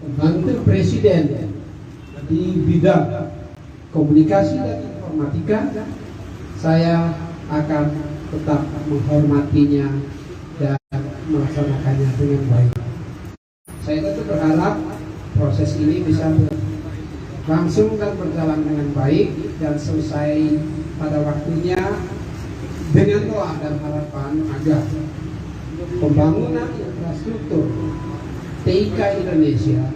pembantu presiden di bidang komunikasi dan informatika, saya akan tetap menghormatinya dan melaksanakannya dengan baik. Saya tentu berharap proses ini bisa langsung dan berjalan dengan baik dan selesai pada waktunya dengan doa dan harapan agar pembangunan infrastruktur TIK Indonesia,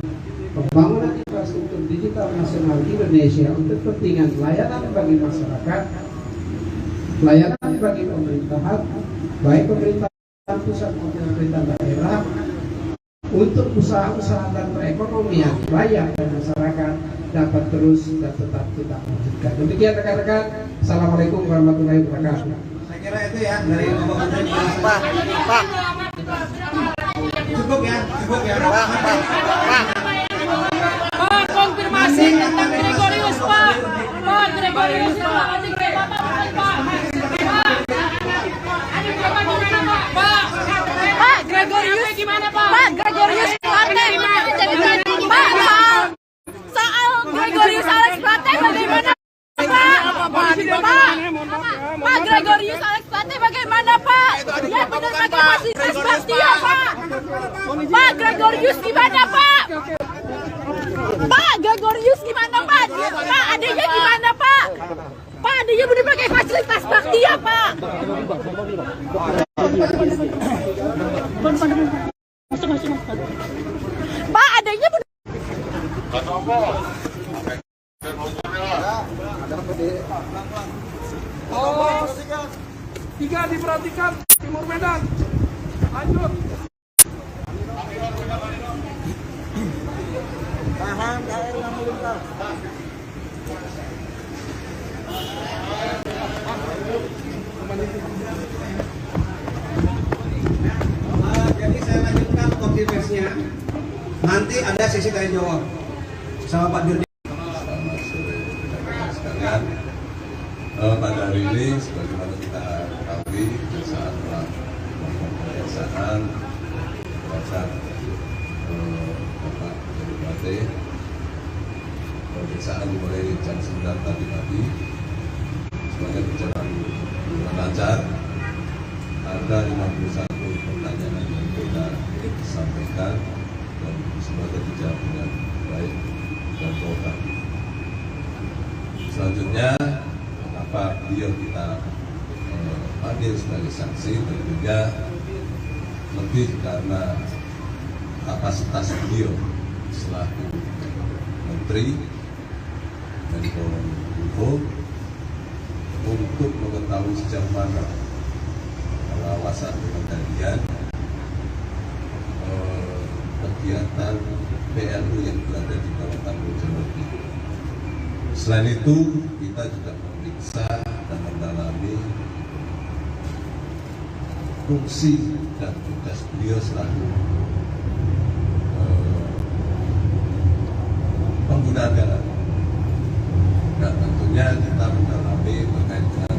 pembangunan infrastruktur digital nasional Indonesia untuk kepentingan layanan bagi masyarakat, layanan bagi pemerintahan, baik pemerintahan pusat maupun pemerintah daerah, untuk usaha-usaha dan perekonomian rakyat dan masyarakat dapat terus dan tetap kita lanjutkan. Demikian rekan-rekan. Assalamualaikum warahmatullahi wabarakatuh. Saya kira itu ya dari Bapak Menteri. Pak. Cukup ya. Pak, konfirmasi tentang Gregorius, Pak. Pak Gregorius, Pak. Pak Gregorius gimana, Pak? Pak Gregorius Plate Pak, soal Gregorius Alex Plate bagaimana, Pak? Pak Gregorius Alex Plate bagaimana, Pak? Ya benar pakai fasilitas Baktia, Pak. Pak Gregorius gimana, Pak? Pak Gregorius gimana, Pak? Pak adanya gimana, Pak? Pak adanya benar pakai fasilitas Baktia, Pak. Pak adanya benar. Oh, 3 diperhatikan Timur Medan. Lanjut. Tahan KRI yang melintas. Jadi saya lanjutkan konfirmasinya. Nanti ada sesi tanya jawab sama Pak Dirjen. Selamat sore rekan-rekan sekalian. Pada hari ini sebagaimana kita ketahui saat pemeriksaan terhadap Bapak Bupati, pemeriksaan dimulai jam 9 tadi pagi, semuanya berjalan dengan lancar. Ada 51 pertanyaan yang kita sampaikan dan semuanya dijawab dengan baik dan total. Selanjutnya, kenapa beliau kita panggil sebagai saksi, tentunya lebih karena kapasitas beliau selaku Menteri Menkominfo untuk mengetahui sejauh mana pengawasan pengendalian kegiatan PLU yang berada di bawah tanggung jawab itu. Selain itu, kita juga memeriksa dan mendalami fungsi dan tugas beliau selaku pengguna anggaran. Dan tentunya kita mendalami terkait dengan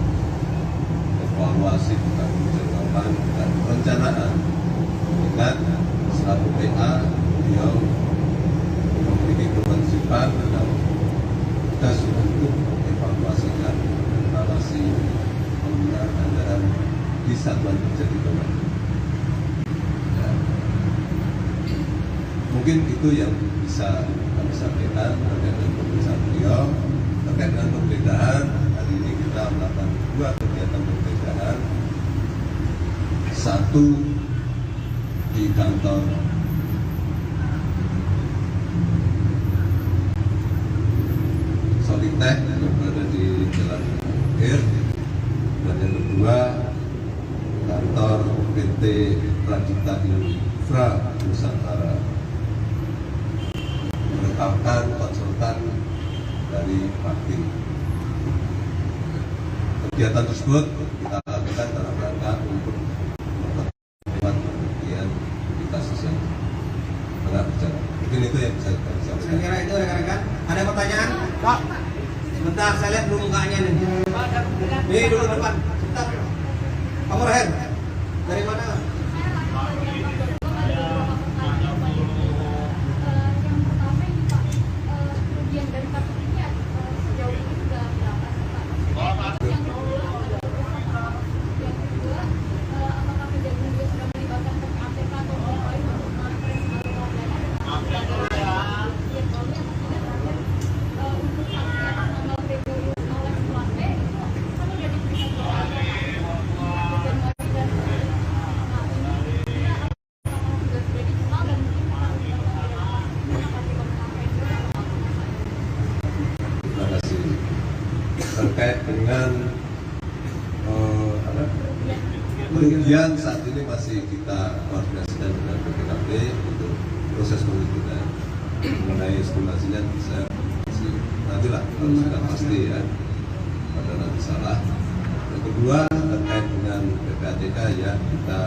evaluasi pertanggungjawaban dan perencanaan. Ingat, selaku PA, beliau memiliki kewajiban dan tugas untuk mengevaluasikan evaluasi penggunaan anggaran di satuan kerja di bawah. Ya. Mungkin itu yang bisa kami sampaikan terkait dengan pemeriksaan beliau. Terkait dengan penggeledahan, hari ini kita melakukan 2 kegiatan penggeledahan. Satu di kantor Solitek yang berada di Jalan Air, dan yang kedua kantor PT Pradita Infra Nusantara, menetapkan konsultan dari Pakti. Kegiatan tersebut kita lakukan dalam rangka untuk memperkuat pembuktian di kasus yang tengah berjalan. Mungkin itu yang bisa kami sampaikan. Saya kira itu rekan-rekan. Ada pertanyaan? Pak, sebentar saya lihat dulu mukanya nih. Nih dulu depan. Sebentar. Kamu Rahel, dari mana? terkait dengan kerugian saat ini masih kita koordinasikan dengan BPKP untuk proses penghitungan. Mengenai estimasinya saya masih nantilah kalau sudah pasti ya, pada nanti salah. Yang kedua terkait dengan PPATK ya, kita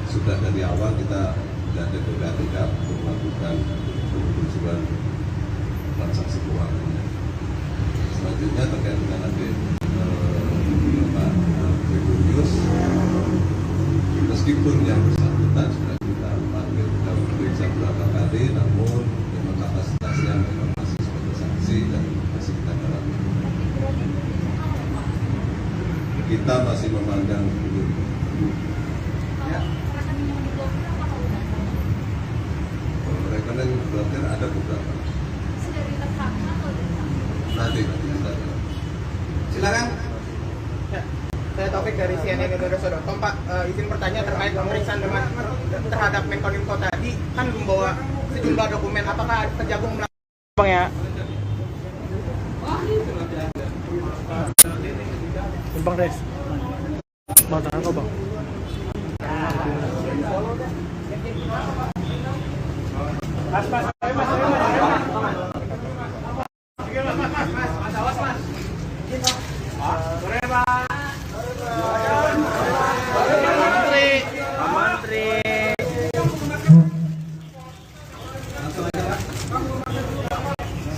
sudah dari awal kita sudah ada PPATK untuk melakukan penelusuran transaksi keuangan. Selanjutnya terkait dengan Pak Gregorius, meskipun yang bersangkutan sudah kita panggil, kita periksa beberapa kali, namun memang kapasitasnya memang masih sebagai saksi dan masih kita dalami. Kita masih memandang belum. Rekening blokir ada beberapa. Nanti kita. Silakan. Saya Taufik dari CNN Indonesia.com. Pak, izin bertanya terkait pemeriksaan terhadap Menkominfo tadi kan membawa sejumlah dokumen. Apakah Kejagung melakukan Bang ya? Bang Des. Bang tahan kok Bang.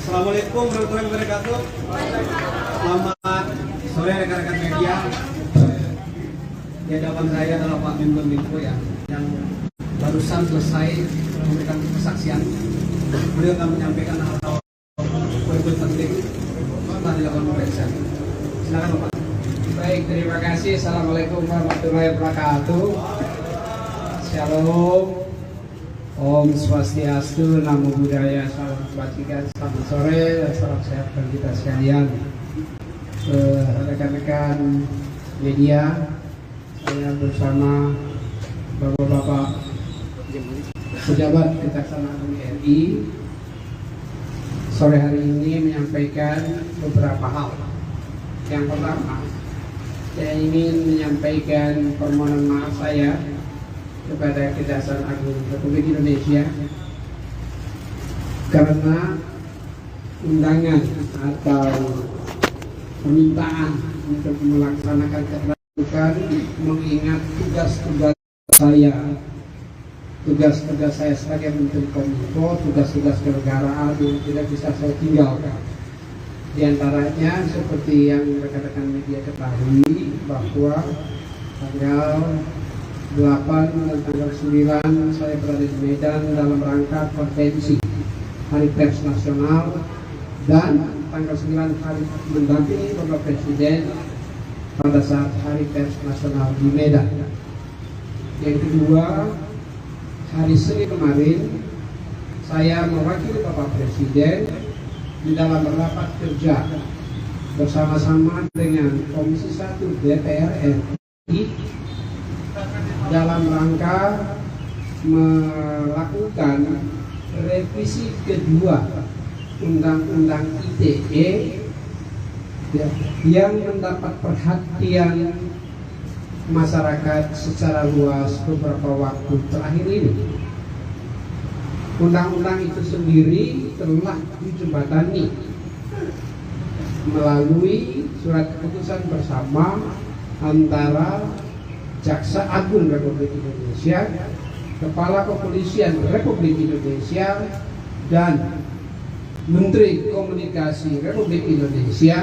Assalamualaikum warahmatullahi wabarakatuh. Selamat sore rekan-rekan media. Di hadapan saya adalah Pak Menkominfo ya, yang barusan selesai memberikan kesaksian. Beliau akan menyampaikan hal-hal poin-poin penting setelah dilakukan pemeriksaan. Silakan Bapak. Baik, terima kasih. Assalamualaikum warahmatullahi wabarakatuh. Shalom. Om Swastiastu, Namo Buddhaya, salam kebajikan, selamat sore, salam sehat bagi kita sekalian. Rekan-rekan media, saya bersama Bapak-Bapak pejabat Kejaksaan Agung RI sore hari ini menyampaikan beberapa hal. Yang pertama, saya ingin menyampaikan permohonan maaf saya kepada Kejaksaan Agung Republik Indonesia karena undangan atau permintaan untuk melaksanakan keterbukaan mengingat tugas-tugas saya sebagai Menteri Kominfo, tugas-tugas kenegaraan yang tidak bisa saya tinggalkan. Di antaranya seperti yang rekan-rekan media ketahui bahwa tanggal 8 dan tanggal 9 saya berada di Medan dalam rangka konvensi Hari Pers Nasional, dan tanggal 9 hari mendampingi Bapak Presiden pada saat Hari Pers Nasional di Medan. Yang kedua, hari Senin kemarin saya mewakili Bapak Presiden di dalam rapat kerja bersama-sama dengan Komisi 1 DPR RI dalam rangka melakukan revisi kedua Undang-Undang ITE yang mendapat perhatian masyarakat secara luas beberapa waktu terakhir ini. Undang-undang itu sendiri telah dijembatani melalui surat keputusan bersama antara Jaksa Agung Republik Indonesia, Kepala Kepolisian Republik Indonesia, dan Menteri Komunikasi Republik Indonesia,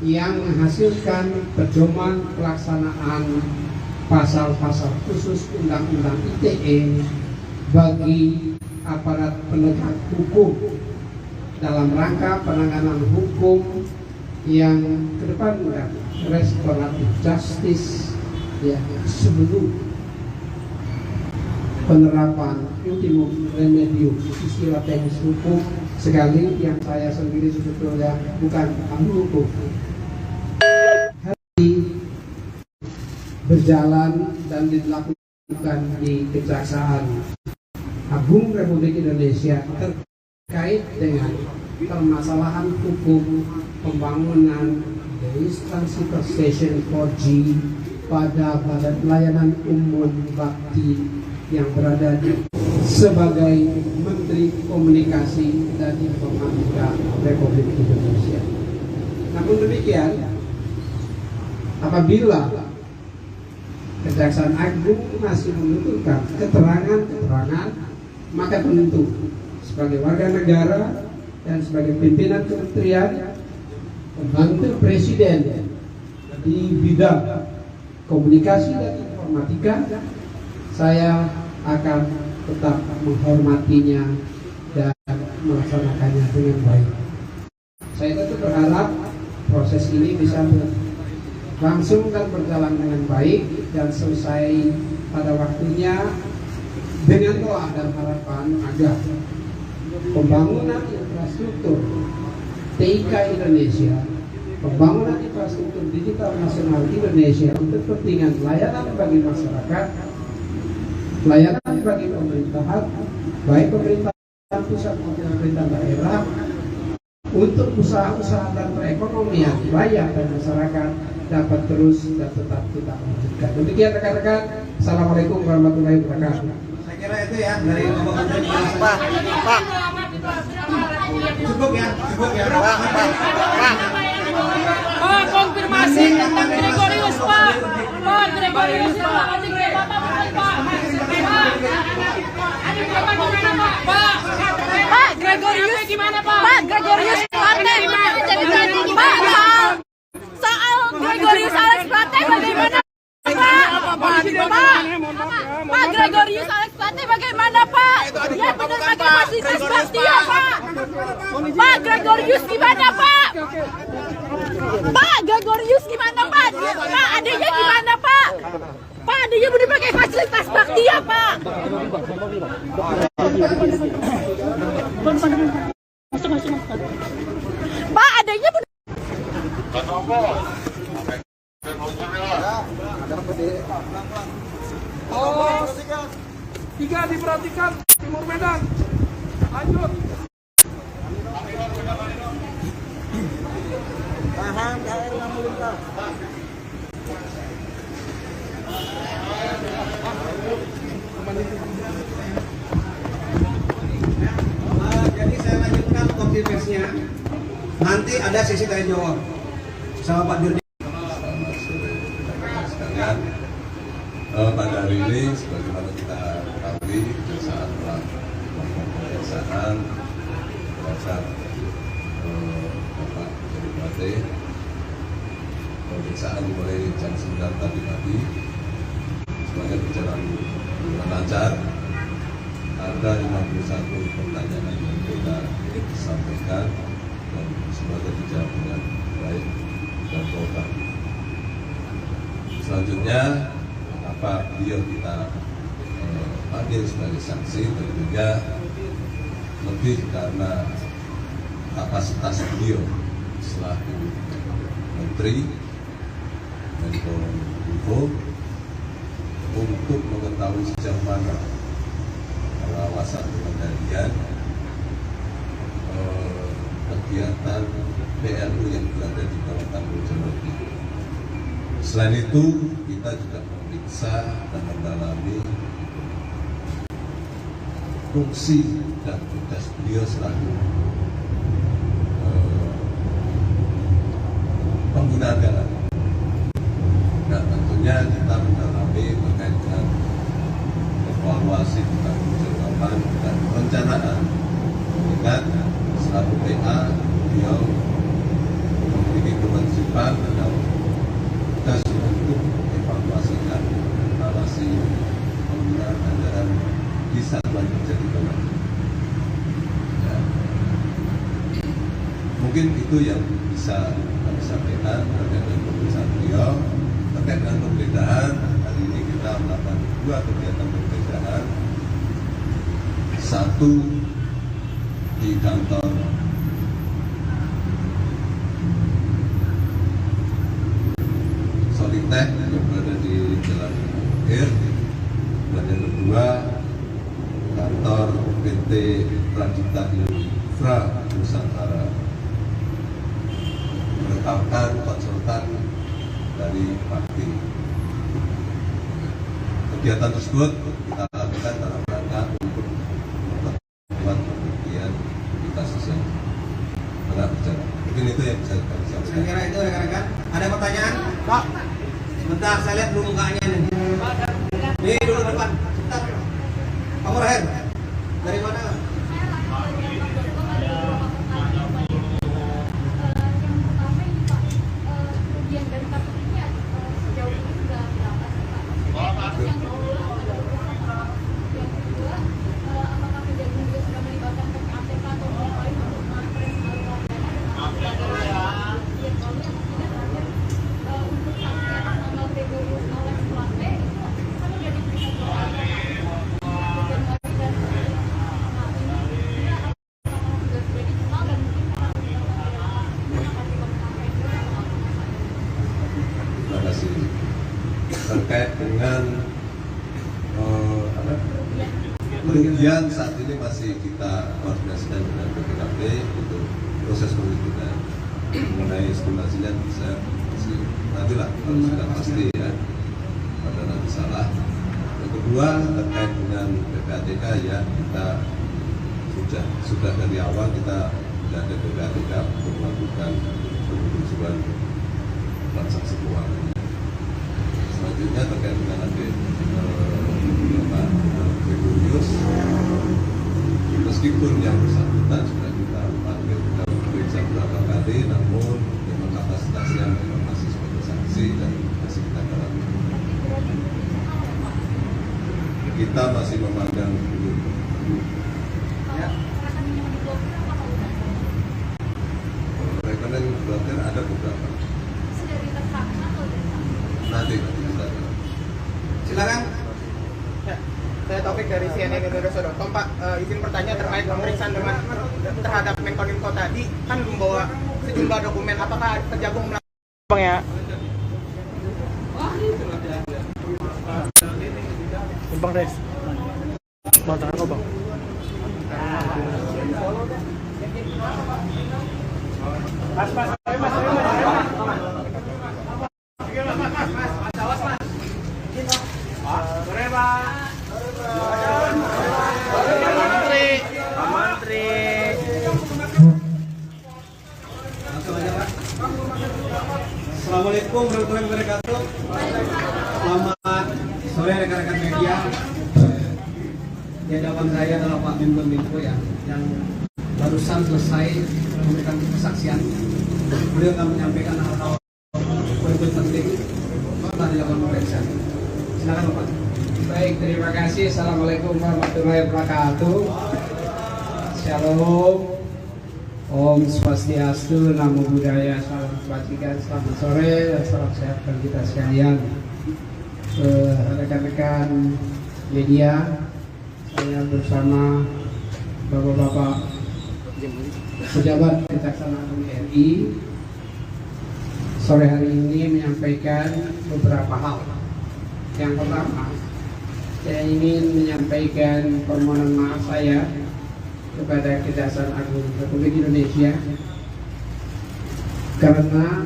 yang menghasilkan pedoman pelaksanaan pasal-pasal khusus Undang-Undang ITE bagi aparat penegak hukum dalam rangka penanganan hukum yang kedepankan restoratif justice ya, sebelum penerapan ultimum remedium, istilah teknis hukum, sekali yang saya sendiri sebetulnya bukan ahli hukum. Hari berjalan dan dilakukan di Kejaksaan Agung Republik Indonesia terkait dengan permasalahan hukum pembangunan base transceiver station 4G pada Badan Pelayanan Umum Bakti yang berada di sebagai Menteri Komunikasi dan Informatika Republik Indonesia. Namun demikian, apabila Kejaksaan Agung masih membutuhkan keterangan, maka tentu sebagai warga negara dan sebagai pimpinan kementerian pembantu presiden di bidang komunikasi dan informatika, saya akan tetap menghormatinya dan melaksanakannya dengan baik. Saya tentu berharap proses ini bisa langsung dan berjalan dengan baik dan selesai pada waktunya dengan doa dan harapan agar pembangunan infrastruktur TIK Indonesia, pembangunan infrastruktur digital nasional Indonesia untuk kepentingan layanan bagi masyarakat, layanan bagi pemerintahan, baik pemerintahan pusat maupun pemerintah daerah, untuk usaha-usaha dan perekonomian rakyat dan masyarakat dapat terus dan tetap kita lanjutkan. Demikian rekan-rekan. Assalamualaikum warahmatullahi wabarakatuh. Saya kira itu ya dari Bapak Menteri. Pak. Cukup ya. Pak, konfirmasi tentang Gregorius, Pak. Pak, Gregorius, Pak. Pak, Gregorius gimana, Pak? Pak, Gregorius Plate Pak, soal Gregorius Alex Plate bagaimana, Pak, Gregorius Alex Plate bagaimana, Pak? Dia benar pakai fasilitas bakti ya, Pak? Pak, Gregorius gimana, Pak? Pak, Gregorius gimana, Pak? Pak, adanya gimana, Pak? Pak, adanya benar pakai fasilitas bakti ya, Pak? Pak, adanya benar. Oh, 3 diperhatikan, Timur Medan. Lanjut. Tahan, KRI lalu lintas. Jadi saya lanjutkan konfirmasinya. Nanti ada sesi tanya jawab sama Pak Dirjen. Sekalian, pada hari ini sebagaimana kita ketahui saat melakukan pemeriksaan terhadap Bapak Jerry Plate, pemeriksaan dimulai jam 9 tadi pagi, semuanya berjalan dengan lancar. Ada 51 pertanyaan yang kita sampaikan dan semuanya dijawab dengan baik dan total. Selanjutnya, apa beliau kita panggil sebagai saksi tentunya lebih karena kapasitas beliau selaku Menteri Menkominfo untuk mengetahui sejauh mana pengawasan pengendalian kegiatan PLU yang berada di kawasan Bojonegoro. Selain itu, kita juga memeriksa dan mendalami fungsi dan tugas beliau selaku pengguna jalan. Nah, tentunya kita mendalami terkait dengan evaluasi tentang perjalanan dan perencanaan. Ingat, selaku PA, beliau memiliki kewajiban dan tugas untuk evaluasikan evaluasi penggunaan anggaran di satuan kerja di bawah. Ya. Mungkin itu yang bisa kami sampaikan terkait dengan pemeriksaan beliau. Terkait dengan penggeledahan, hari ini kita melakukan 2 kegiatan penggeledahan. Satu di kantor Solitech yang berada di Jalan Air, dan yang kedua kantor PT Pradipta Infra Nusantara menetapkan konsultan dari partai. Kegiatan tersebut kita lakukan dalam rangka untuk memperkuat pembuktian di kasus yang tengah berjalan. Mungkin itu yang bisa kami sampaikan. Saya kira itu rekan-rekan. Ada pertanyaan? Pak, sebentar saya lihat dulu mukanya nih. Nih dulu depan. Sebentar. Kamu Rahel, dari mana? Terkait dengan kerugian saat ini masih kita koordinasikan dengan BPKP untuk proses penelitian mengenai estimasinya bisa masih nantilah kalau sudah pasti ya, pada nanti salah. Yang kedua terkait dengan PPATK ya, kita sudah dari awal kita tidak ada PPATK untuk melakukan penelusuran transaksi keuangan. Selanjutnya terkait dengan nanti Bapak Gregorius, meskipun yang bersangkutan sudah kita panggil kita periksa beberapa kali, namun memang kapasitasnya memang masih sebagai saksi dan masih kita dalami. Kita masih memandang dulu. Ya. Rekening blokir ada beberapa. Nanti kita Silakan. Ya, saya Taufik dari CNN Indonesia.com. Pak, izin bertanya terkait pemeriksaan terhadap Menkominfo tadi kan membawa sejumlah dokumen, apakah Kejagung melakukan Bang ya? Bang Des, mau tangan kok Bang? Assalamualaikum warahmatullahi wabarakatuh. Selamat sore rekan-rekan media. Di hadapan saya adalah Pak Menkominfo ya, yang barusan selesai memberikan kesaksian. Beliau akan menyampaikan hal-hal penting setelah dilakukan pemeriksaan. Silakan Bapak. Baik, terima kasih. Assalamualaikum warahmatullahi wabarakatuh. Shalom. Om Swastiastu, Namo Buddhaya, salam kebajikan, selamat sore, dan salam sehat bagi kita sekalian. Rekan-rekan media, saya bersama Bapak-Bapak pejabat Kejaksaan Agung RI sore hari ini menyampaikan beberapa hal. Yang pertama, saya ingin menyampaikan permohonan maaf saya kepada Kejaksaan Agung Republik Indonesia karena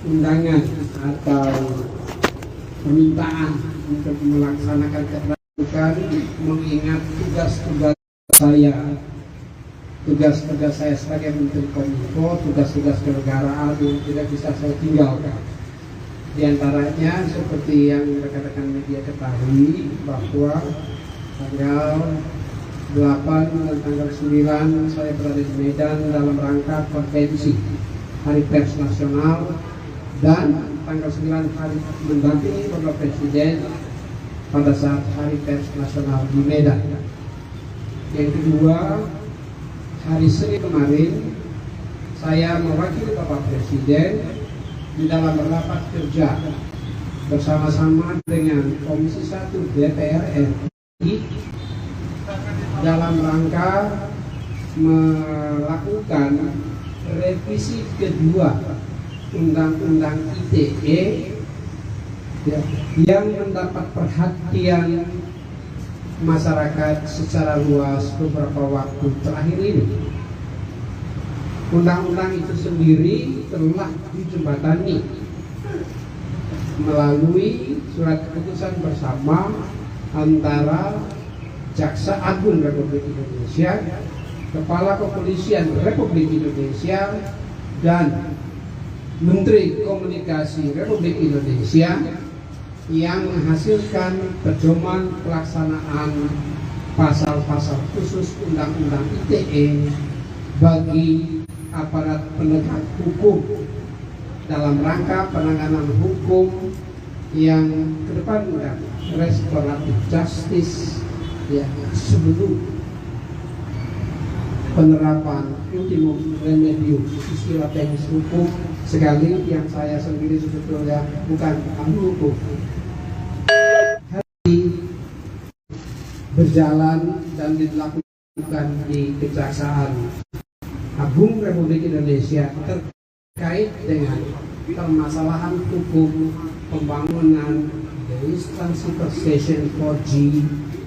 undangan atau permintaan untuk melaksanakan keterbukaan mengingat tugas-tugas saya sebagai Menteri Kominfo, tugas-tugas kenegaraan yang tidak bisa saya tinggalkan. Di antaranya seperti yang rekan-rekan media ketahui bahwa tanggal 8 dan tanggal 9 saya berada di Medan dalam rangka konvensi Hari Pers Nasional, dan tanggal 9 hari mendampingi Bapak Presiden pada saat Hari Pers Nasional di Medan. Yang kedua, hari Senin kemarin saya mewakili Bapak Presiden di dalam rapat kerja bersama-sama dengan Komisi 1 DPR RI dalam rangka melakukan revisi kedua Undang-Undang ITE ya, yang mendapat perhatian masyarakat secara luas beberapa waktu terakhir ini. Undang-undang itu sendiri telah dijembatani melalui surat keputusan bersama antara Jaksa Agung Republik Indonesia, Kepala Kepolisian Republik Indonesia, dan Menteri Komunikasi Republik Indonesia yang menghasilkan pedoman pelaksanaan pasal-pasal khusus Undang-Undang ITE bagi aparat penegak hukum dalam rangka penanganan hukum yang kedepankan restoratif justice, ya, sebelum penerapan ultimum remedium istilah teknis hukum, sekali yang saya sendiri sebetulnya bukan ahli hukum. Hari berjalan dan dilakukan di Kejaksaan Agung Republik Indonesia terkait dengan permasalahan hukum pembangunan instansi station 4G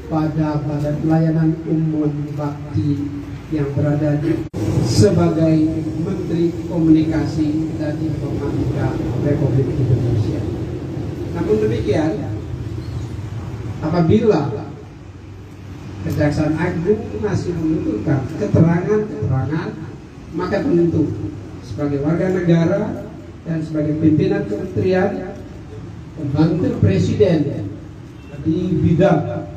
pada Badan Pelayanan Umum Bakti yang berada sebagai Menteri Komunikasi dan Informatika Republik Indonesia. Namun demikian, apabila Kejaksaan Agung masih membutuhkan keterangan, maka tentu sebagai warga negara dan sebagai pimpinan kementerian pembantu presiden di bidang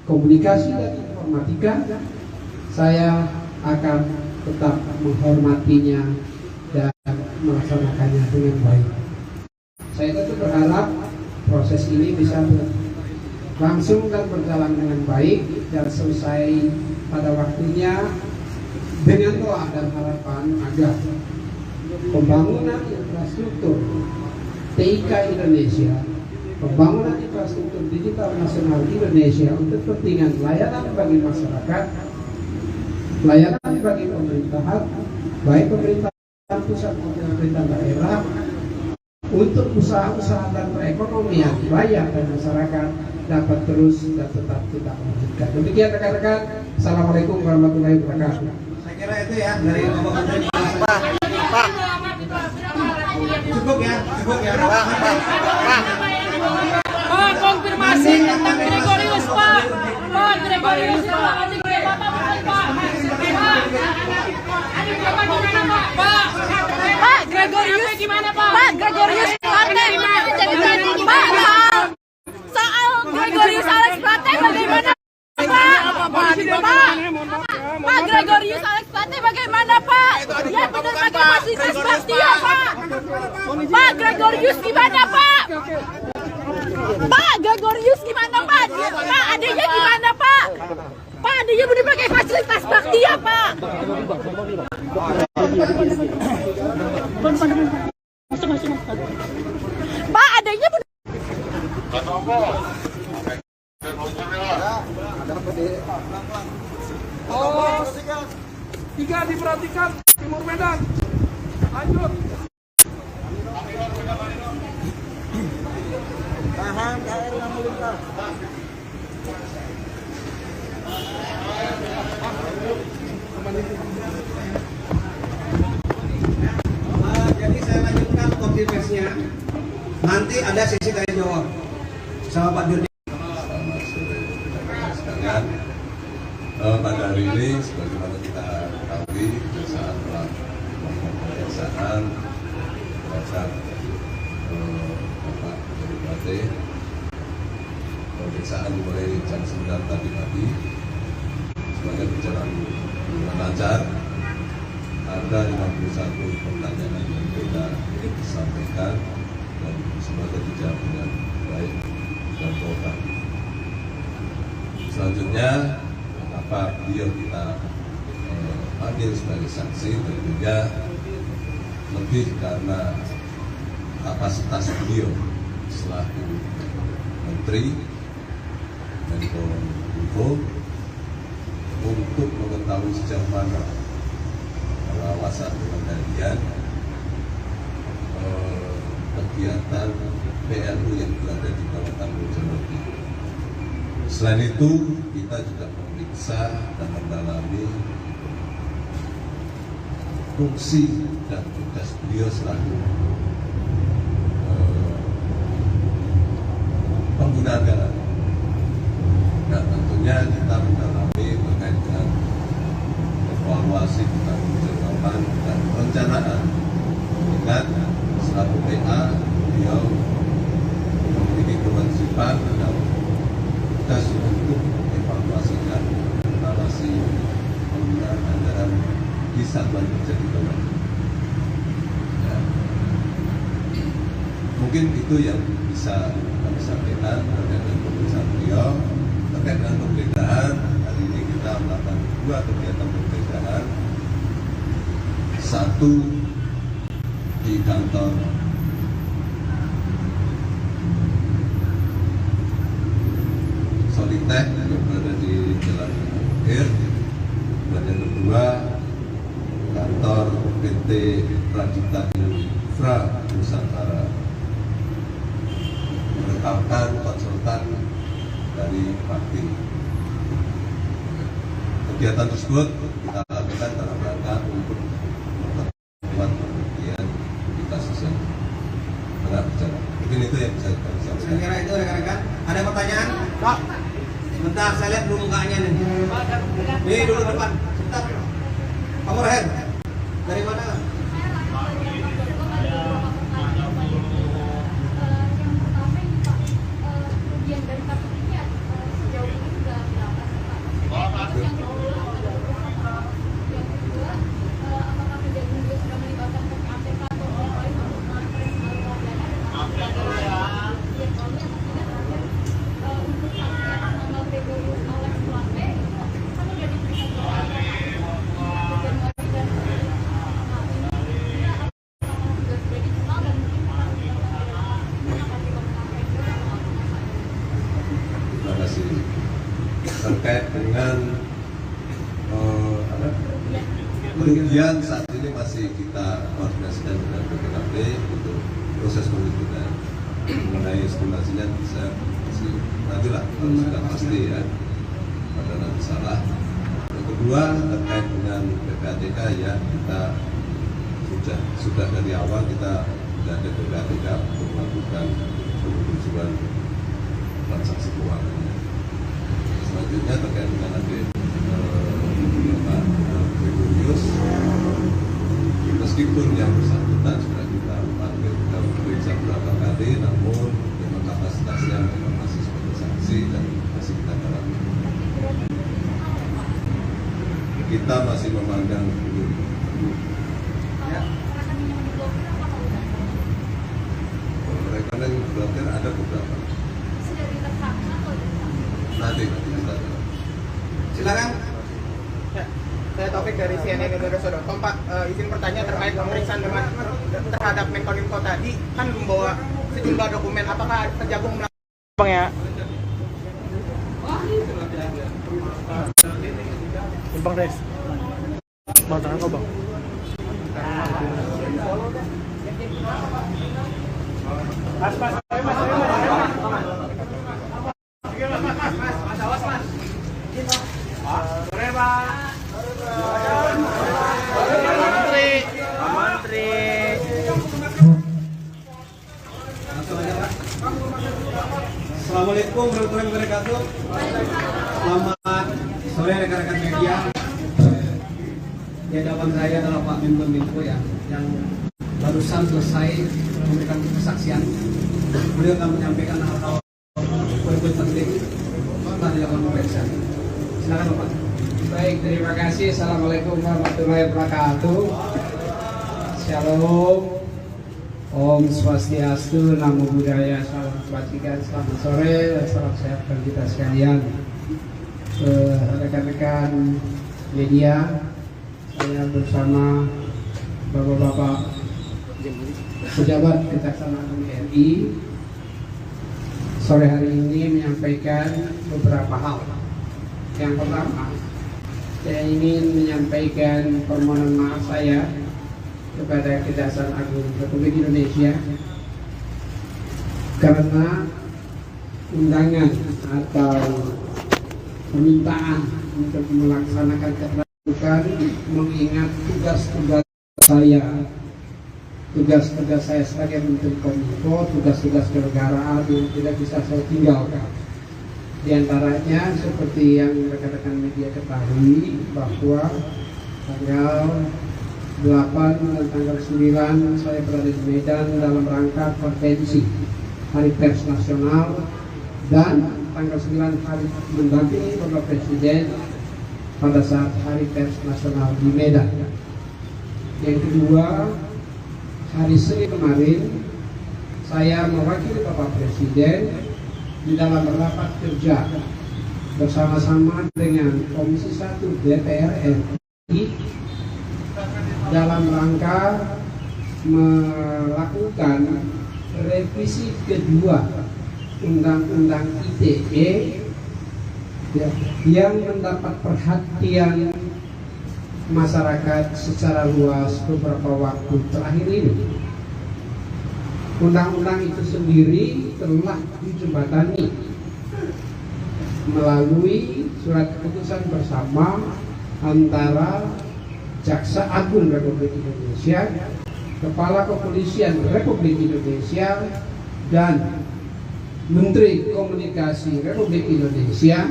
komunikasi dan informatika, saya akan tetap menghormatinya dan melaksanakannya dengan baik. Saya tetap berharap proses ini bisa langsung dan berjalan dengan baik dan selesai pada waktunya, dengan doa dan harapan agar pembangunan infrastruktur TIK Indonesia, pembangunan infrastruktur digital nasional Indonesia untuk kepentingan layanan bagi masyarakat, layanan bagi pemerintahan, baik pemerintahan pusat maupun pemerintahan daerah, untuk usaha-usaha dan perekonomian rakyat dan masyarakat dapat terus dan tetap kita lanjutkan. Demikian rekan-rekan. Assalamualaikum warahmatullahi wabarakatuh. Saya kira itu ya dari Bapak Menteri. Pak. Cukup ya. Pak, konfirmasi tentang Gregorius, Pak. Pak, Gregorius, Pak. Adik Bapak bukan, Pak. Pak, Gregorius gimana, Pak? Pak, Gregorius Plate Pak, soal Gregorius Alex Plate bagaimana, Pak, Gregorius Alex Plate bagaimana, Pak? Dia benar pakai fasilitas Baktia, Pak. Pak, Gregorius gimana, Pak? Pak, Gregorius gimana, Pak? Pak, adiknya gimana, Pak? Pak, adiknya benar pakai fasilitas Baktia, Pak. Pak, adiknya benar. Oh, 3 diperhatikan, Timur Medan. Lanjut. Tahan, KRI lalu lintas. Jadi saya lanjutkan konfirmasinya. Nanti ada sesi tanya jawab sama Pak Dirjen. Sekalian, pada hari ini sebagaimana kita ketahui saat pemeriksaan terhadap Bapak dari Plate, pemeriksaan dimulai jam 9 tadi pagi, semuanya berjalan dengan lancar. Ada 51 pertanyaan yang kita sampaikan dan semuanya dijawab dengan baik dan total. Selanjutnya, apa beliau kita panggil sebagai saksi tentunya lebih karena kapasitas beliau selaku Menteri Menkominfo untuk mengetahui sejauh mana pengawasan pengendalian kegiatan PLU yang berada di bawah tanggung jawab kita. Selain itu, kita juga memeriksa dan mendalami fungsi dan tugas beliau selaku pengguna negara. Nah, tentunya kita mendalami terkait dengan evaluasi pertanggungjawaban dan perencanaan. Ingat, selaku PA beliau memiliki kewajiban dan tugas untuk evaluasikan evaluasi penggunaan anggaran di satuan kerja di bawah. Ya. Mungkin itu yang bisa kami sampaikan terkait dengan pemeriksaan beliau. Terkait dengan penggeledahan, hari ini kita melakukan 2 kegiatan penggeledahan. Satu di kantor Solitek yang berada di Jalan Akhir, dan yang kedua kantor PT Pradita Infra Nusantara, menetapkan konsultan dari Bakti. Kegiatan tersebut kita lakukan dalam rangka untuk memperkuat pembuktian di kasus yang tengah berjalan. Mungkin itu yang bisa kami Saya sampaikan. kira itu rekan-rekan. Ada pertanyaan? Pak, sebentar saya lihat dulu mukanya nih. Nih dulu depan. Sebentar. Kamu Rahel, dari mana? Terima kasih. Terkait dengan kerugian saat ini masih kita koordinasikan dengan BPKP untuk proses penghitungan. Mengenai estimasinya bisa masih nantilah kalau sudah pasti ya, pada nanti salah. Yang kedua terkait dengan PPATK ya, kita sudah dari awal kita sudah ada PPATK untuk melakukan penelusuran transaksi keuangan. Selanjutnya terkait dengan nanti Pak Gregorius, meskipun yang bersangkutan sudah kita panggil, kita periksa beberapa kali, namun memang kapasitasnya memang masih sebagai saksi dan masih kita dalami. Kita masih memandang belum. Mereka yang blokir ada beberapa. Nanti kita Silakan. Ya, saya Taufik dari CNN Indonesia.com. Pak, izin bertanya terkait pemeriksaan dengan terhadap Menkominfo tadi kan membawa sejumlah dokumen. Apakah Kejagung melakukan Bang ya? Bang Des. Bang tangan kau Bang. Assalamualaikum warahmatullahi wabarakatuh. Selamat sore rekan-rekan media. Di hadapan saya adalah Pak Menkominfo ya, yang barusan selesai memberikan kesaksian. Beliau akan menyampaikan hal-hal poin-poin penting setelah dilakukan pemeriksaan. Silakan Bapak. Baik, terima kasih. Assalamualaikum warahmatullahi wabarakatuh. Shalom. Om Swastiastu, Namo Buddhaya, salam kebajikan, selamat sore, dan salam sehat bagi kita sekalian. Rekan-rekan media, saya bersama Bapak-Bapak pejabat Kejaksaan Agung RI sore hari ini menyampaikan beberapa hal. Yang pertama, saya ingin menyampaikan permohonan maaf saya kepada Kejaksaan Agung Republik Indonesia karena undangan atau permintaan untuk melaksanakan keterbukaan mengingat tugas-tugas saya, tugas-tugas saya sebagai Menteri Kominfo, tugas-tugas kenegaraan yang tidak bisa saya tinggalkan. Di antaranya seperti yang rekan-rekan media ketahui bahwa tanggal 8 dan tanggal 9 saya berada di Medan dalam rangka konvensi Hari Pers Nasional, dan tanggal 9 hari mendampingi Bapak Presiden pada saat Hari Pers Nasional di Medan. Yang kedua, hari Senin kemarin saya mewakili Bapak Presiden di dalam rapat kerja bersama-sama dengan Komisi 1 DPR RI dalam rangka melakukan revisi kedua Undang-Undang ITE yang mendapat perhatian masyarakat secara luas beberapa waktu terakhir ini. Undang-undang itu sendiri telah dijembatani melalui surat keputusan bersama antara Jaksa Agung Republik Indonesia, Kepala Kepolisian Republik Indonesia, dan Menteri Komunikasi Republik Indonesia,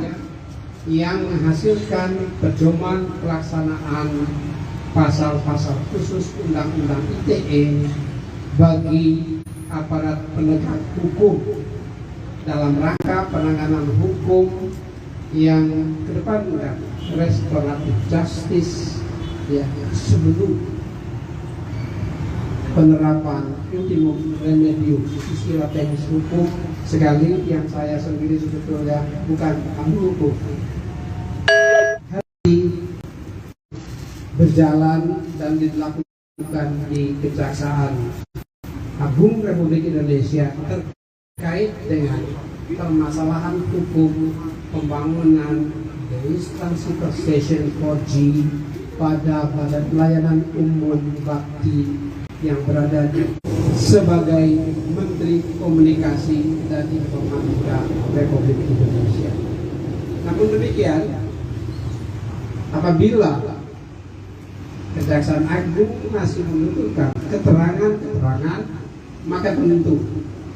yang menghasilkan pedoman pelaksanaan pasal-pasal khusus Undang-Undang ITE bagi aparat penegak hukum dalam rangka penanganan hukum yang kedepankan restoratif justice, ya, sebelum penerapan ultimum remedium istilah teknis hukum, sekali yang saya sendiri sebetulnya bukan ahli hukum. Hari berjalan dan dilakukan di Kejaksaan Agung Republik Indonesia terkait dengan permasalahan hukum pembangunan instansi station 4G pada Badan Pelayanan Umum Bakti yang berada sebagai Menteri Komunikasi dan Informatika Republik Indonesia. Namun demikian, apabila Kejaksaan Agung masih menuturkan keterangan-keterangan, maka tentu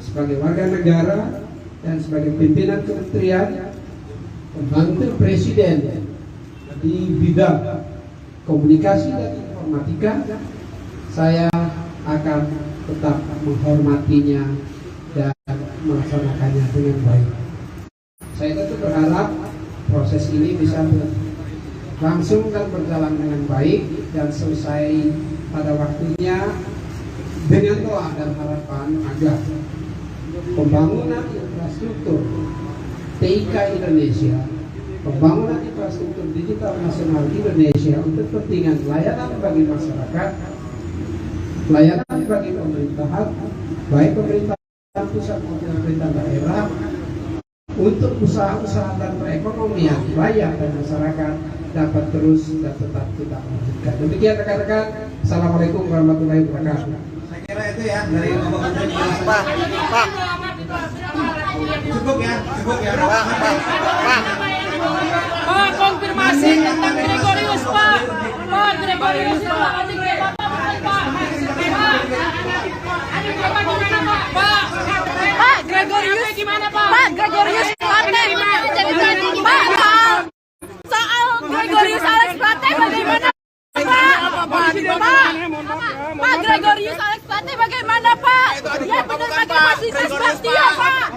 sebagai warga negara dan sebagai pimpinan kementerian, pembantu presiden di bidang komunikasi dan informatika, saya akan tetap menghormatinya dan melaksanakannya dengan baik. Saya tentu berharap proses ini bisa langsung dan berjalan dengan baik dan selesai pada waktunya, dengan doa dan harapan agar pembangunan infrastruktur TIK Indonesia, pembangunan infrastruktur digital nasional Indonesia untuk kepentingan layanan bagi masyarakat, layanan bagi pemerintahan, baik pemerintahan pusat maupun pemerintah daerah, untuk usaha-usaha dan perekonomian rakyat dan masyarakat dapat terus dan tetap kita lanjutkan. Demikian rekan-rekan. Assalamualaikum warahmatullahi wabarakatuh. Saya kira itu ya dari Bapak Menteri. Pak. Cukup ya. Pak, konfirmasi tentang Gregorius, Pak. Pak, Gregorius, Pak. Pak, Gregorius gimana, Pak? Pak, Gregorius Plate Pak, soal Gregorius Alex Plate bagaimana, Pak? Pak, Gregorius Alex Plate bagaimana, Pak? Dia benar pakai fasilitas Baktia, Pak.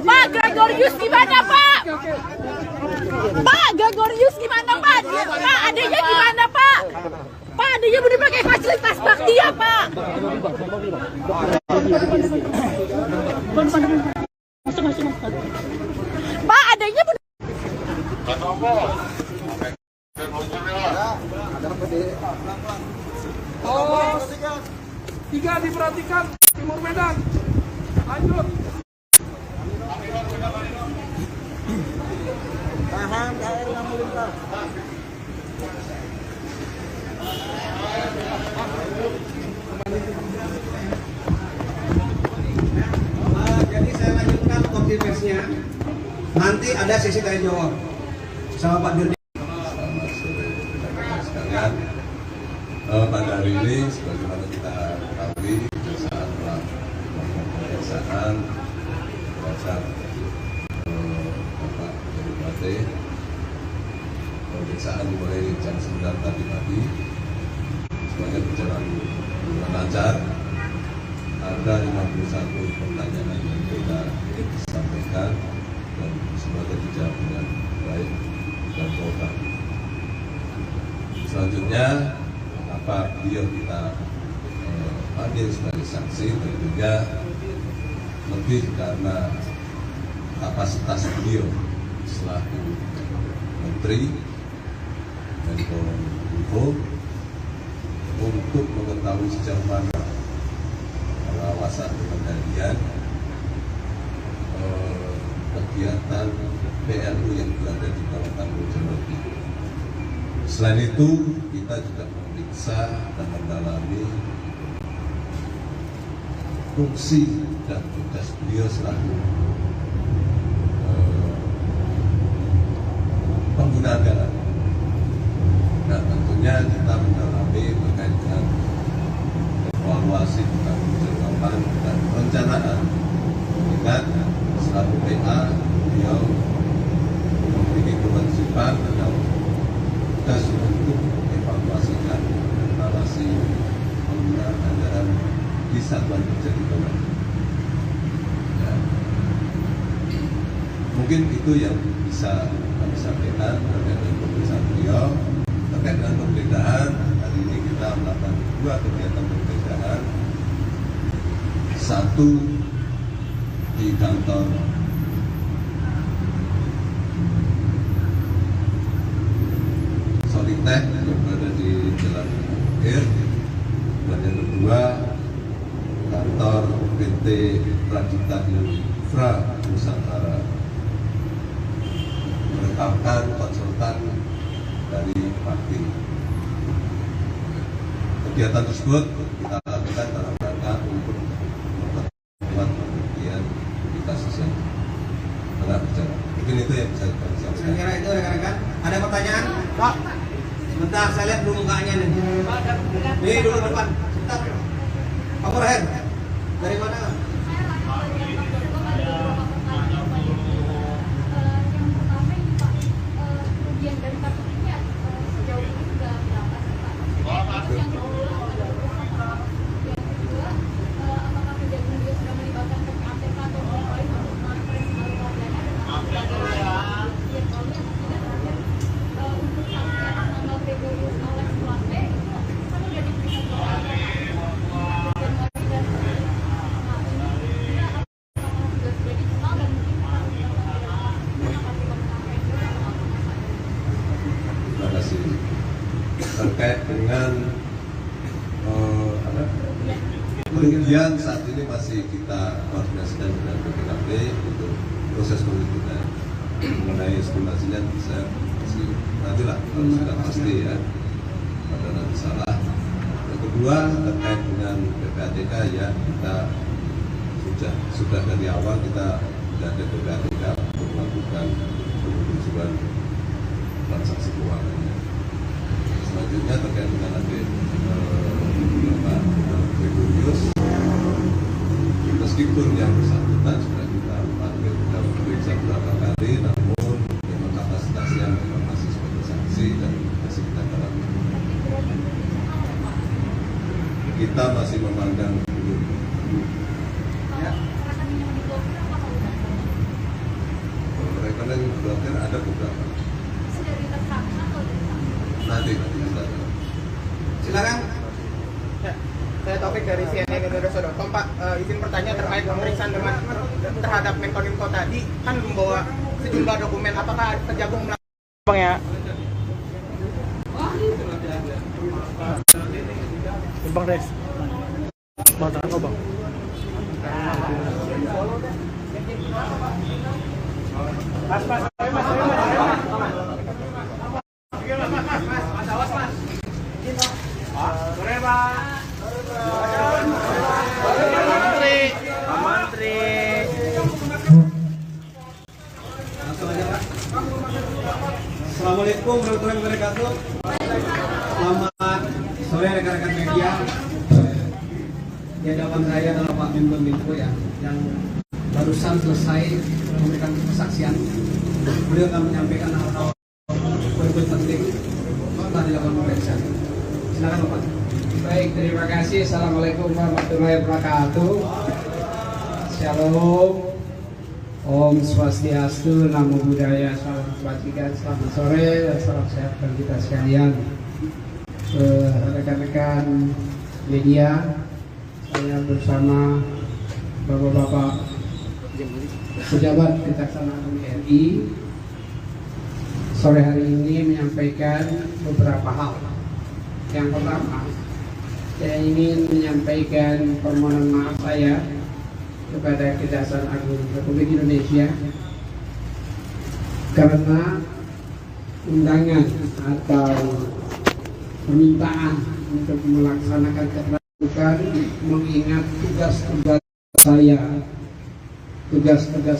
Pak, Gregorius gimana, Pak? Pak, Gregorius gimana, Pak? Pak, adanya gimana, Pak? Pak, adanya benar pakai fasilitas Baktia, Pak. Pak, adanya benar. Oh, 3 diperhatikan, Timur Medan. Lanjut. Tahan KRI yang melintas. Jadi saya lanjutkan konfirmasinya. Nanti ada sesi tanya jawab sama Pak Dirjen. Sekalian, pada hari ini Pemeriksaan dimulai jam 9 tadi pagi. Semuanya berjalan dengan lancar. Ada 51 pertanyaan yang kita sampaikan dan semuanya dijawab dengan baik dan total. Selanjutnya, apa beliau kita panggil sebagai saksi tentunya lebih karena kapasitas beliau selaku Menteri Menkominfo untuk mengetahui sejauh mana pengawasan pengendalian kegiatan PLU yang berada di bawah tanggung jawab itu. Selain itu, kita juga memeriksa dan mendalami fungsi dan tugas beliau selaku pengguna anggaran. Nah, tentunya kita mendalami terkait dengan evaluasi pertanggungjawaban dan perencanaan. Ingat, selaku PA, beliau memiliki kewajiban dan tugas untuk mengevaluasikan evaluasi penggunaan anggaran di satuan kerja di bawah. Ya. Mungkin itu yang bisa kami sampaikan terkait dengan pemeriksaan beliau. Terkait dengan penggeledahan, hari ini kita melakukan 2 kegiatan penggeledahan. Satu di kantor Solitech yang berada di Jalan Air, dan yang kedua kantor PT Pradita Infra Nusantara menetapkan konsultan dari Pakti. Kegiatan tersebut kita lakukan dalam rangka untuk memperkuat pembuktian di kasus yang tengah berjalan. Mungkin itu yang bisa kami sampaikan. Saya kira itu rekan-rekan. Ada pertanyaan? Pak, sebentar saya lihat dulu mukanya nih. Nih dulu depan. Sebentar. Pak Murher, dari mana? Terkait dengan kerugian saat ini masih kita koordinasikan dengan BPKP untuk proses penghitungan mengenai estimasinya bisa masih nantilah kalau sudah pasti ya, pada nanti salah. Yang kedua terkait dengan PPATK ya, kita sudah dari awal kita sudah ada PPATK untuk melakukan penelusuran transaksi keuangan. Selanjutnya terkait dengan Bapak Gregorius, meskipun yang bersangkutan sudah kita panggil dan periksa beberapa kali, namun memang kapasitasnya memang masih sebagai saksi dan masih kita dalami. Kita masih memandang belum. Ya. Rekening blokir ada beberapa. Nanti kita. Silakan. Ya, saya Taufik dari CNN Indonesia.com. Pak, izin bertanya terkait pemeriksaan terhadap Menkominfo tadi kan membawa sejumlah dokumen. Apakah Kejagung melakukan Bang ya? Bang Des. Bang Tangan Bang. Mas. Assalamualaikum warahmatullahi wabarakatuh. Selamat sore rekan-rekan media. Di hadapan saya adalah Pak Menkominfo ya, yang barusan selesai memberikan kesaksian. Beliau akan menyampaikan hal-hal poin-poin penting setelah dilakukan pemeriksaan. Silakan Bapak. Baik, terima kasih. Assalamualaikum warahmatullahi wabarakatuh. Shalom. Om Swastiastu, Namo Buddhaya, salam kebajikan, selamat sore, dan salam sehat bagi kita sekalian. Rekan-rekan media, saya bersama Bapak-Bapak pejabat Kejaksaan Agung RI sore hari ini menyampaikan beberapa hal. Yang pertama, saya ingin menyampaikan permohonan maaf saya kepada Kejaksaan Agung Republik Indonesia karena undangan atau permintaan untuk melaksanakan keterbukaan mengingat tugas-tugas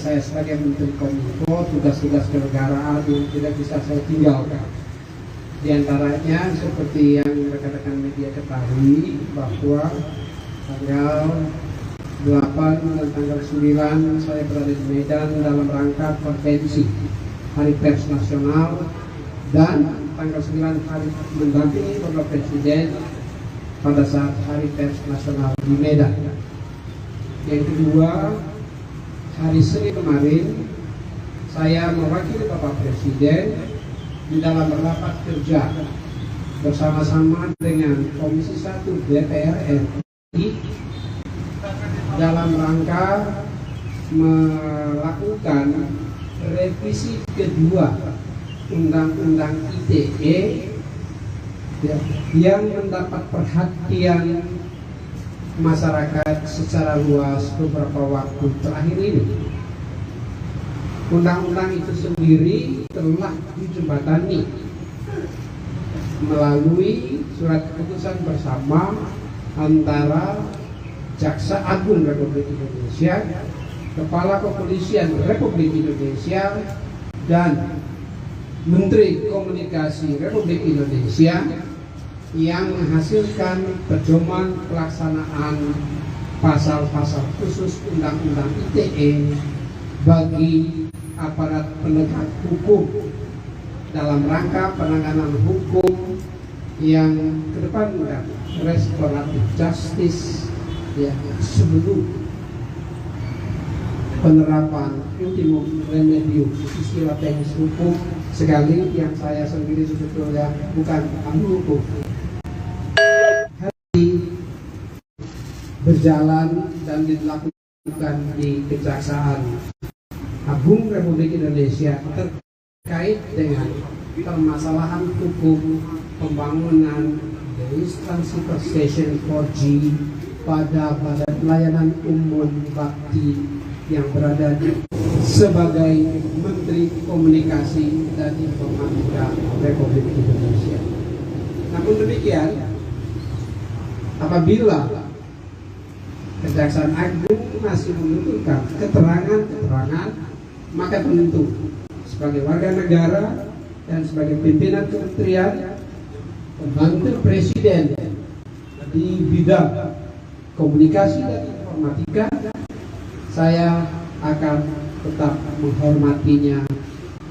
saya sebagai Menteri Kominfo, tugas-tugas kenegaraan yang tidak bisa saya tinggalkan. Di antaranya seperti yang rekan-rekan media ketahui bahwa tanggal 8 dan tanggal 9 saya berada di Medan dalam rangka konvensi Hari Pers Nasional, dan tanggal 9 hari mendampingi Bapak Presiden pada saat Hari Pers Nasional di Medan. Yang kedua, hari Senin kemarin saya mewakili Bapak Presiden di dalam rapat kerja bersama-sama dengan Komisi 1 DPR RI dalam rangka melakukan revisi kedua Undang-Undang ITE yang mendapat perhatian masyarakat secara luas beberapa waktu terakhir ini. Undang-undang itu sendiri telah dijembatani melalui surat keputusan bersama antara Jaksa Agung Republik Indonesia, Kepala Kepolisian Republik Indonesia, dan Menteri Komunikasi Republik Indonesia yang menghasilkan pedoman pelaksanaan pasal-pasal khusus Undang-Undang ITE bagi aparat penegak hukum dalam rangka penanganan hukum yang kedepankan restoratif justice, ya, sebelum penerapan ultimum remedium, istilah teknis hukum, sekali yang saya sendiri sebetulnya bukan ahli hukum. Hari berjalan dan dilakukan di Kejaksaan Agung Republik Indonesia terkait dengan permasalahan hukum pembangunan instansi station 4G pada Badan Pelayanan Umum Bakti yang berada sebagai Menteri Komunikasi dan Informatika Republik Indonesia. Namun demikian, apabila Kejaksaan Agung masih membutuhkan keterangan, maka tentu sebagai warga negara dan sebagai pimpinan kementerian pembantu presiden di bidang komunikasi dan informatika, saya akan tetap menghormatinya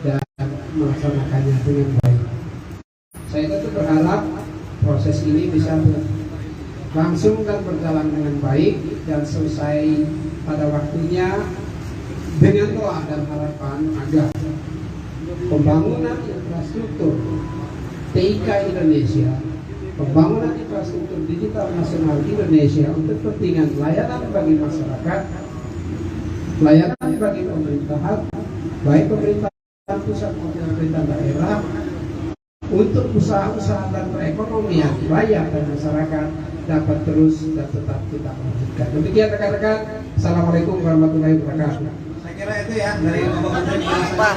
dan melaksanakannya dengan baik. Saya tentu berharap proses ini bisa langsung dan berjalan dengan baik dan selesai pada waktunya, dengan doa dan harapan agar pembangunan infrastruktur TIK Indonesia, pembangunan infrastruktur digital nasional Indonesia untuk kepentingan layanan bagi masyarakat, pelayanan bagi pemerintahan, baik pemerintahan pusat maupun pemerintah daerah, untuk usaha-usaha dan perekonomian rakyat dan masyarakat dapat terus dan tetap kita lanjutkan. Demikian rekan-rekan. Assalamualaikum warahmatullahi wabarakatuh. Saya kira itu ya dari Bapak Menteri. Pak.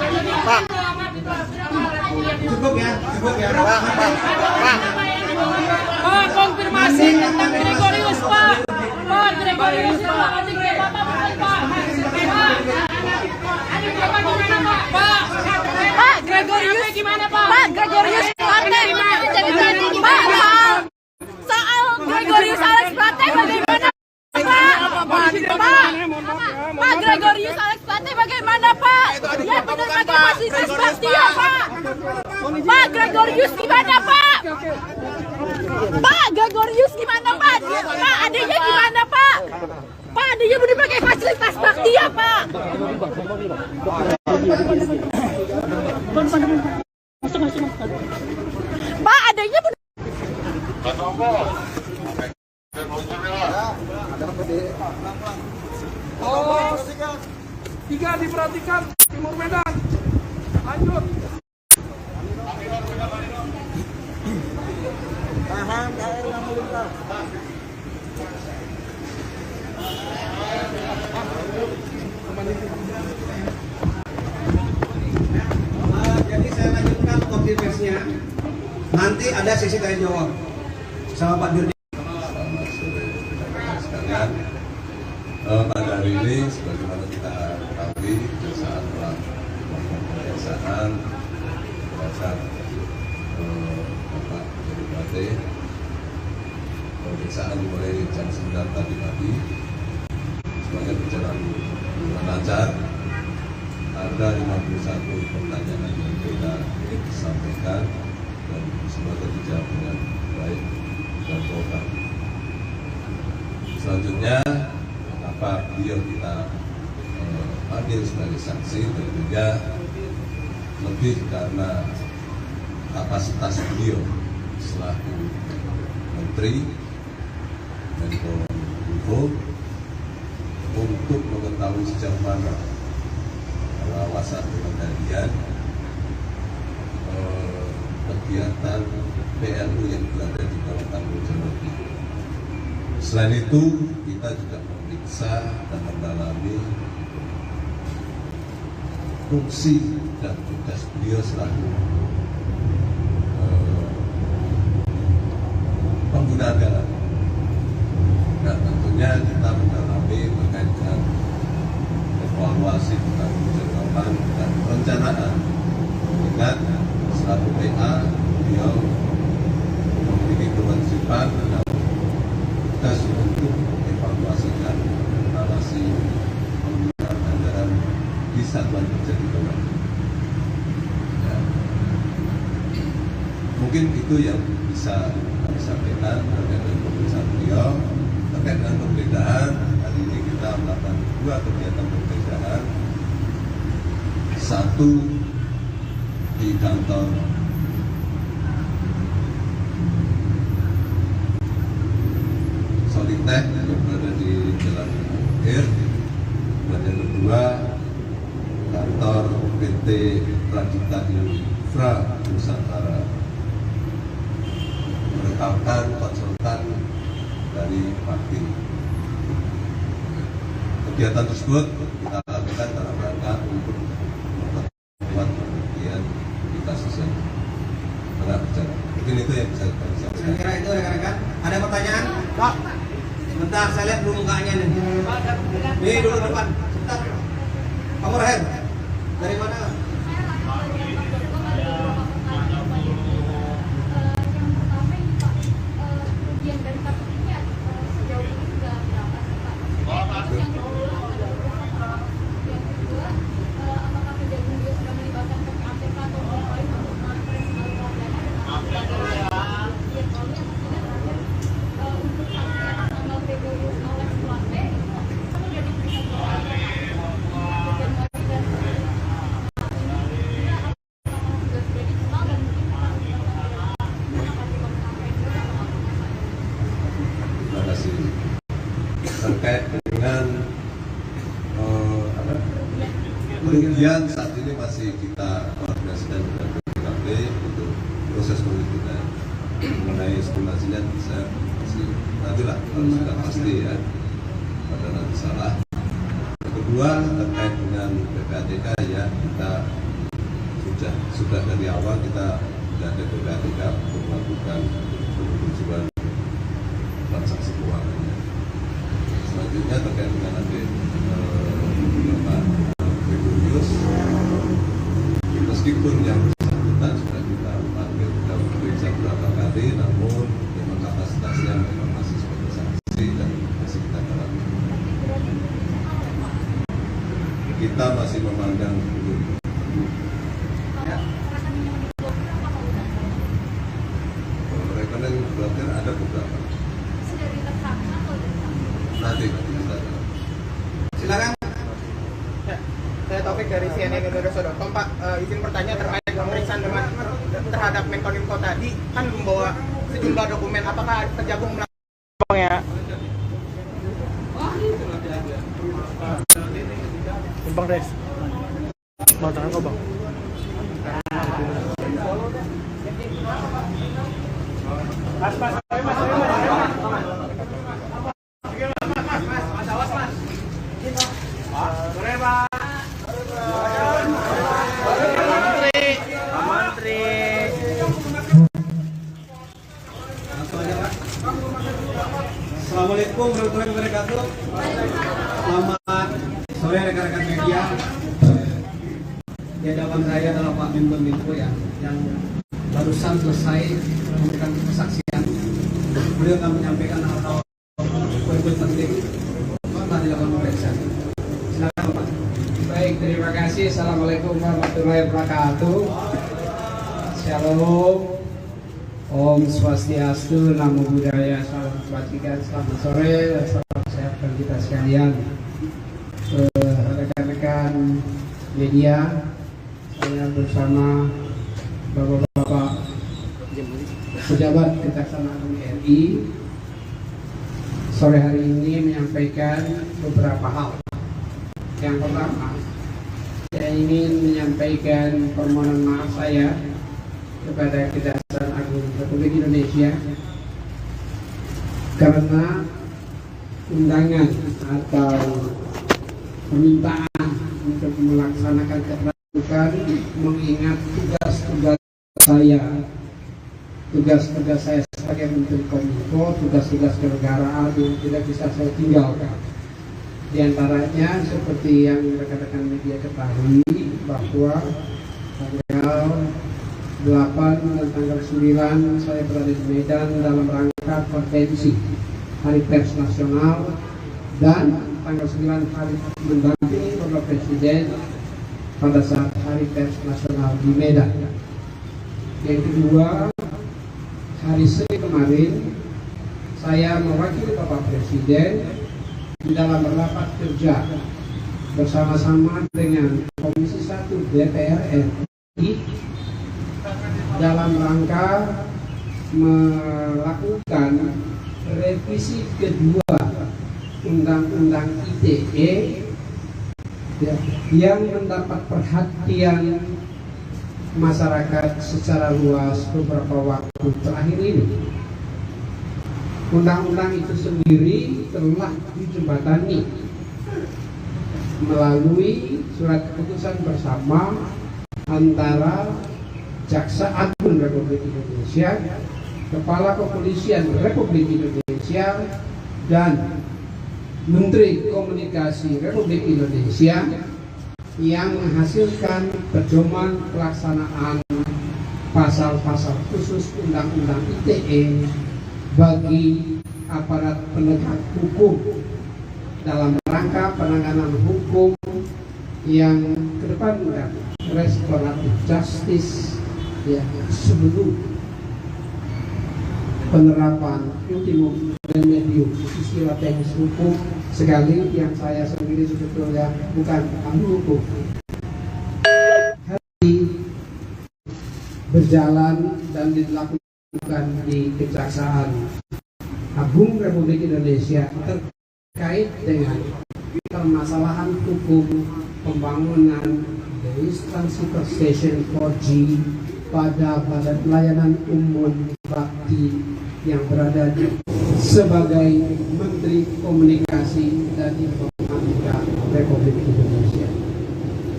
Cukup ya. Pak, konfirmasi tentang Gregorius, Pak. Pak, Gregorius, Pak. Pak, Gregorius gimana, Pak? Pak, Gregorius Plate jadi tadi gimana? Soal Gregorius Alex Plate bagaimana, Pak? Pak, Gregorius Alex Plate bagaimana Pak? Yang benar pakai fasilitas Bastia Pak. Pak Gregorius gimana Pak? Pak Gregorius gimana Pak? Pak adanya gimana Pak? Pak adanya benar pakai fasilitas Bastia Pak. Pak adanya benar. Oh, tiga diperhatikan, Timur Medan. Lanjut. Tahan KR yang melintas. Jadi saya lanjutkan konfirmasinya. Nanti ada sesi tanya jawab sama Pak Dirjen. Selamat sore rekan-rekan sekalian. Pada hari ini, sebagaimana kita ketahui, saat melakukan pemeriksaan terhadap Bapak Gregorius Plate, pemeriksaan dimulai jam 9 tadi pagi. Semuanya berjalan dengan lancar. Ada 51 pertanyaan yang kita sampaikan dan semoga dijawab dengan baik dan total. Selanjutnya, apa beliau kita hadir sebagai saksi tentunya lebih karena kapasitas beliau selaku Menteri Menkominfo untuk mengetahui sejauh mana pengawasan pengendalian kegiatan PLU yang berada di bawah tanggung jawab itu. Selain itu, kita juga memeriksa dan mendalami fungsi dan tugas beliau selaku pengguna anggaran. Nah, tentunya kita mendalami terkait dengan evaluasi pertanggungjawaban dan perencanaan. Ingat, selaku PA, beliau memiliki kewajiban dan tugas untuk mengevaluasikan evaluasi penggunaan anggaran di satuan kerja di bawah. Ya. Mungkin itu yang bisa kami sampaikan terkait dengan pemeriksaan beliau. Terkait dengan penggeledahan, hari ini kita melakukan 2 kegiatan penggeledahan. Satu di kantor Solitek yang berada di Jalan Air. Dan yang kedua, kantor PT Pradipta Infra Nusantara, merekapkan konsultan dari Pakti. Kegiatan tersebut kita lakukan dalam rangka untuk memperkuat pembuktian di kasus yang pernah berjalan. Mungkin itu yang bisa kami Saya sampaikan. kira itu rekan-rekan. Ada pertanyaan? Pak, sebentar saya lihat dulu mukanya nih. Nih dulu depan. Sebentar. Kamu Rahel, dari mana? Terima kasih. Terkait dengan kerugian saat ini masih kita koordinasikan dengan BPKP untuk proses penelitian. Mengenai estimasinya bisa masih nantilah kalau sudah pasti ya, pada nanti salah. Yang kedua, terkait dengan PPATK ya, kita sudah dari awal kita sudah ada PPATK untuk melakukan penelusuran transaksi keuangannya. Selanjutnya terkait dengan nanti Bapak Gregorius, meskipun yang bersangkutan sudah kita panggil, sudah periksa beberapa kali, namun memang kapasitasnya memang masih sebagai saksi dan masih kita dalami. kita masih memandang belum. Rekening blokir ada beberapa. Nanti kita. Silakan. Saya Taufik dari CNN Indonesia.com. Pak, izin bertanya terkait pemeriksaan terhadap Menkominfo tadi kan membawa sejumlah dokumen. Apakah Kejagung melakukan ya? Bang Des, bang tangan kau bang. Assalamualaikum warahmatullahi wabarakatuh. Selamat sore rekan-rekan media. Di hadapan saya adalah Pak Menkominfo ya, yang barusan selesai memberikan kesaksian. Beliau akan menyampaikan hal-hal poin-poin penting setelah dilakukan pemeriksaan. Silakan Pak. Baik, terima kasih. Assalamualaikum warahmatullahi wabarakatuh. Shalom. Om Swastiastu, Namo Buddhaya, salam kebajikan, selamat sore, salam sehat bagi kita sekalian. Rekan-rekan media, saya bersama Bapak-Bapak pejabat Kejaksaan Agung RI sore hari ini menyampaikan beberapa hal. Yang pertama, saya ingin menyampaikan permohonan maaf saya kepada Kejaksaan Agung Republik Indonesia karena undangan atau permintaan untuk melaksanakan keterbukaan mengingat tugas-tugas saya sebagai Menteri Kominfo, tugas-tugas kenegaraan yang tidak bisa saya tinggalkan. Di antaranya seperti yang rekan-rekan media ketahui bahwa tanggal 8 dan tanggal 9 saya berada di Medan dalam rangka konvensi Hari Pers Nasional, dan tanggal 9 hari mendampingi Bapak Presiden pada saat Hari Pers Nasional di Medan. Yang kedua, hari Senin kemarin saya mewakili Bapak Presiden di dalam rapat kerja bersama-sama dengan Komisi 1 DPR RI dalam rangka melakukan revisi kedua Undang-Undang ITE yang mendapat perhatian masyarakat secara luas beberapa waktu terakhir ini. Undang-undang itu sendiri telah dijembatani melalui surat keputusan bersama antara Jaksa Agung Republik Indonesia, Kepala Kepolisian Republik Indonesia, dan Menteri Komunikasi Republik Indonesia, yang menghasilkan pedoman pelaksanaan pasal-pasal khusus Undang-Undang ITE bagi aparat penegak hukum dalam rangka penanganan hukum yang kedepankan restoratif justice ya, sebelum penerapan ultimum remedium istilah teknis hukum, sekali yang saya sendiri sebetulnya bukan ahli hukum. Hari berjalan dan dilakukan di Kejaksaan Agung Republik Indonesia terkait dengan permasalahan hukum pembangunan Eastern Superstation 4G pada Badan Pelayanan Umum Bakti yang berada sebagai Menteri Komunikasi dan Informatika Republik Indonesia.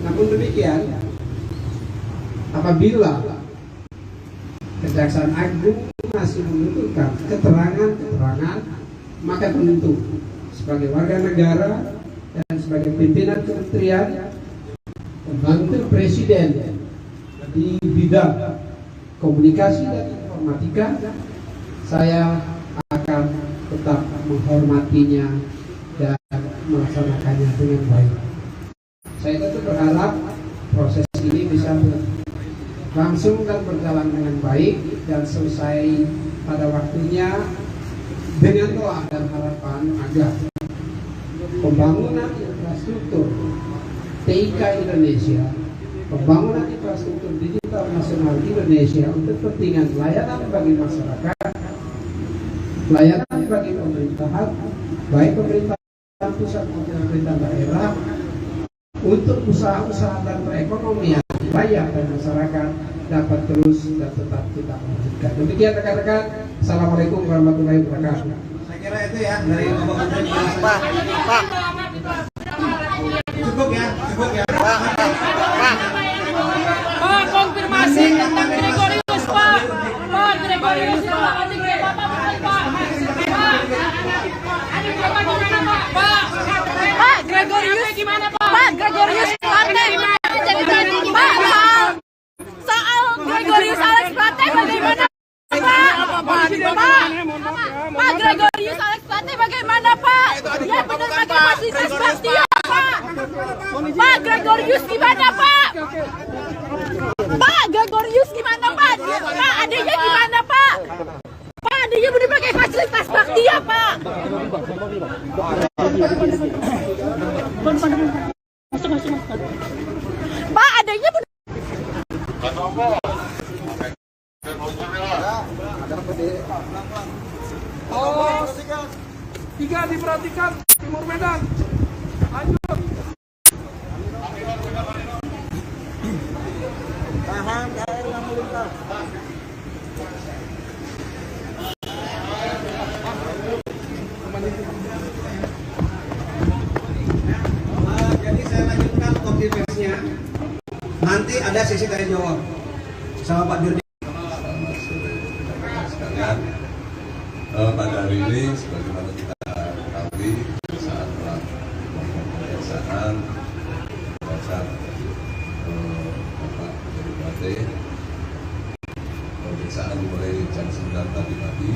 Namun demikian, apabila Kejaksaan Agung masih membutuhkan keterangan, maka tentu sebagai warga negara dan sebagai pimpinan kementerian pembantu presiden di bidang komunikasi dan informatika, saya akan tetap menghormatinya dan melaksanakannya dengan baik. Saya tentu berharap proses ini bisa langsung dan berjalan dengan baik dan selesai pada waktunya dengan doa dan harapan agar pembangunan infrastruktur TIK Indonesia, pembangunan infrastruktur digital nasional Indonesia untuk kepentingan layanan bagi masyarakat, layanan bagi pemerintahan, baik pemerintahan pusat maupun pemerintahan daerah, untuk usaha-usaha dan perekonomian rakyat dan masyarakat dapat terus dan tetap kita lanjutkan. Demikian rekan-rekan. Assalamualaikum warahmatullahi wabarakatuh. Saya kira itu ya dari Bapak Menteri. Pak. Cukup ya. Pak, konfirmasi tentang Gregorius, Pak. Pak, Gregorius, Pak. Pak, Gregorius gimana, Pak? Pak, Gregorius Plate jadi tadi gimana? Soal Gregorius Alex Plate bagaimana, Pak? Pak, Gregorius Alex Plate bagaimana, Pak? Dia benar pakai fasilitas Bastia, Pak. Pak, Gregorius gimana, Pak? Pak, Gregorius gimana, Pak? Pak, adanya gimana, Pak? Pak, adanya benar pakai fasilitas Bastia, Pak. Pak, adanya benar. Oh, 3 diperhatikan, Timur Medan. Lanjut. Tahan, air yang melintas. Jadi saya lanjutkan konfirmasinya. Nanti ada sesi tanya jawab sama Pak Dirjen. Selamat sore rekan-rekan sekalian. Pada hari ini sebagaimana kita ketahui saat pemeriksaan terhadap Bapak Gregorius Plate, pemeriksaan mulai jam 9 tadi pagi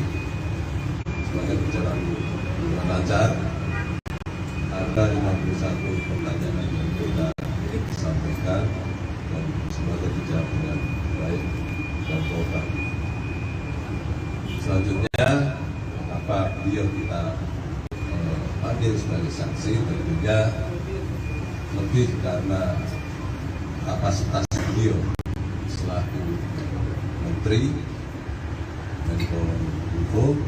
semuanya berjalan dengan lancar. Ada 51 pertanyaan yang kita sampaikan dan semuanya dijawab dengan baik dan total. Selanjutnya, apa beliau kita panggil sebagai saksi tentunya lebih karena kapasitas beliau selaku Menteri Menkominfo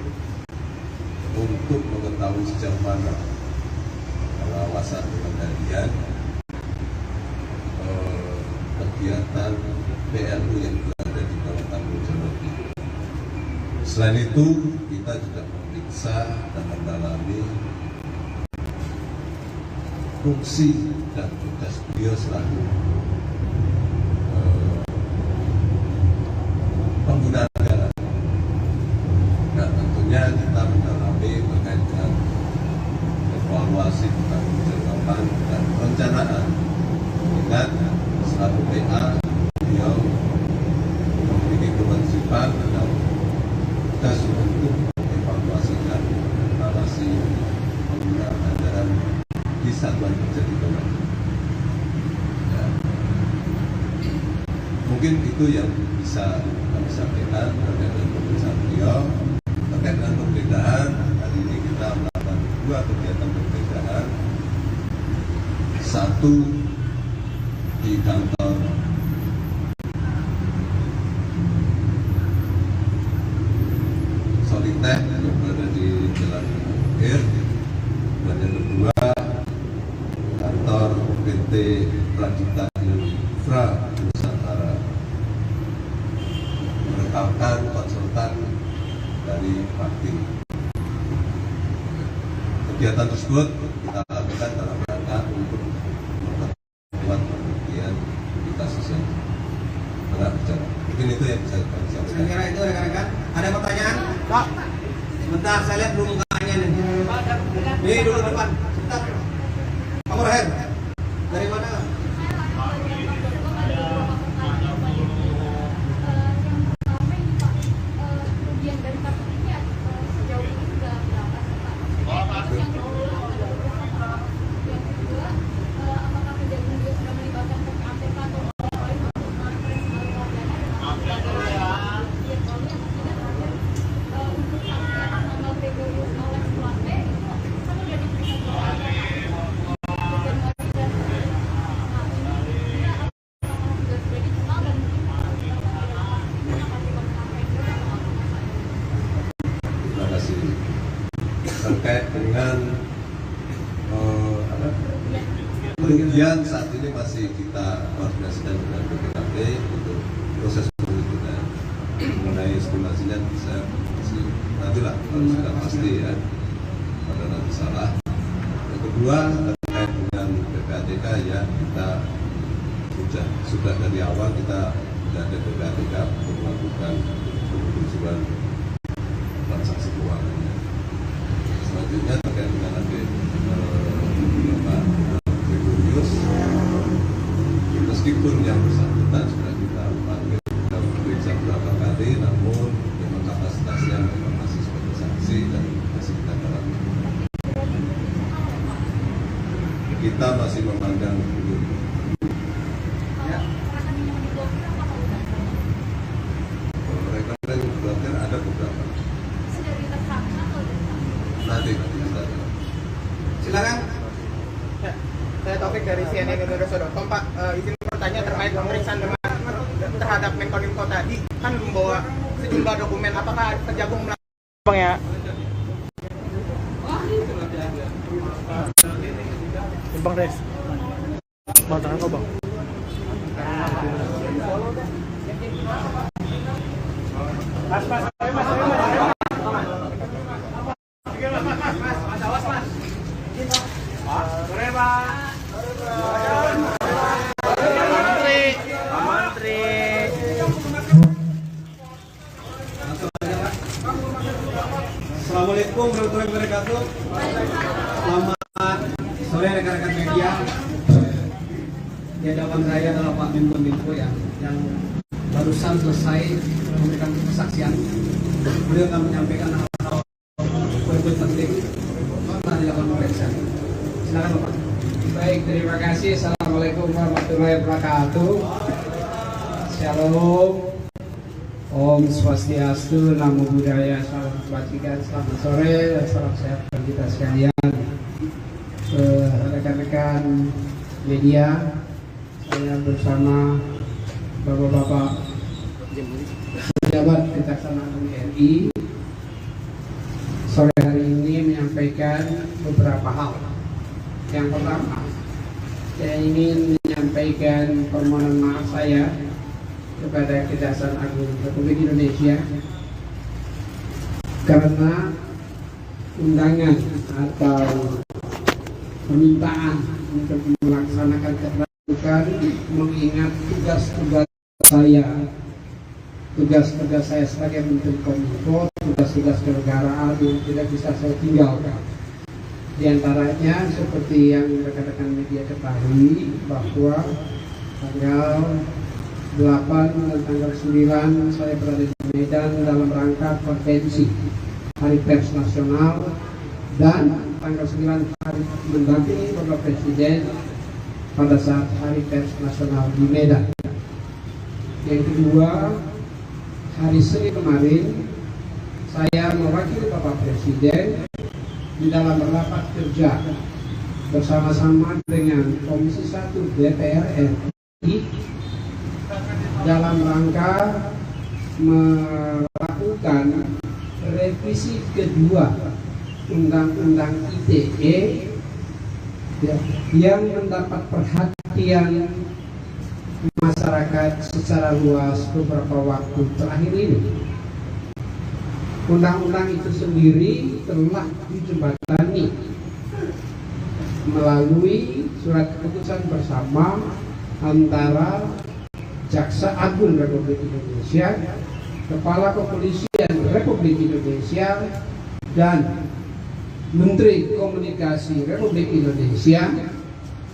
untuk mengetahui sejauh mana pengawasan pengendalian kegiatan PLU yang berada di bawah tanggung jawab kita. Selain itu, kita juga memeriksa dan mendalami fungsi dan tugas beliau selaku pengguna negara. Nah, tentunya kita mendalami terkait dengan evaluasi pertanggungjawaban dan perencanaan. Ingat, selaku PA, beliau memiliki kewajiban dan tugas untuk evaluasi dan evaluasi penggunaan anggaran di satuan kerja di bawah. Ya. Mungkin itu yang bisa kami sampaikan terkait dengan pemeriksaan beliau. Terkait dengan penggeledahan, hari ini kita melakukan 2 kegiatan penggeledahan. Satu di kantor Soliteh yang berada di Jalan Air, dan yang kedua kantor PT Pradita Infra Nusantara merekalkan konsultan dari Pakti. Kegiatan tersebut kita lakukan dalam rangka untuk memperkuat pembuktian di kasus yang tengah berjalan. Mungkin itu yang bisa kami Saya sampaikan. kira itu rekan-rekan. Ada pertanyaan? Pak, sebentar saya lihat dulu mukanya nih. Nih dulu depan. Sebentar. Pak Roher, dari mana? kerugian saat ini masih kita koordinasikan dengan BPKP untuk proses penelitian. Mengenai estimasinya bisa nantilah kalau sudah pasti ya, pada nanti salah. Yang kedua terkait dengan PPATK ya, kita sudah dari awal kita sudah ada PPATK untuk melakukan penelusuran transaksi keuangan. Selanjutnya terkait dengan Pak Gregorius, meskipun yang bersangkutan sudah kita panggil, kita periksa beberapa kali, namun memang kapasitasnya memang masih sebagai saksi dan masih kita dalami. Kita masih memandang dulu. Rekan-rekan yang blokir ada beberapa. Nanti kita Silakan. Ya, saya Taufik dari CNN Indonesia.com. Pak, izin bertanya terkait pemeriksaan terhadap Menkominfo tadi kan membawa sejumlah dokumen, apakah Kejagung melakukan Bang ya? Bang Des, bang tangan kau bang. Assalamualaikum warahmatullahi wabarakatuh. Selamat sore rekan-rekan media. Di hadapan saya adalah Pak Menkominfo ya, yang barusan selesai memberikan kesaksian. Beliau akan menyampaikan hal-hal penting setelah dilakukan pemeriksaan. Silakan Bapak. Baik, terima kasih. Assalamualaikum warahmatullahi wabarakatuh. Shalom. Om Swastiastu, Namo Buddhaya, salam kebajikan, selamat sore, salam sehat bagi kita sekalian. Rekan-rekan media, saya bersama Bapak-Bapak pejabat Kejaksaan Agung RI sore hari ini menyampaikan beberapa hal. Yang pertama, saya ingin menyampaikan permohonan maaf saya kepada Kejaksaan Agung Republik Indonesia karena undangan atau permintaan untuk melaksanakan keterbukaan mengingat tugas-tugas saya sebagai Menteri Kominfo, tugas-tugas kenegaraan yang tidak bisa saya tinggalkan. Di antaranya seperti yang rekan-rekan media ketahui bahwa tanggal 8 dan tanggal 9 saya berada di Medan dalam rangka konvensi Hari Pers Nasional, dan tanggal 9 hari mendampingi Bapak Presiden pada saat Hari Pers Nasional di Medan. Yang kedua, hari Senin kemarin saya mewakili Bapak Presiden di dalam rapat kerja bersama-sama dengan Komisi 1 DPR RI dalam rangka melakukan revisi kedua Undang-Undang ITE yang mendapat perhatian masyarakat secara luas beberapa waktu terakhir ini. Undang-undang itu sendiri telah dijembatani melalui surat keputusan bersama antara Jaksa Agung Republik Indonesia, Kepala Kepolisian Republik Indonesia, dan Menteri Komunikasi Republik Indonesia,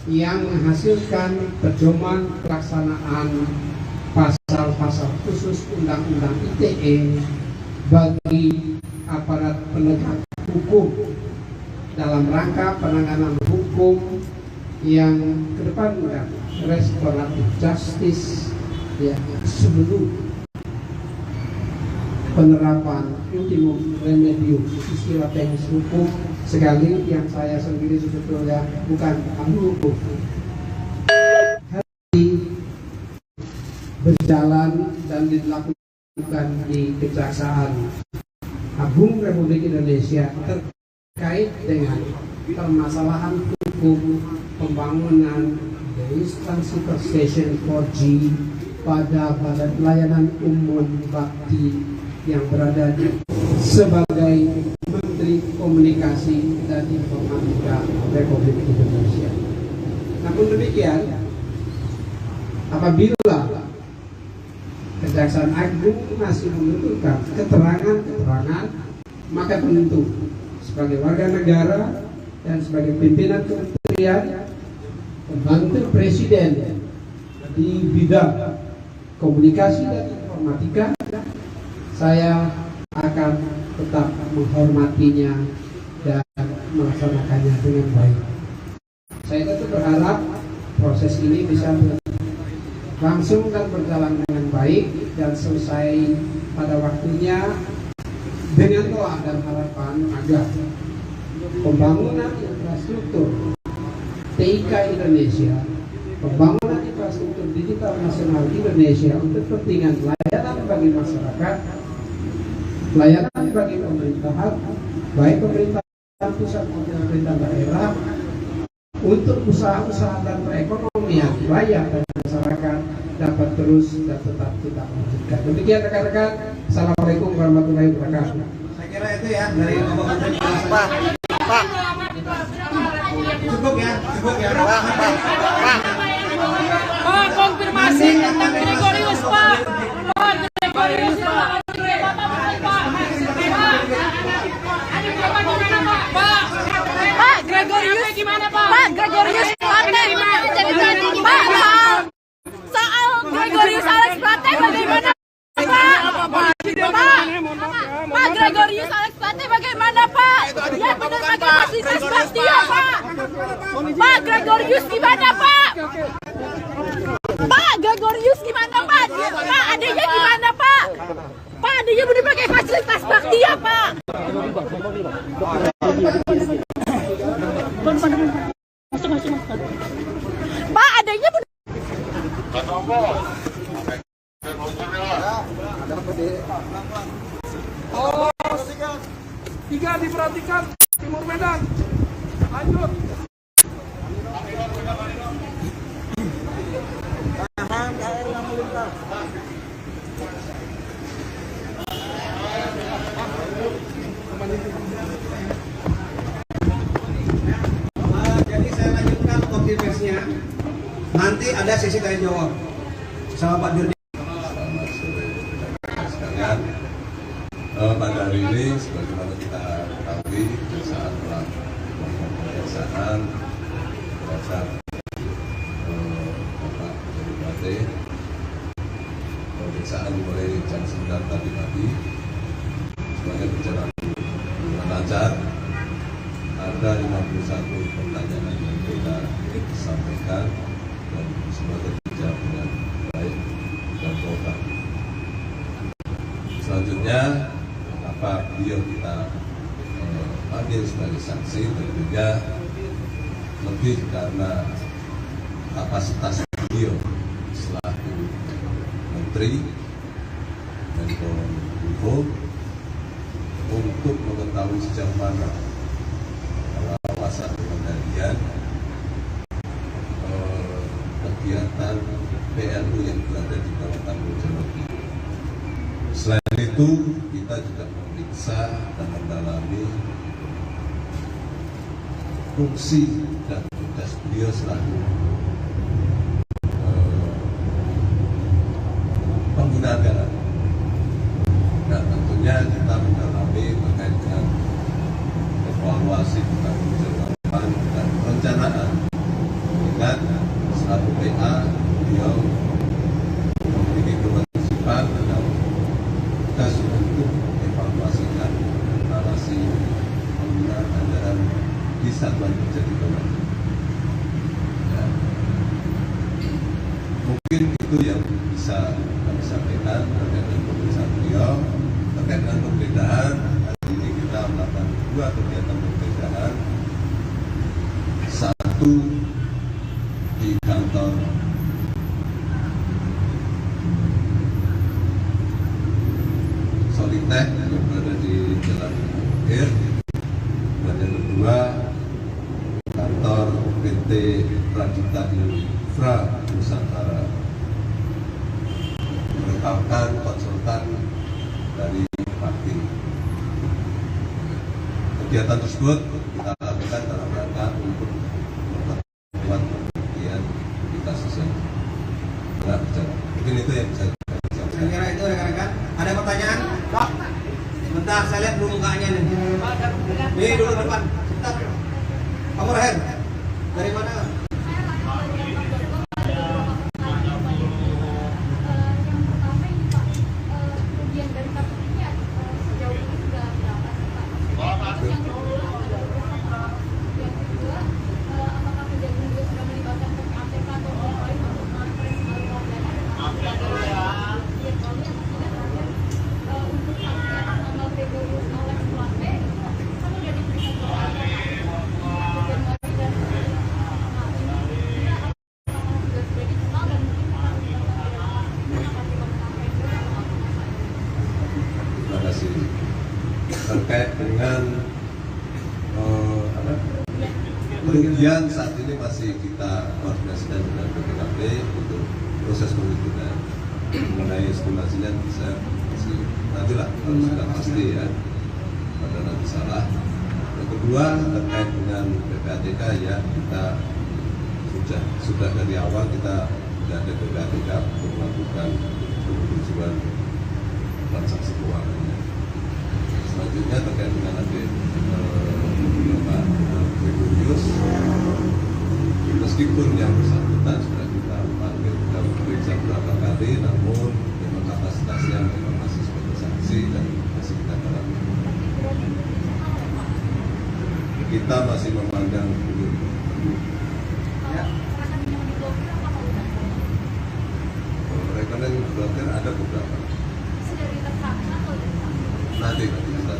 yang menghasilkan pedoman pelaksanaan pasal-pasal khusus Undang-Undang ITE bagi aparat penegak hukum dalam rangka penanganan hukum yang kedepankan restoratif justice ya, sebelum penerapan ultimum remedium istilah teknis hukum, sekali yang saya sendiri sebetulnya bukan ahli hukum. Hari berjalan dan dilakukan di Kejaksaan Agung Republik Indonesia terkait dengan permasalahan hukum pembangunan the Eastern Superstation 4G pada Badan Pelayanan Umum Bakti yang berada sebagai Menteri Komunikasi dan Informatika Republik Indonesia. Namun demikian, apabila Kejaksaan Agung masih membutuhkan keterangan, maka tentu sebagai warga negara dan sebagai pimpinan kementerian pembantu presiden di bidang komunikasi dan informatika, saya akan tetap menghormatinya dan melaksanakannya dengan baik. Saya tentu berharap proses ini bisa langsung dan berjalan dengan baik dan selesai pada waktunya dengan doa dan harapan agar pembangunan infrastruktur TIK Indonesia, pembangunan infrastruktur digital nasional Indonesia untuk kepentingan layanan bagi masyarakat, layanan bagi pemerintahan, baik pemerintahan pusat maupun pemerintah daerah, untuk usaha-usaha dan perekonomian rakyat dan masyarakat dapat terus dan tetap kita lanjutkan. Demikian rekan-rekan. Assalamualaikum warahmatullahi wabarakatuh. Saya kira itu ya dari Bapak Menteri. Pak. Cukup ya. Pak, konfirmasi tentang Gregorius, Pak. Pak, Gregorius, Pak. Pak, Gregorius gimana, Pak? Pak, Gregorius Plate Pak, soal Gregorius Alex Plate bagaimana, Pak? Pak, Gregorius Alex Plate bagaimana, Pak? Dia benar pakai fasilitas Bastia, Pak. Pak, Gregorius gimana, Pak? Pak, Gregorius gimana, Pak? Pak, adanya gimana, Pak? Pak, adanya benar pakai fasilitas Bastia, Pak. Pak, adanya benar. Tiga diperhatikan, Timur Medan. Lanjut. Tahan KRI yang melintas. Jadi saya lanjutkan konfirmasinya. Nanti ada sesi tanya jawab sama Pak Dirjen. Selamat sore sekalian. Pada hari ini, sebagaimana kita ketahui, saat melakukan pemeriksaan terhadap Bapak Bupati, pemeriksaan dimulai jam 9 tadi pagi, semuanya berjalan dengan lancar. Ada 51 pertanyaan yang kita sampaikan dan semuanya dijawab dengan baik dan total. Selanjutnya, kenapa beliau kita panggil sebagai saksi, tentunya lebih karena kapasitas beliau selaku Menteri Menkominfo untuk mengetahui sejauh mana masa pengendalian kegiatan PLU yang berada di bawah tanggung jawab. Selain itu, kita juga memeriksa dan mendalami fungsi dan tugas beliau selaku pengguna anggaran. Nah, tentunya kita mendalami terkait dengan evaluasi tanggung jawab dan perencanaan. Ingat, selaku PA, beliau memiliki kewajiban dan tugas untuk evaluasikan narasi penggunaan anggaran di satuan kerja di bawah. Ya. Mungkin itu yang bisa kami sampaikan terkait dengan pemeriksaan beliau. Terkait dengan penggeledahan, hari ini kita melakukan 2 kegiatan penggeledahan. Satu di kantor Solitech yang berada di Jalan Air, dan yang kedua kantor PT Lanjutan Infra Nusantara merupakan konsultan dari Martin. Kegiatan tersebut kita lakukan dalam rangka untuk memperkuat pembuktian di kasus yang telah berjalan. Mungkin itu yang bisa kita Saya sampaikan. kira itu rekan-rekan. Ada pertanyaan? Pak, sebentar saya lihat dulu mukanya nih. Ini dulu depan. Sebentar. Kamu Rahel, dari mana? Terima kasih. Terkait dengan kerugian saat ini masih kita koordinasikan dengan BPKP untuk proses penghitungan. Mengenai estimasinya bisa masih nantilah kalau sudah pasti ya, pada nanti salah. Yang kedua terkait dengan PPATK ya, kita sudah dari awal kita sudah ada PPATK untuk melakukan penelusuran transaksi keuangannya. Selanjutnya terkait dengan nanti Pak Gregorius, meskipun yang bersangkutan sudah kita panggil, kita periksa beberapa kali, namun memang kapasitasnya memang masih sebagai saksi dan masih kita dalami. Kita masih memandang belum. Ya. Rekening blokir ada beberapa. Nanti kita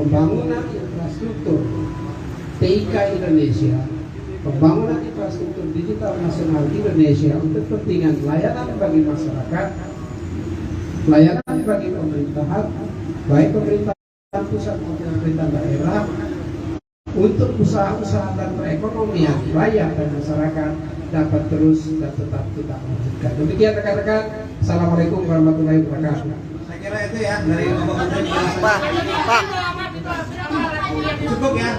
pembangunan infrastruktur TIK Indonesia, pembangunan infrastruktur digital nasional Indonesia untuk kepentingan layanan bagi masyarakat, layanan bagi pemerintahan, baik pemerintahan pusat maupun pemerintahan daerah, untuk usaha-usaha dan perekonomian rakyat dan masyarakat dapat terus dan tetap kita lanjutkan. Demikian rekan-rekan. Assalamualaikum warahmatullahi wabarakatuh. Saya kira itu ya dari Bapak Menteri. Pak. Cukup ya.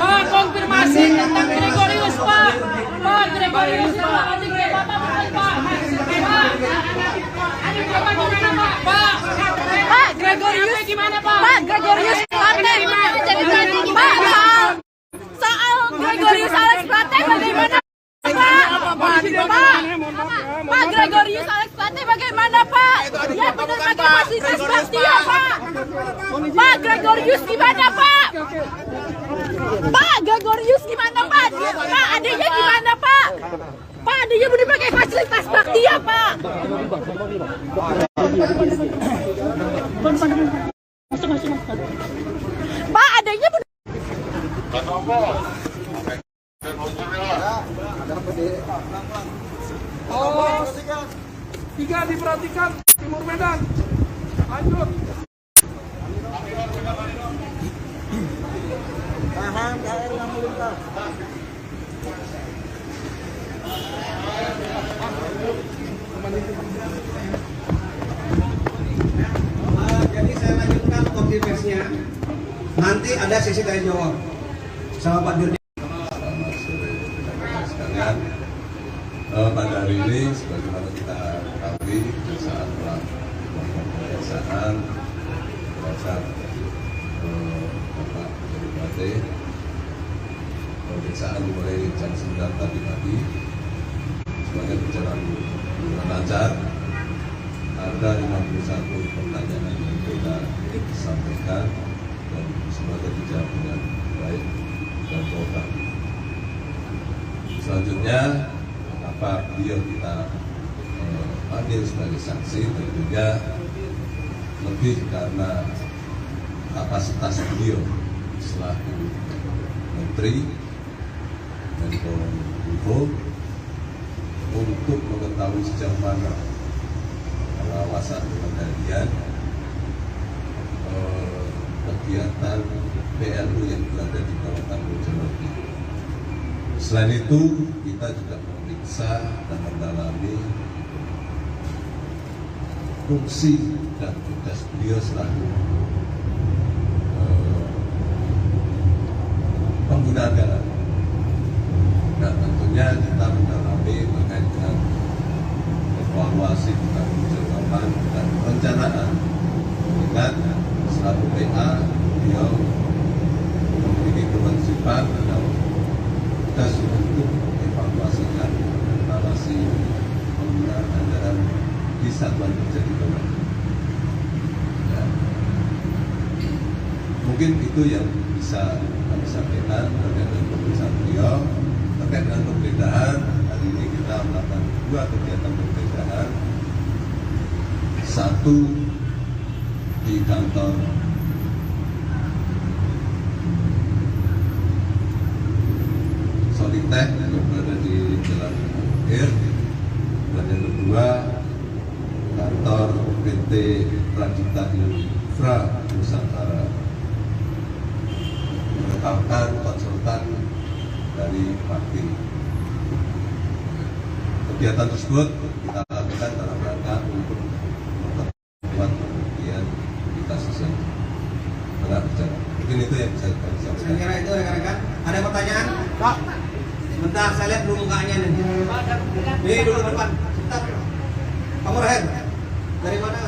Pak, konfirmasi tentang Gregorius, Pak. Pak, Gregorius, Pak. Pak, Gregorius gimana, Pak? Pak, Gregorius Plate Pak, soal Gregorius Alex Plate bagaimana, Pak, Gregorius Alex Plate bagaimana, Pak? Ya benar pakai fasilitas Baktia, Pak. Pak, Gregorius gimana, Pak? Pak, Gregorius gimana, Pak? Pak, adanya gimana, Pak? Pak, adanya benar pakai fasilitas Baktia, Pak. Pak, adanya benar. Oh, 3 diperhatikan, Timur Medan. Lanjut. Tahan, KRI yang melintas. Jadi saya lanjutkan konferensinya. Nanti ada sesi tanya jawab sama Pak Dirjen. Selamat sore rekan-rekan sekalian. Pada hari ini sebagaimana kita ketahui saat pemeriksaan terhadap Bapak Bupati, pemeriksaan dimulai jam 9 tadi pagi. Sebagai berjalan dengan lancar, ada 51 pertanyaan yang kita sampaikan dan semoga dijawab dengan baik dan total. Selanjutnya, kenapa beliau kita panggil sebagai saksi, tentunya lebih karena kapasitas beliau selaku Menteri Menkominfo untuk mengetahui sejauh mana pengawasan pengendalian kegiatan PLU yang berada di kawasan Bojonegoro. Selain itu, kita juga memeriksa dan mendalami fungsi dan tugas beliau selaku pengguna anggaran. Dan tentunya kita mendalami terkait dengan evaluasi pertanggungjawaban dan perencanaan. Ingat, selaku PA, beliau memiliki kewajiban dan tugas untuk evaluasikan evaluasi penggunaan anggaran di satuan kerja di bawah. Ya. Mungkin itu yang bisa kami sampaikan terkait dengan pemeriksaan beliau. Terkait dengan penggeledahan, hari ini kita melakukan 2 kegiatan penggeledahan. Satu di kantor Solitech yang berada di Jalan Air, dan yang kedua kantor PT Pradipta Infra Nusantara, menetapkan konsultan dari Pakti. Kegiatan tersebut kita lakukan dalam rangka untuk memperkuat pembuktian kita sesuai dengan berjalan. Mungkin itu yang bisa kami Saya sampaikan. kira itu rekan-rekan. Ada pertanyaan? Pak, sebentar saya lihat dulu mukanya nih. Nih dulu depan. Sebentar. Kamu Rahel, dari mana?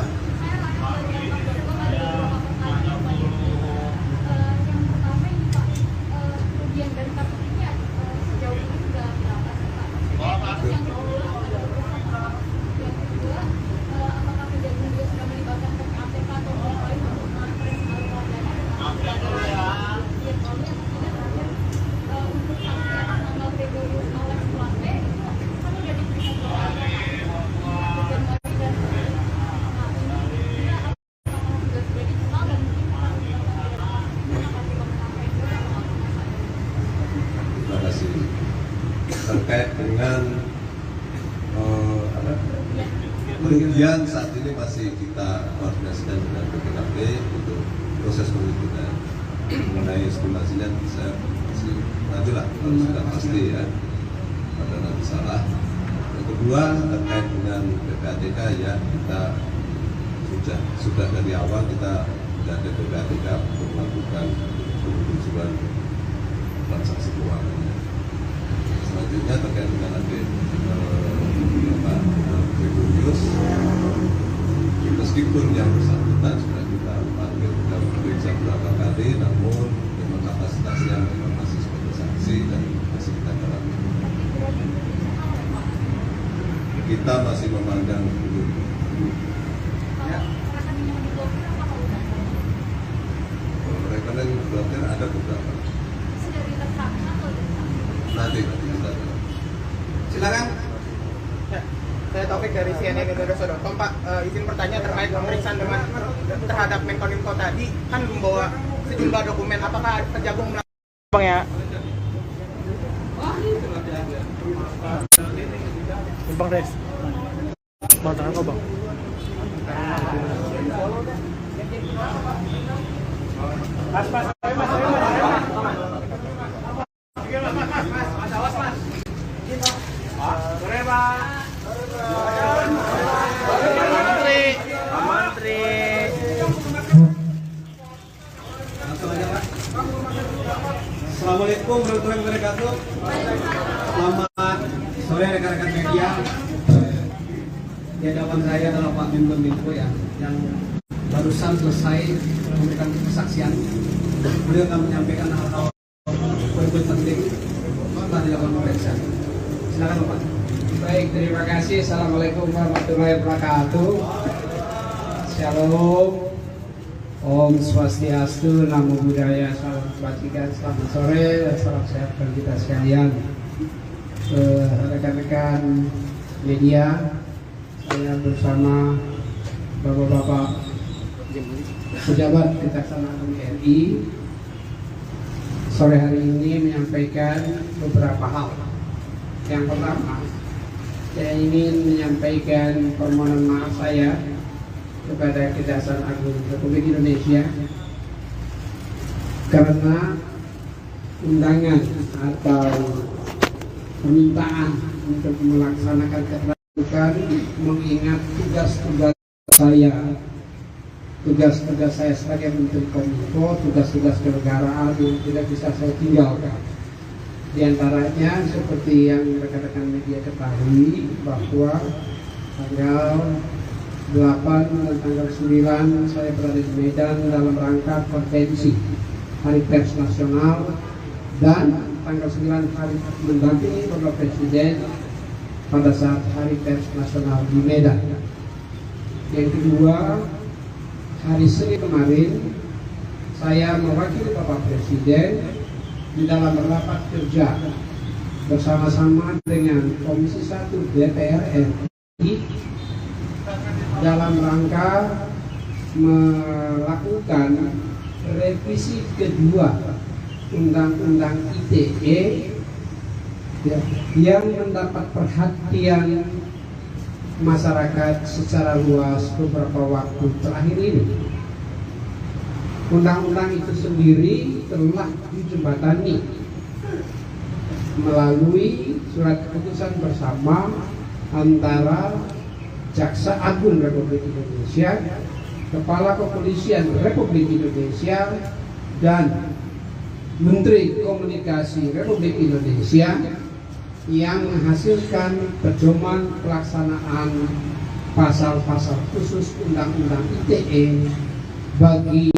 terkait dengan kerugian saat ini masih kita koordinasikan dengan BPKP untuk proses penghitungan. Mengenai estimasinya bisa masih nantilah kalau sudah pasti ya, pada nanti salah. Yang kedua terkait dengan PPATK ya, kita sudah dari awal kita sudah ada PPATK untuk melakukan penelusuran transaksi keuangan. Selanjutnya terkait dengan Pak Gregorius, meskipun yang bersangkutan sudah kita panggil sudah periksa beberapa kali, namun memang kapasitasnya memang masih sebagai saksi dan masih kita dalami. Kita masih memandang dulu. Rekening blokir ada beberapa. Nanti kita. Silakan. Ya, saya Taufik dari CNN Indonesia.com. Pak, izin bertanya terkait pemeriksaan terhadap Menkominfo tadi kan membawa sejumlah dokumen. Apakah Kejagung melakukan Bang ya? Bang Des. Bang tangan kau Bang. Mas. Sore Pak. Menteri. Langsung aja Pak. Assalamualaikum warahmatullahi wabarakatuh. Selamat sore rekan-rekan media. Di hadapan saya adalah Pak Menkominfo ya, yang barusan selesai memberikan kesaksian. Beliau akan menyampaikan hal-hal poin-poin penting setelah dilakukan pemeriksaan. Silakan Pak. Baik, terima kasih. Assalamualaikum warahmatullahi wabarakatuh. Shalom. Om Swastiastu, Namo Buddhaya, salam kebajikan, selamat sore, dan salam sehat bagi kita sekalian. Rekan-rekan media, saya bersama bapak-bapak pejabat Kejaksaan Agung RI sore hari ini menyampaikan beberapa hal. Yang pertama, saya ingin menyampaikan permohonan maaf saya kepada Kejaksaan Agung Republik Indonesia karena undangan atau permintaan untuk melaksanakan keterbukaan mengingat tugas-tugas saya sebagai Menteri Kominfo, tugas-tugas kenegaraan yang tidak bisa saya tinggalkan. Di antaranya seperti yang rekan-rekan media ketahui bahwa tanggal 8 dan tanggal 9 saya berada di Medan dalam rangka konvensi Hari Pers Nasional, dan tanggal 9 hari mendampingi Bapak Presiden pada saat Hari Pers Nasional di Medan. Yang kedua, hari Senin kemarin saya mewakili Bapak Presiden di dalam rapat kerja bersama-sama dengan Komisi 1 DPR RI dalam rangka melakukan revisi kedua Undang-Undang ITE yang mendapat perhatian masyarakat secara luas beberapa waktu terakhir ini. Undang-undang itu sendiri telah dijembatani melalui surat keputusan bersama antara Jaksa Agung Republik Indonesia, Kepala Kepolisian Republik Indonesia, dan Menteri Komunikasi Republik Indonesia, yang menghasilkan pedoman pelaksanaan pasal-pasal khusus Undang-Undang ITE bagi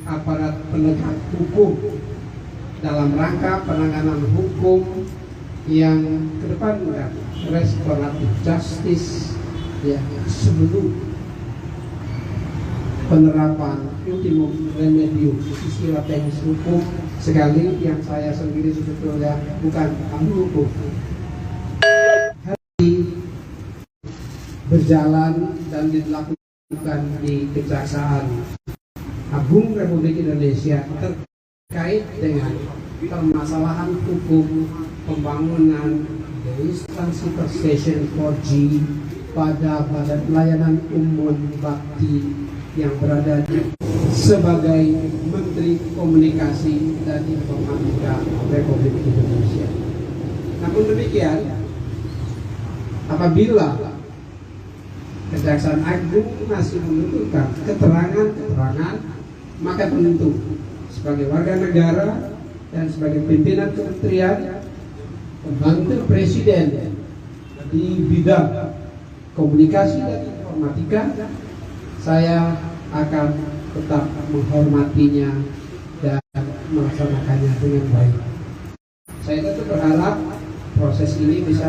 aparat penegak hukum dalam rangka penanganan hukum yang kedepankan restoratif justice ya, sebelum penerapan ultimum remedium istilah teknis hukum, sekali yang saya sendiri sebetulnya bukan ahli hukum. Hari berjalan dan dilakukan di Kejaksaan Agung Republik Indonesia terkait dengan permasalahan hukum pembangunan transceiver station 4G pada badan pelayanan umum bakti yang berada sebagai Menteri Komunikasi dan Informatika Republik Indonesia. Namun demikian, apabila Kejaksaan Agung masih membutuhkan keterangan, maka tentu sebagai warga negara dan sebagai pimpinan kementerian pembantu presiden di bidang komunikasi dan informatika, saya akan tetap menghormatinya dan melaksanakannya dengan baik. Saya tentu berharap proses ini bisa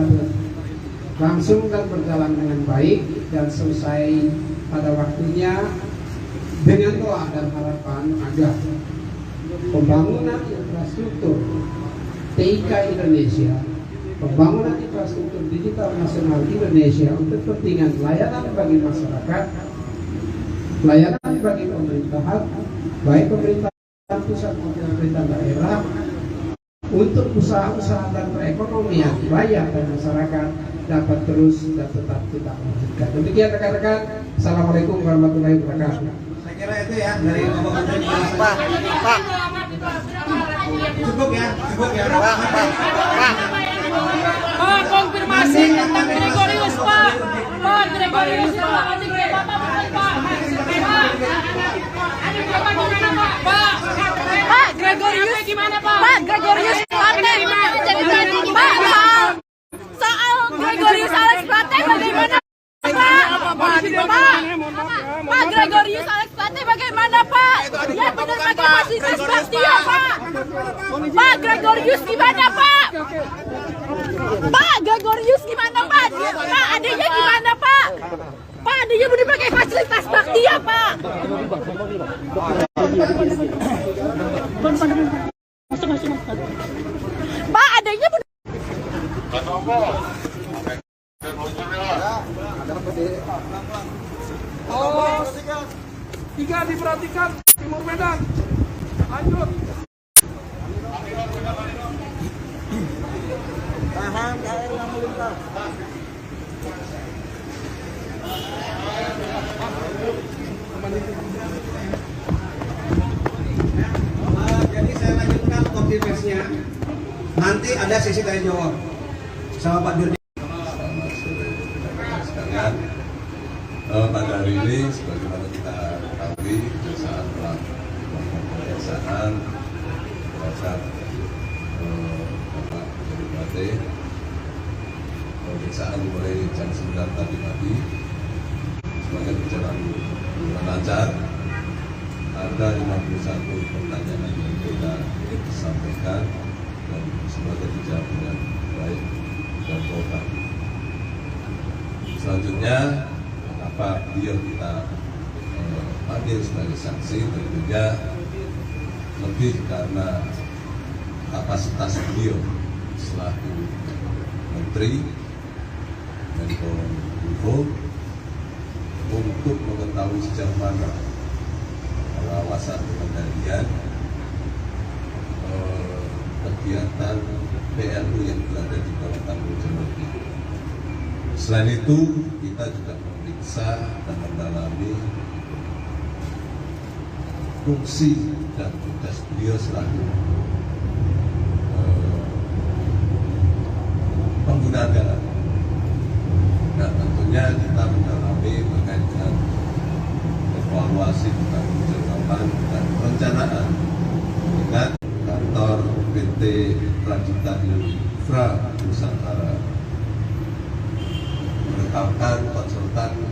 berlangsung dan berjalan dengan baik dan selesai pada waktunya, dengan doa dan harapan agar pembangunan infrastruktur TIK Indonesia, pembangunan infrastruktur digital nasional Indonesia untuk kepentingan layanan bagi masyarakat, layanan bagi pemerintahan, baik pemerintahan pusat maupun pemerintah daerah, untuk usaha-usaha dan perekonomian rakyat dan masyarakat dapat terus dan tetap kita lanjutkan. Demikian rekan-rekan. Assalamualaikum warahmatullahi wabarakatuh. Saya kira itu ya dari Bapak Menteri. Pak. Cukup ya. Pak, konfirmasi tentang Gregorius, Pak. Pak, Gregorius, Pak. Pak, Gregorius gimana, Pak? Pak, Gregorius Plate jadi Pak, soal Gregorius Alex Plate bagaimana, Pak? Pak, Gregorius Alex Plate bagaimana, Pak? Yang benar pakai fasilitas Bastia, Pak. Pak, Gregorius gimana, Pak? Pak, Gregorius gimana, Pak? Pak, adanya gimana, Pak? Pak, adanya benar pakai fasilitas Baktia, Pak. Pak, adanya benar. Oh, 3 diperhatikan, Timur Medan. Lanjut. Tahan KR yang melintas. Jadi saya lanjutkan konfirmasinya. Nanti ada sesi tanya jawab sama Pak Dirjen. Selamat sore rekan-rekan sekalian. Pada hari ini, sebagaimana kita ketahui, Kejaksaan telah melakukan pemeriksaan terhadap Bapak Plate. Pemeriksaan dimulai jam 9 tadi pagi. Sebagai berjalan lancar, ada 51 pertanyaan yang kita sampaikan dan semoga dijawab dengan baik dan total. Selanjutnya, kenapa beliau kita panggil sebagai saksi, tentunya lebih karena kapasitas beliau selaku Menteri Menkominfo untuk mengetahui sejauh mana pengawasan pengendalian kegiatan PLU yang berada di bawah tanggung jawab ini. Selain itu, kita juga memeriksa dan mendalami fungsi dan tugas beliau selaku pengguna anggaran. Dan tentunya kita mendalami terkait dengan evaluasi pertanggungjawaban dan perencanaan dengan kantor PT Rajutan Infra Nusantara menetapkan konsultan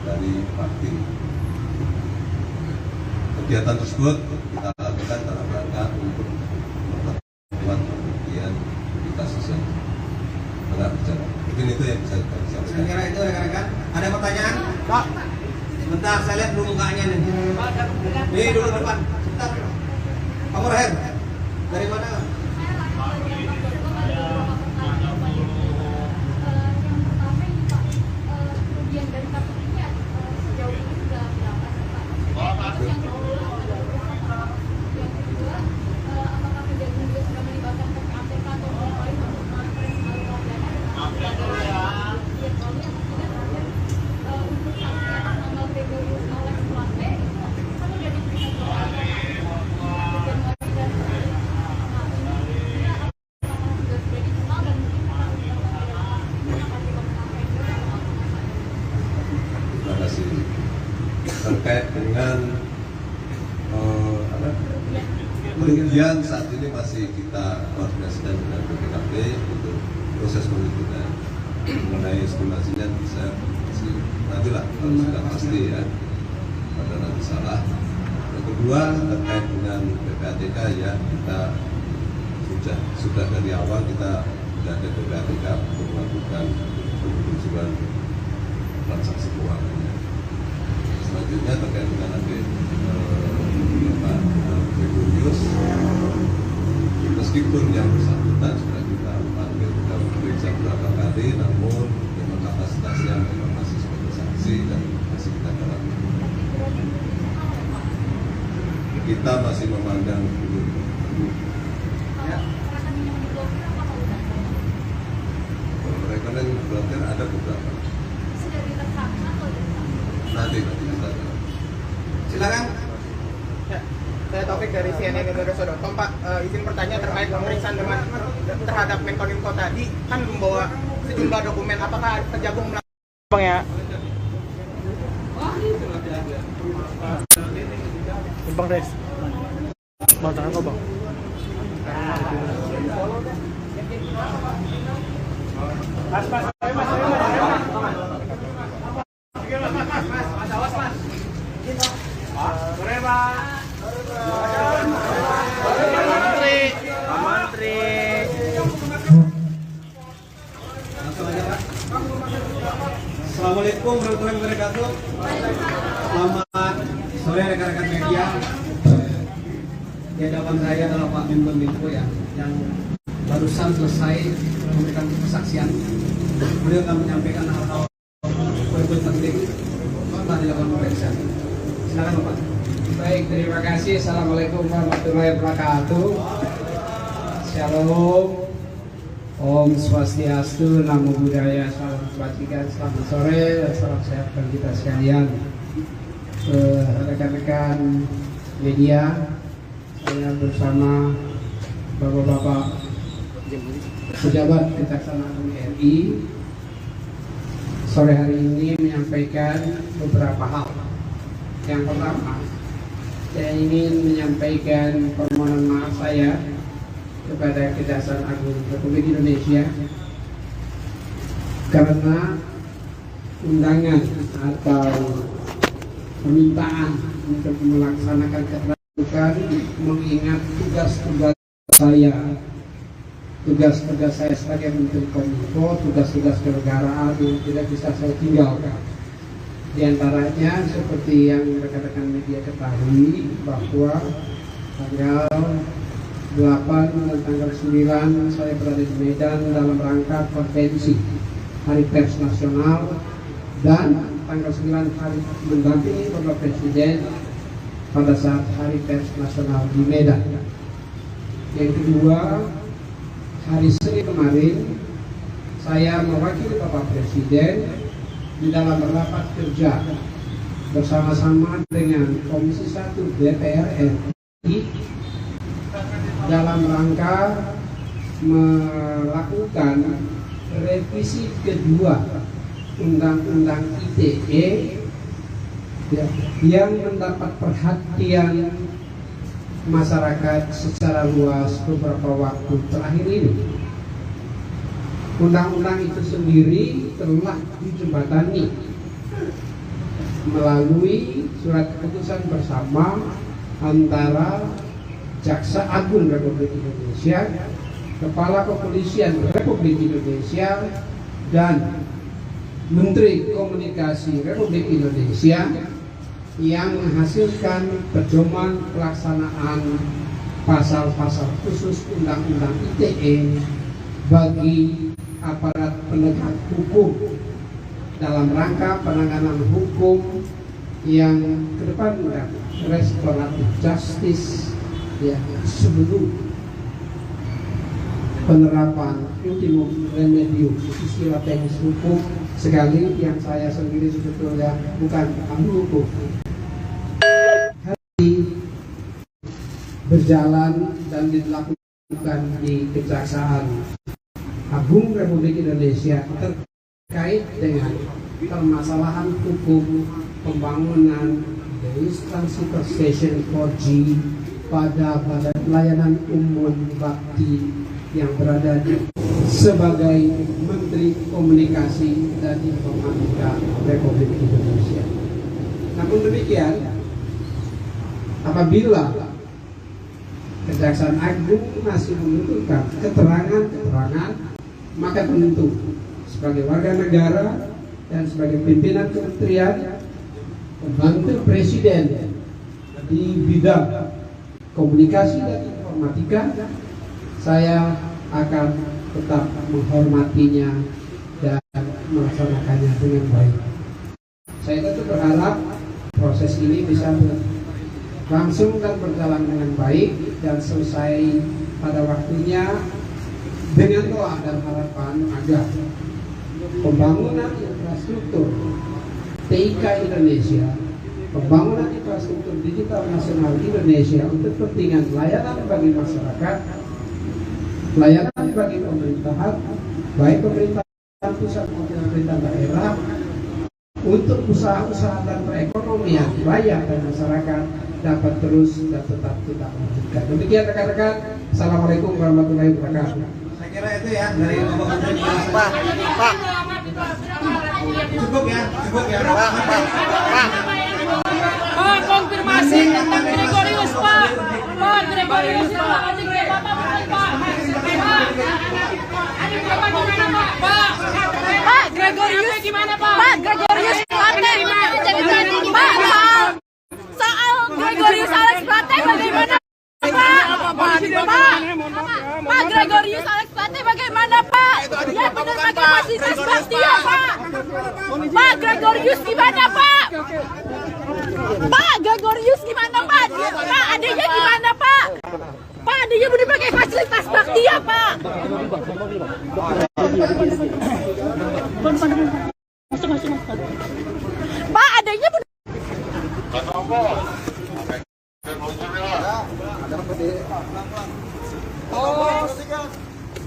dari Bakti. Kegiatan tersebut kita lakukan dalam rangka untuk memperkuat pembuktian kita sesuai dengan berjalan. Mungkin itu yang bisa kita sampaikan. Saya kira itu rekan-rekan. Ada pertanyaan? Pak. Bentar, saya lihat dulu mukanya nih. Nih dulu depan. Bentar. Kamu Rahel. Dari mana? terkait dengan kerugian saat ini masih kita koordinasikan dengan BPKP untuk proses penelitian mengenai estimasinya bisa nantilah kalau sudah pasti ya, pada nanti salah. Yang kedua terkait dengan PPATK ya, kita sudah dari awal kita sudah ada PPATK untuk melakukan penelusuran transaksi keuangannya. Selanjutnya terkait dengan Pak Gregorius, meskipun yang bersangkutan sudah kita panggil, kita periksa beberapa kali, namun memang kapasitasnya memang masih sebagai saksi dan masih kita dalami. Kita masih memandang belum. Rekening blokir ada beberapa. Nanti kita. Silakan. Ya, saya Taufik dari CNN Indonesia.com. Pak, izin bertanya terkait pemeriksaan terhadap Menkominfo tadi kan membawa sejumlah dokumen. Apakah Kejagung melakukan Bang ya? Bang Des. Bang tangan kok Bang. Assalamualaikum warahmatullahi wabarakatuh. Selamat sore rekan-rekan media. Di hadapan saya adalah Pak Menko ya, yang barusan selesai memberikan kesaksian. Beliau akan menyampaikan hal-hal poin-poin penting setelah dilakukan pemeriksaan. Silakan Bapak. Baik, terima kasih. Assalamualaikum warahmatullahi wabarakatuh. Shalom. Om Swastiastu, Namo Buddhaya, salam kebajikan, selamat sore, salam sehat bagi kita sekalian. Rekan-rekan media, saya bersama Bapak-Bapak pejabat Kejaksaan Agung RI sore hari ini menyampaikan beberapa hal. Yang pertama, saya ingin menyampaikan permohonan maaf saya kepada Kejaksaan Agung Republik Indonesia karena undangan atau permintaan untuk melaksanakan keterbukaan mengingat tugas-tugas saya sebagai Menteri Kominfo, tugas-tugas kenegaraan yang tidak bisa saya tinggalkan. Di antaranya seperti yang rekan-rekan media ketahui bahwa tanggal 8 dan tanggal 9 saya berada di Medan dalam rangka konvensi Hari Pers Nasional, dan tanggal 9 hari mendampingi Bapak Presiden pada saat Hari Pers Nasional di Medan. Yang kedua, hari Senin kemarin saya mewakili Bapak Presiden di dalam rapat kerja bersama-sama dengan Komisi 1 DPR RI dalam rangka melakukan revisi kedua Undang-Undang ITE yang mendapat perhatian masyarakat secara luas beberapa waktu terakhir ini. Undang-undang itu sendiri telah dijembatani melalui surat keputusan bersama antara Jaksa Agung Republik Indonesia, Kepala Kepolisian Republik Indonesia, dan Menteri Komunikasi Republik Indonesia, yang menghasilkan pedoman pelaksanaan pasal-pasal khusus Undang-Undang ITE bagi aparat penegak hukum dalam rangka penanganan hukum yang kedepankan restoratif justice ya, sebelum penerapan ultimum remedium istilah teknis hukum, sekali yang saya sendiri sebetulnya bukan ahli hukum. Hari berjalan dan dilakukan di Kejaksaan Agung Republik Indonesia terkait dengan permasalahan hukum pembangunan base transceiver station 4G pada badan layanan umum bakti yang berada sebagai Menteri Komunikasi dan Informatika Republik Indonesia. Namun demikian, apabila Kejaksaan Agung masih membutuhkan keterangan, maka tentu sebagai warga negara dan sebagai pimpinan kementerian pembantu presiden di bidang komunikasi dan informatika, saya akan tetap menghormatinya dan melaksanakannya dengan baik. Saya tentu berharap proses ini bisa langsung dan berjalan dengan baik dan selesai pada waktunya dengan doa dan harapan agar pembangunan infrastruktur TIK Indonesia, pembangunan infrastruktur digital nasional Indonesia untuk kepentingan layanan bagi masyarakat, layanan bagi pemerintahan, baik pemerintahan pusat maupun pemerintah daerah, untuk usaha-usaha dan perekonomian rakyat dan masyarakat dapat terus dan tetap kita lanjutkan. Demikian rekan-rekan. Assalamualaikum warahmatullahi wabarakatuh. Saya kira itu ya dari Bapak Menteri. Pak. Cukup ya. Pak, konfirmasi tentang Gregorius, Pak. Pak, Gregorius, Pak. Pak, Gregorius gimana, Pak? Pak, Gregorius Plate Pak, soal Gregorius Alex Plate bagaimana, Pak? Pak, Gregorius Alex Plate bagaimana, Pak? Dia benar pakai fasilitas Bastia, Pak. Pak, Gregorius gimana, Pak? Pak, Gregorius gimana, Pak? Pak, adanya gimana, Pak? Pak, adanya benar pakai fasilitas Bastia, Pak. Pak, adanya benar. Pos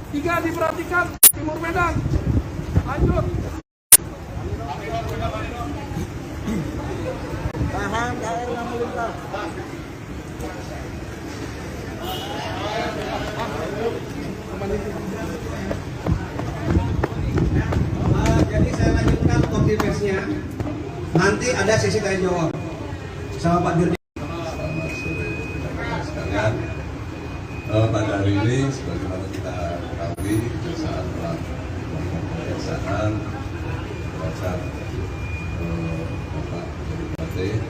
3 diperhatikan, Timur Medan. Lanjut. Tahan, KRI yang melintas. Jadi saya lanjutkan konferensinya. Nanti ada sesi tanya jawab sama Pak Dirjen. Selamat sore rekan-rekan sekalian. Pada hari ini, sebagaimana kita ketahui, saat melakukan pemeriksaan terhadap Bapak Bupati,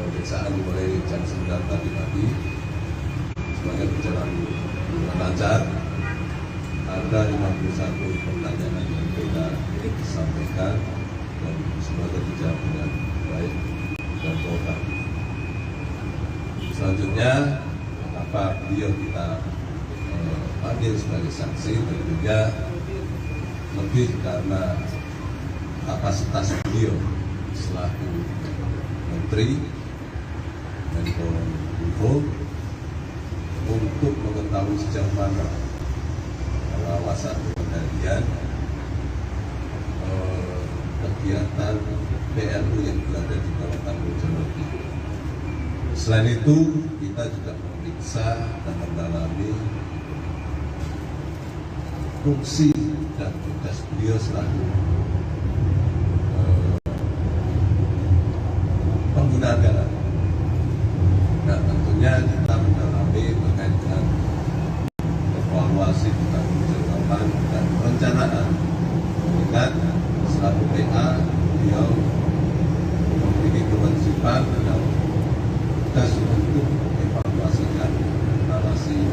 pemeriksaan dimulai jam 9 tadi pagi. Sebagai berjalan dengan lancar, ada 51 pertanyaan yang kita sampaikan dan semoga dijawab dengan baik dan total. Selanjutnya, apa beliau kita panggil sebagai saksi tentunya lebih karena kapasitas beliau selaku Menteri Menkominfo untuk mengetahui sejauh mana pengawasan pengendalian kegiatan PLU yang berada di bawah tanggung jawab itu. Selain itu, kita juga memeriksa dan mendalami fungsi dan tugas beliau selaku pengguna anggaran. Nah, tentunya kita mendalami terkait dengan evaluasi pertanggungjawaban dan perencanaan. Ingat, selaku PA, beliau memiliki kewajiban dan tugas untuk evaluasikan narasi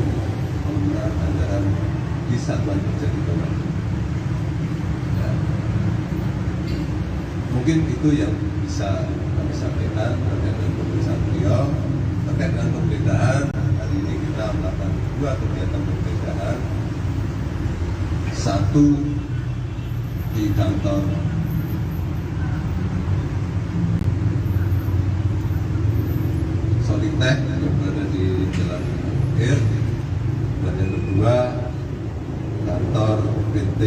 penggunaan anggaran di satuan kerja di bawah. Ya. Mungkin itu yang bisa kami sampaikan terkait dengan pemeriksaan beliau. Terkait dengan penggeledahan, hari ini kita melakukan 2 kegiatan penggeledahan. Satu di kantor Solitek yang berada di Jalan Air, dan yang kedua kantor PT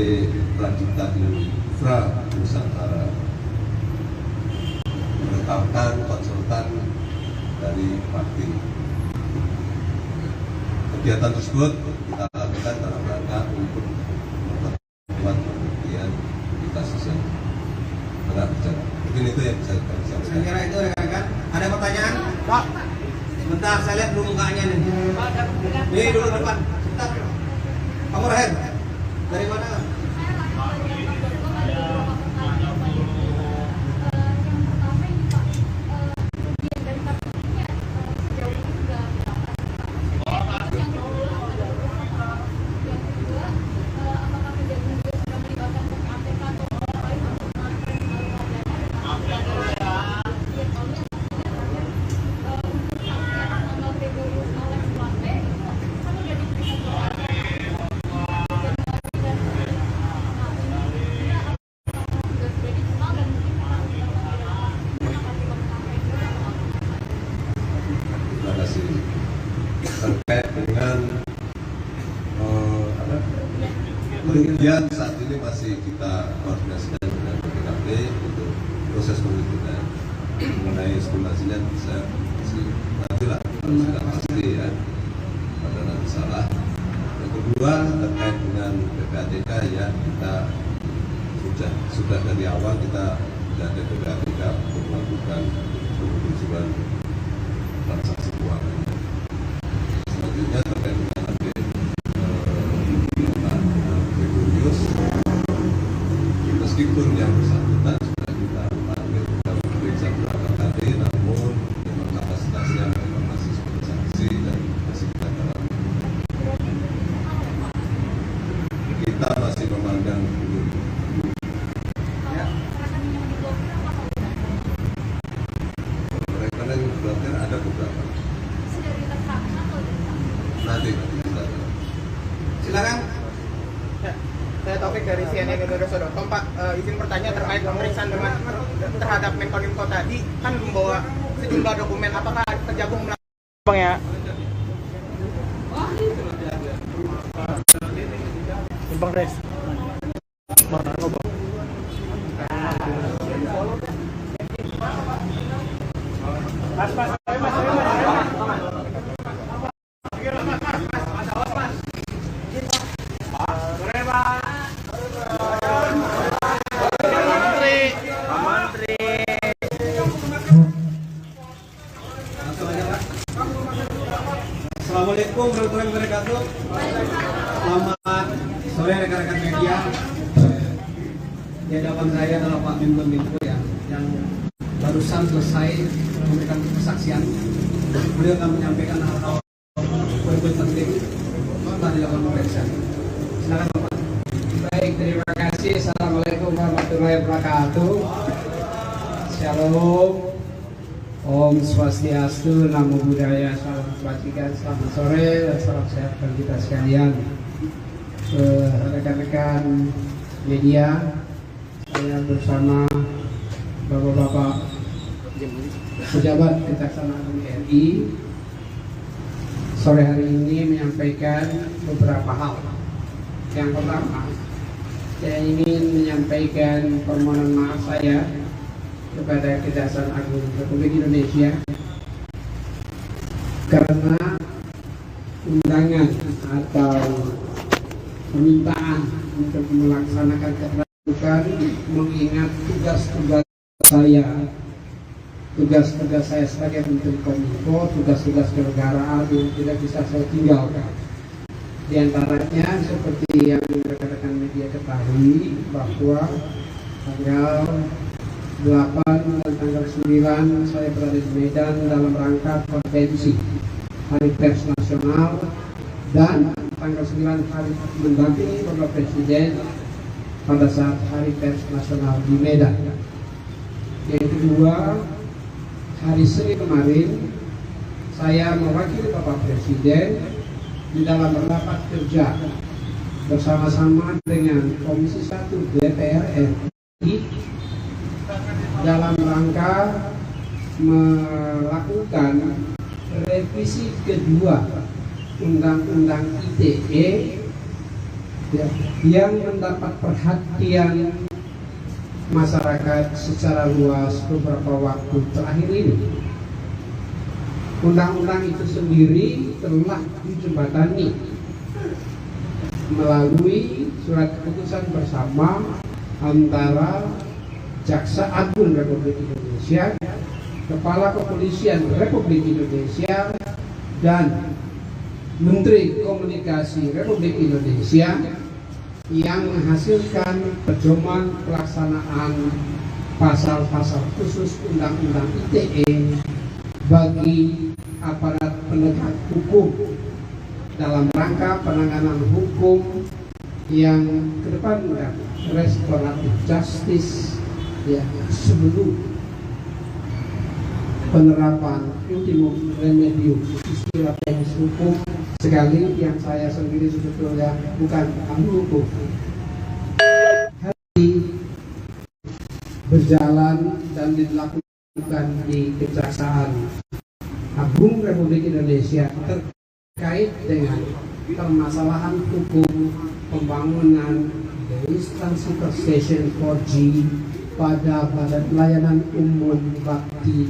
Pradita Infra Nusantara. menghasilkan konsultan dari parti. Kegiatan tersebut kita lakukan dalam rangka untuk memperkuat pembuktian di kasus yang pernah terjadi. Mungkin itu yang bisa kami sampaikan. Saya kira itu rekan-rekan. Ada pertanyaan? Pak, sebentar saya lihat dulu mukanya nih. Ini dulu depan. Sebentar. Kamu Rahel, dari mana? Terkait dengan kemudian saat ini masih kita koordinasikan dengan BPKP untuk proses penelitian mengenai estimasinya bisa nantilah sudah pasti ya, pada nanti salah. Yang kedua terkait dengan PPATK ya, kita sudah dari awal kita tidak ada PPATK untuk melakukan penelusuran transaksi keuangan. Selanjutnya terkait dengan Gregorius, meskipun yang bersangkutan sudah kita panggil, kita periksa beberapa kali, namun memang kapasitasnya memang masih sebagai saksi dan masih kita dalami. Kita masih memandang dulu. Mereka yang berarti ada beberapa. Nanti kita Silakan. Ya, saya Taufik dari CNN Indonesia.com. Pak, izin bertanya terkait pemeriksaan terhadap Menkominfo tadi kan membawa sejumlah dokumen. Apakah Kejagung melakukan Bang ya? Bang Res. Mana Bang? Mas. Assalamualaikum warahmatullahi wabarakatuh. Selamat sore rekan-rekan media. Di hadapan saya adalah Pak Menkominfo ya, yang barusan selesai memberikan kesaksian. Beliau akan menyampaikan hal-hal poin-poin penting setelah dilakukan pemeriksaan. Silakan Bapak. Baik, terima kasih. Assalamualaikum warahmatullahi wabarakatuh. Shalom. Om Swastiastu, Namo Buddhaya, salam kebajikan, selamat sore, dan salam sehat bagi kita sekalian. Rekan-rekan media, saya bersama Bapak-Bapak pejabat Kejaksaan Agung RI sore hari ini menyampaikan beberapa hal. Yang pertama, saya ingin menyampaikan permohonan maaf saya kepada Kejaksaan Agung Republik Indonesia karena undangan atau permintaan untuk melaksanakan keterbukaan mengingat tugas-tugas saya sebagai Menteri Kominfo, tugas-tugas kenegaraan yang tidak bisa saya tinggalkan. Di antaranya seperti yang rekan-rekan media ketahui bahwa tanggal 8 dan tanggal 9 saya berada di Medan dalam rangka konvensi Hari Pers Nasional, dan tanggal 9 hari mendampingi Bapak Presiden pada saat Hari Pers Nasional di Medan. Yang kedua, hari Senin kemarin saya mewakili Bapak Presiden di dalam rapat kerja bersama-sama dengan Komisi 1 DPR RI dalam rangka melakukan revisi kedua Undang-Undang ITE yang mendapat perhatian masyarakat secara luas beberapa waktu terakhir ini. Undang-undang itu sendiri telah dijembatani melalui surat keputusan bersama antara Jaksa Agung Republik Indonesia, Kepala Kepolisian Republik Indonesia, dan Menteri Komunikasi Republik Indonesia yang menghasilkan pedoman pelaksanaan pasal-pasal khusus Undang-Undang ITE bagi aparat penegak hukum dalam rangka penanganan hukum yang kedepankan restoratif justice, ya, sebelum penerapan ultimum remedium istilah teknis hukum, sekali yang saya sendiri sebetulnya bukan ahli hukum. Hari berjalan dan dilakukan di Kejaksaan Agung Republik Indonesia terkait dengan permasalahan hukum pembangunan instansi station 4G pada Badan Pelayanan Umum Bakti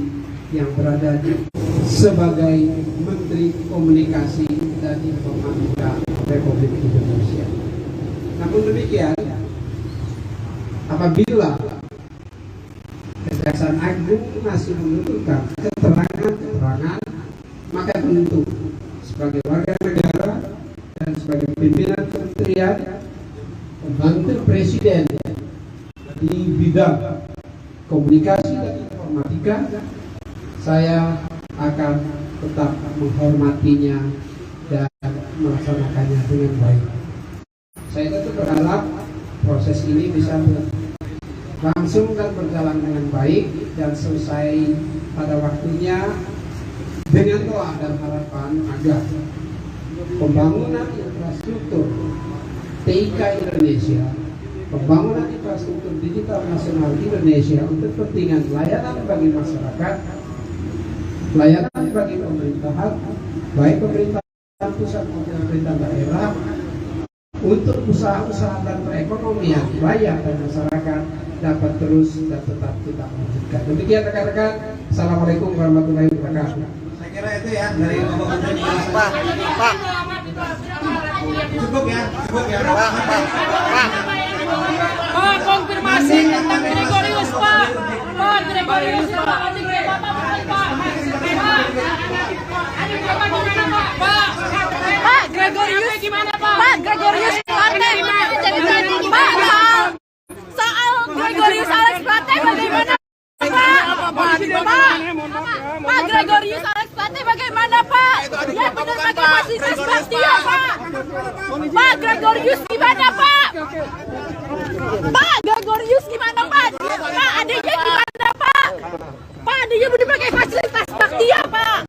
yang berada di sebagai Menteri Komunikasi dan Informatika Republik Indonesia. Namun demikian, apabila Kejaksaan Agung masih membutuhkan keterangan, maka tentu sebagai warga negara dan sebagai pimpinan kementerian pembantu presiden di bidang komunikasi dan informatika, saya akan tetap menghormatinya dan melaksanakannya dengan baik. Saya tetap berharap proses ini bisa langsung dan berjalan dengan baik dan selesai pada waktunya dengan doa dan harapan agar pembangunan infrastruktur TIK Indonesia, pembangunan infrastruktur digital nasional Indonesia untuk kepentingan layanan bagi masyarakat, layanan bagi pemerintahan, baik pemerintahan pusat maupun pemerintah daerah, untuk usaha-usaha dan perekonomian rakyat dan masyarakat dapat terus dan tetap kita lanjutkan. Demikian rekan-rekan. Assalamualaikum warahmatullahi wabarakatuh. Saya kira itu ya dari Bapak Menteri. Pak. Cukup ya. Pak, konfirmasi tentang Gregorius, Pak. Pak, Gregorius, Pak. Pak, Gregorius gimana, Pak? Pak, Gregorius Plate. Pak, soal Gregorius Alex Plate bagaimana, Pak? Pak, Gregorius Alex Plate bagaimana, Pak? Dia benar pakai fasilitas Baktia, Pak. Pak, Gregorius gimana, Pak? Pak, Gregorius gimana, Pak? Pak, adiknya gimana, Pak? Pak, adiknya benar pakai fasilitas Baktia, Pak.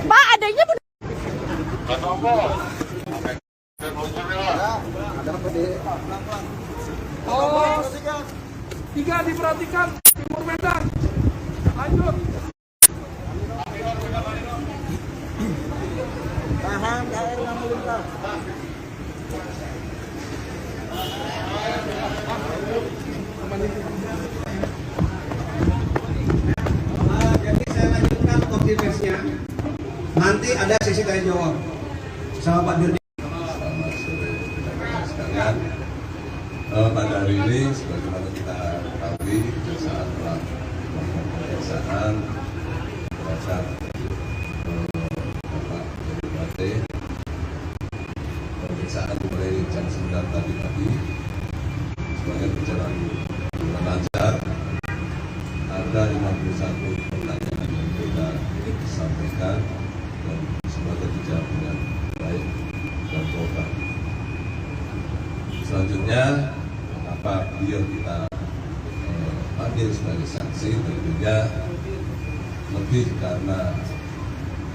Pak, adiknya benar. Oh, tiga diperhatikan, Timur Medan. Lanjut. Tahan, KR yang melintas. Jadi saya lanjutkan konferensinya. Nanti ada sesi tanya jawab sama Pak Dirjen. Sekalian, pada hari ini sebagaimana kita ketahui Kejaksaan telah melakukan pemeriksaan terhadap Bapak Bupati. Pemeriksaan mulai jam 9 tadi sebagai berjalan dengan lancar. Ada 51 pertanyaan yang kita sampaikan dan semoga dijawab dengan baik dan total. Selanjutnya, kenapa beliau kita panggil sebagai saksi, tentunya lebih karena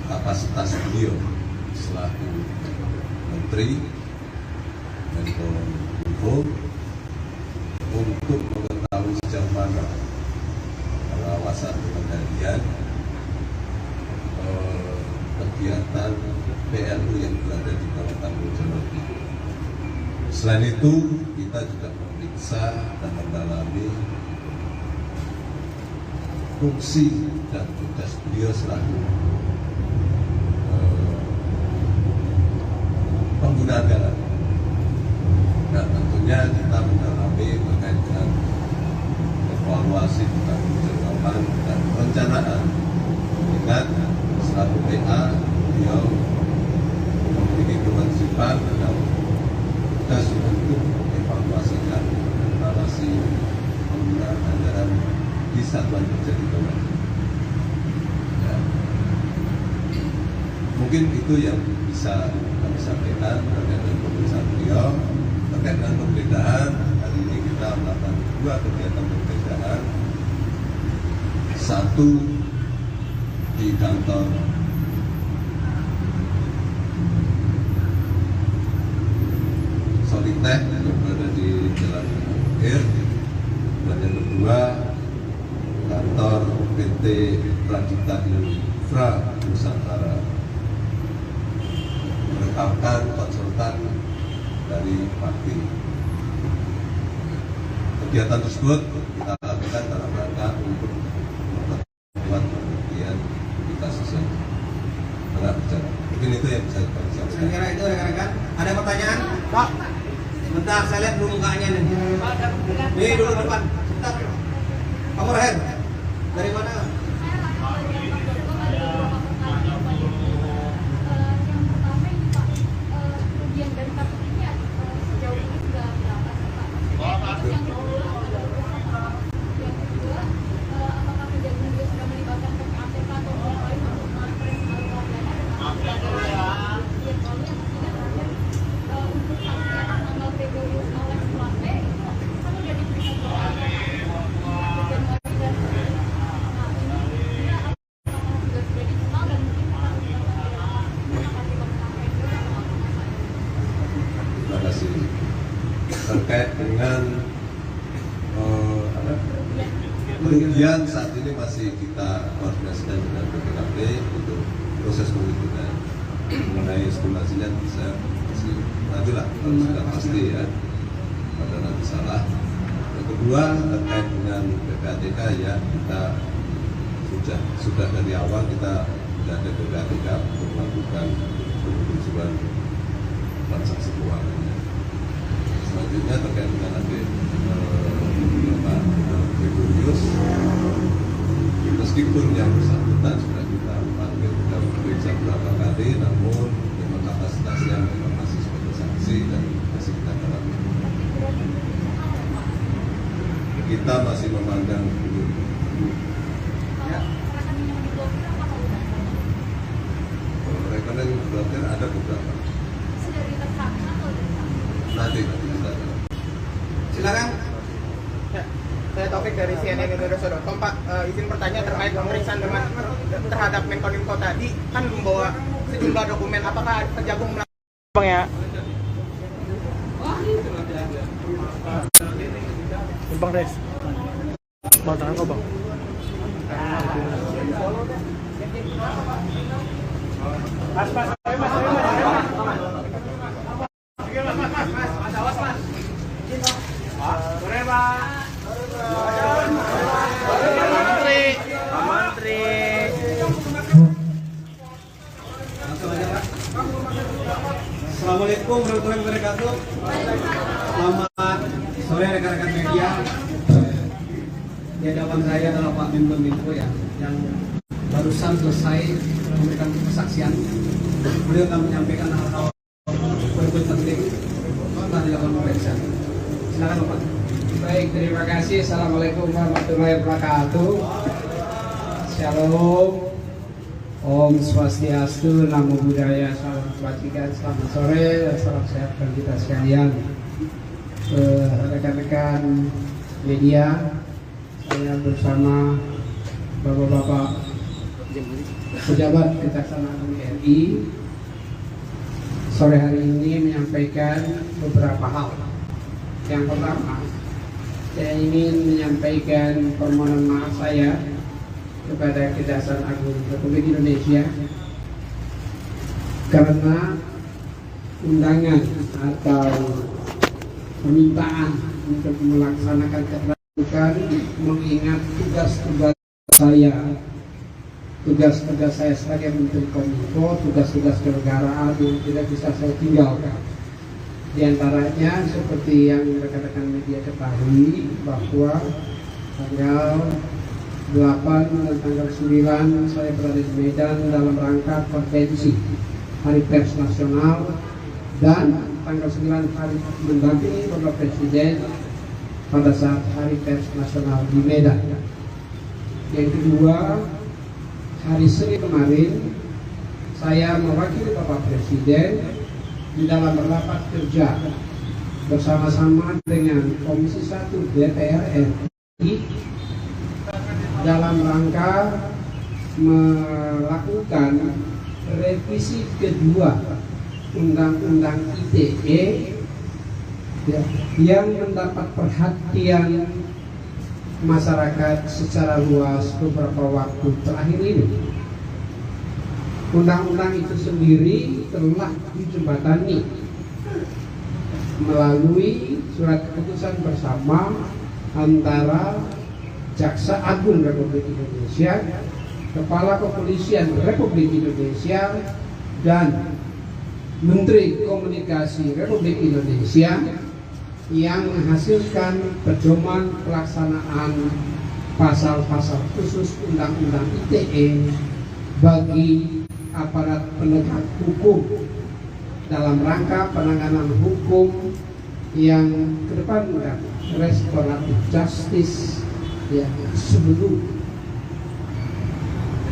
kapasitas beliau selaku Menteri Menkominfo untuk mengetahui sejauh mana pengawasan pengendalian kegiatan PLU yang berada di bawah tanggung jawab Selain itu, kita juga memeriksa dan mendalami fungsi dan tugas beliau selaku pengguna anggaran. Dan tentunya kita mendalami terkait dengan evaluasi tentang pencegahan dan perencanaan. Ingat, selaku PA, beliau memiliki kewajiban dan tugas untuk mengevaluasikan evaluasi penggunaan anggaran di satuan kerja di bawah. Ya. Mungkin itu yang bisa kami sampaikan terkait dengan pemeriksaan beliau. Terkait dengan penggeledahan, hari ini kita melakukan 2 kegiatan penggeledahan. Satu di kantor Solitech yang berada di Jalan Air, dan yang kedua kantor PT Pradita Infra Nusantara, merekamkan konsultan dari Pakti. Kegiatan tersebut kita lakukan dalam rangka untuk memperkuat pembuktian di kasus yang telah berjalan. Mungkin itu yang bisa kami sampaikan. Saya kira itu rekan-rekan. Ada pertanyaan? Pak, sebentar saya lihat dulu mukanya nih. Nih dulu depan. Sebentar. Kamu Rahel, dari mana? Terkait dengan kerugian saat ini masih kita koordinasikan dengan BPKP untuk proses penghitungan. Mengenai estimasinya bisa masih nantilah kalau sudah pasti ya, pada nanti salah. Yang kedua terkait dengan PPATK ya, kita sudah dari awal kita sudah ada PPATK untuk melakukan penelusuran transaksi keuangan. Selanjutnya terkait dengan Pak Gregorius, meskipun yang bersangkutan sudah kita panggil dan periksa beberapa kali, namun memang kapasitasnya memang masih sebagai saksi dan masih kita dalami. Kita masih memandang dulu. Ya. Rekening blokir ada beberapa. Nanti kita. Silakan. Ya, saya Taufik dari CNN Indonesia.com. Pak, izin bertanya terkait pemeriksaan terhadap Menkominfo tadi, kan membawa sejumlah dokumen. Apakah Kejagung melakukan Bang ya? Bang Des, mau tangan kok Bang? Mas. Assalamualaikum warahmatullahi wabarakatuh. Selamat sore rekan-rekan media. Di hadapan saya adalah Pak Menkominfo ya, yang barusan selesai memberikan kesaksian. Beliau akan menyampaikan hal-hal poin-poin penting setelah dilakukan pemeriksaan. Silakan Bapak. Baik, terima kasih. Assalamualaikum warahmatullahi wabarakatuh. Shalom. Om Swastiastu, Namo Buddhaya, salam kebajikan, selamat sore, salam sehat bagi kita sekalian. Rekan-rekan media, saya bersama Bapak-Bapak pejabat Kejaksaan Agung RI sore hari ini menyampaikan beberapa hal. Yang pertama, saya ingin menyampaikan permohonan maaf saya kepada Kejaksaan Agung Republik Indonesia karena undangan atau permintaan untuk melaksanakan keterbukaan mengingat tugas-tugas saya sebagai Menteri Kominfo, tugas-tugas kenegaraan yang tidak bisa saya tinggalkan. Di antaranya seperti yang rekan-rekan media ketahui bahwa tanggal 8 dan tanggal 9 saya berada di Medan dalam rangka konvensi Hari Pers Nasional, dan tanggal 9 hari mendampingi Bapak Presiden pada saat Hari Pers Nasional di Medan. Yang kedua, hari Senin kemarin saya mewakili Bapak Presiden di dalam rapat kerja bersama-sama dengan Komisi 1 DPR RI dalam rangka melakukan revisi kedua Undang-Undang ITE yang mendapat perhatian masyarakat secara luas beberapa waktu terakhir ini. Undang-undang itu sendiri telah dijembatani melalui surat keputusan bersama antara Jaksa Agung Republik Indonesia, Kepala Kepolisian Republik Indonesia, dan Menteri Komunikasi Republik Indonesia, yang menghasilkan pedoman pelaksanaan pasal-pasal khusus Undang-Undang ITE bagi aparat penegak hukum dalam rangka penanganan hukum yang kedepankan restoratif justice, ya, sebelum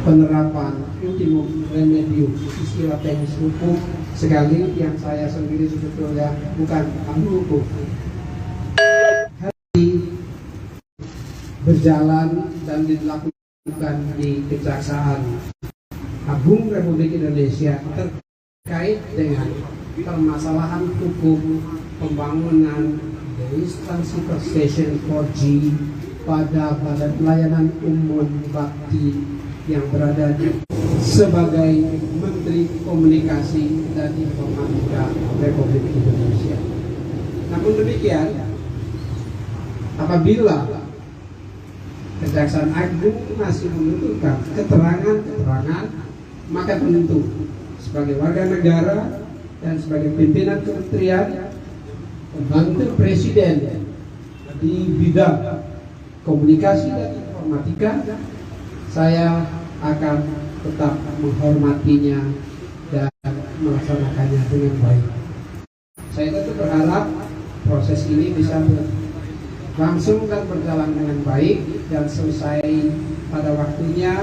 penerapan ultimum remedium, istilah teknis hukum sekali yang saya sendiri sebetulnya bukan ahli hukum. Hari berjalan dan dilakukan di Kejaksaan Agung Republik Indonesia terkait dengan permasalahan hukum pembangunan instansi station 4G pada Badan Pelayanan Umum Bakti yang berada sebagai Menteri Komunikasi dan Informatika Republik Indonesia. Namun demikian, apabila Kejaksaan Agung masih membutuhkan keterangan, maka tentu sebagai warga negara dan sebagai pimpinan kementerian pembantu presiden di bidang komunikasi dan informatika, saya akan tetap menghormatinya dan melaksanakannya dengan baik. Saya tentu berharap proses ini bisa langsung dan berjalan dengan baik dan selesai pada waktunya,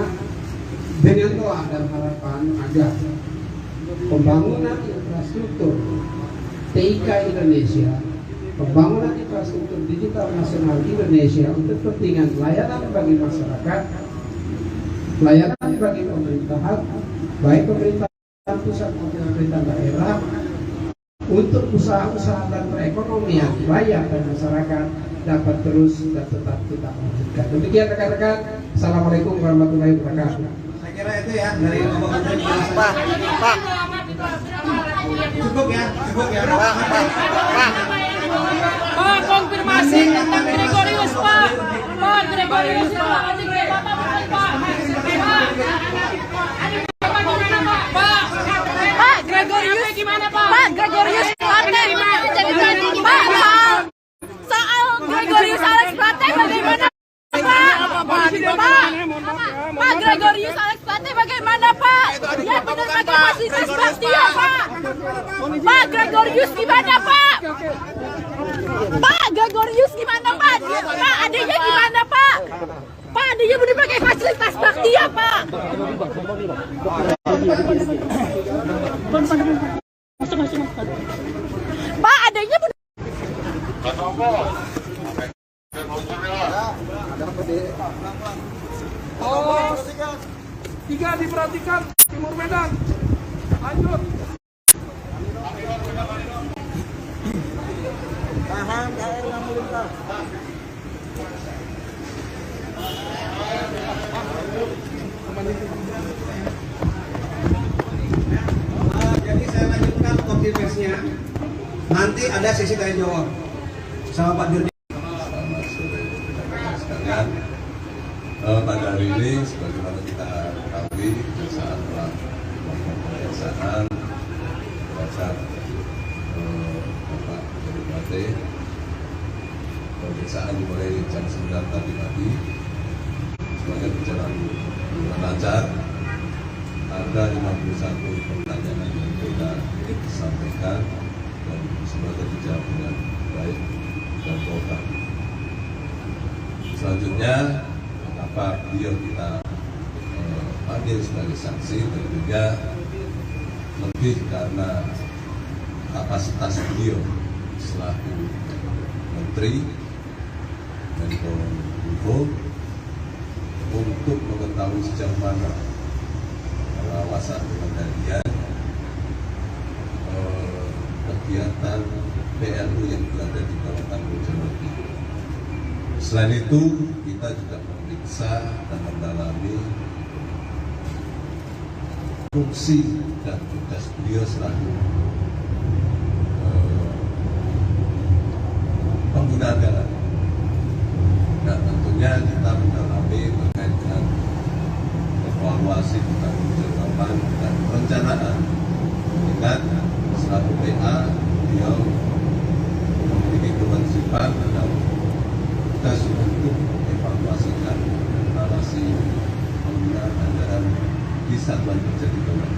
dengan doa dan harapan agar pembangunan infrastruktur TIK Indonesia, pembangunan infrastruktur digital nasional Indonesia untuk kepentingan layanan bagi masyarakat, layanan bagi pemerintahan, baik pemerintahan pusat maupun pemerintah daerah, untuk usaha-usaha dan perekonomian rakyat dan masyarakat dapat terus dan tetap kita lanjutkan. Demikian rekan-rekan. Assalamualaikum warahmatullahi wabarakatuh. Saya kira itu ya dari Bapak Menteri penjelasan. Pak. Cukup ya. Pak, konfirmasi tentang Gregorius, Pak. Pak Gregorius, Pak. Pak Gregorius gimana, Pak? Pak Gregorius Plate Pak, soal Gregorius Alex Plate bagaimana, Pak? Pak Gregorius Alex Plate bagaimana, Pak? Dia benar pakai fasilitas Baktia, Pak. Pak Gregorius gimana, Pak? Pak Gregorius gimana, Pak? Pak adanya gimana, Pak? Pak adanya benar pakai fasilitas Baktia, Pak. Pak adanya benar. Oh, 3 diperhatikan, Timur Medan. Lanjut. Tahan, KRI yang melintas. Jadi saya lanjutkan konfirmasinya. Nanti ada sesi tanya jawab. sama Pak Dirjen. Selamat sore rekan-rekan sekalian. Pada hari ini, sebagaimana kita ketahui, saat telah melakukan pemeriksaan terhadap Bapak Dari Bate. Pemeriksaan dimulai jam 9 tadi pagi. Semuanya berjalan dengan lancar. Ada 51 pertanyaan yang kita sampaikan dan semuanya dijawab dengan baik dan total. Selanjutnya, kenapa beliau kita panggil sebagai saksi, tentunya lebih karena kapasitas beliau selaku Menteri Menkominfo untuk mengetahui sejauh mana pengawasan pengendalian kegiatan PLU yang berada di bawah tanggung jawab itu. Selain itu, kita juga memeriksa dan mendalami fungsi dan tugas beliau selaku pengguna anggaran. Nah, tentunya kita mendalami terkait dengan evaluasi pertanggungjawaban dan perencanaan. Ingat, selaku PA, beliau memiliki kewajiban dan tugas untuk mengevaluasikan evaluasi penggunaan anggaran di satuan kerja di bawah.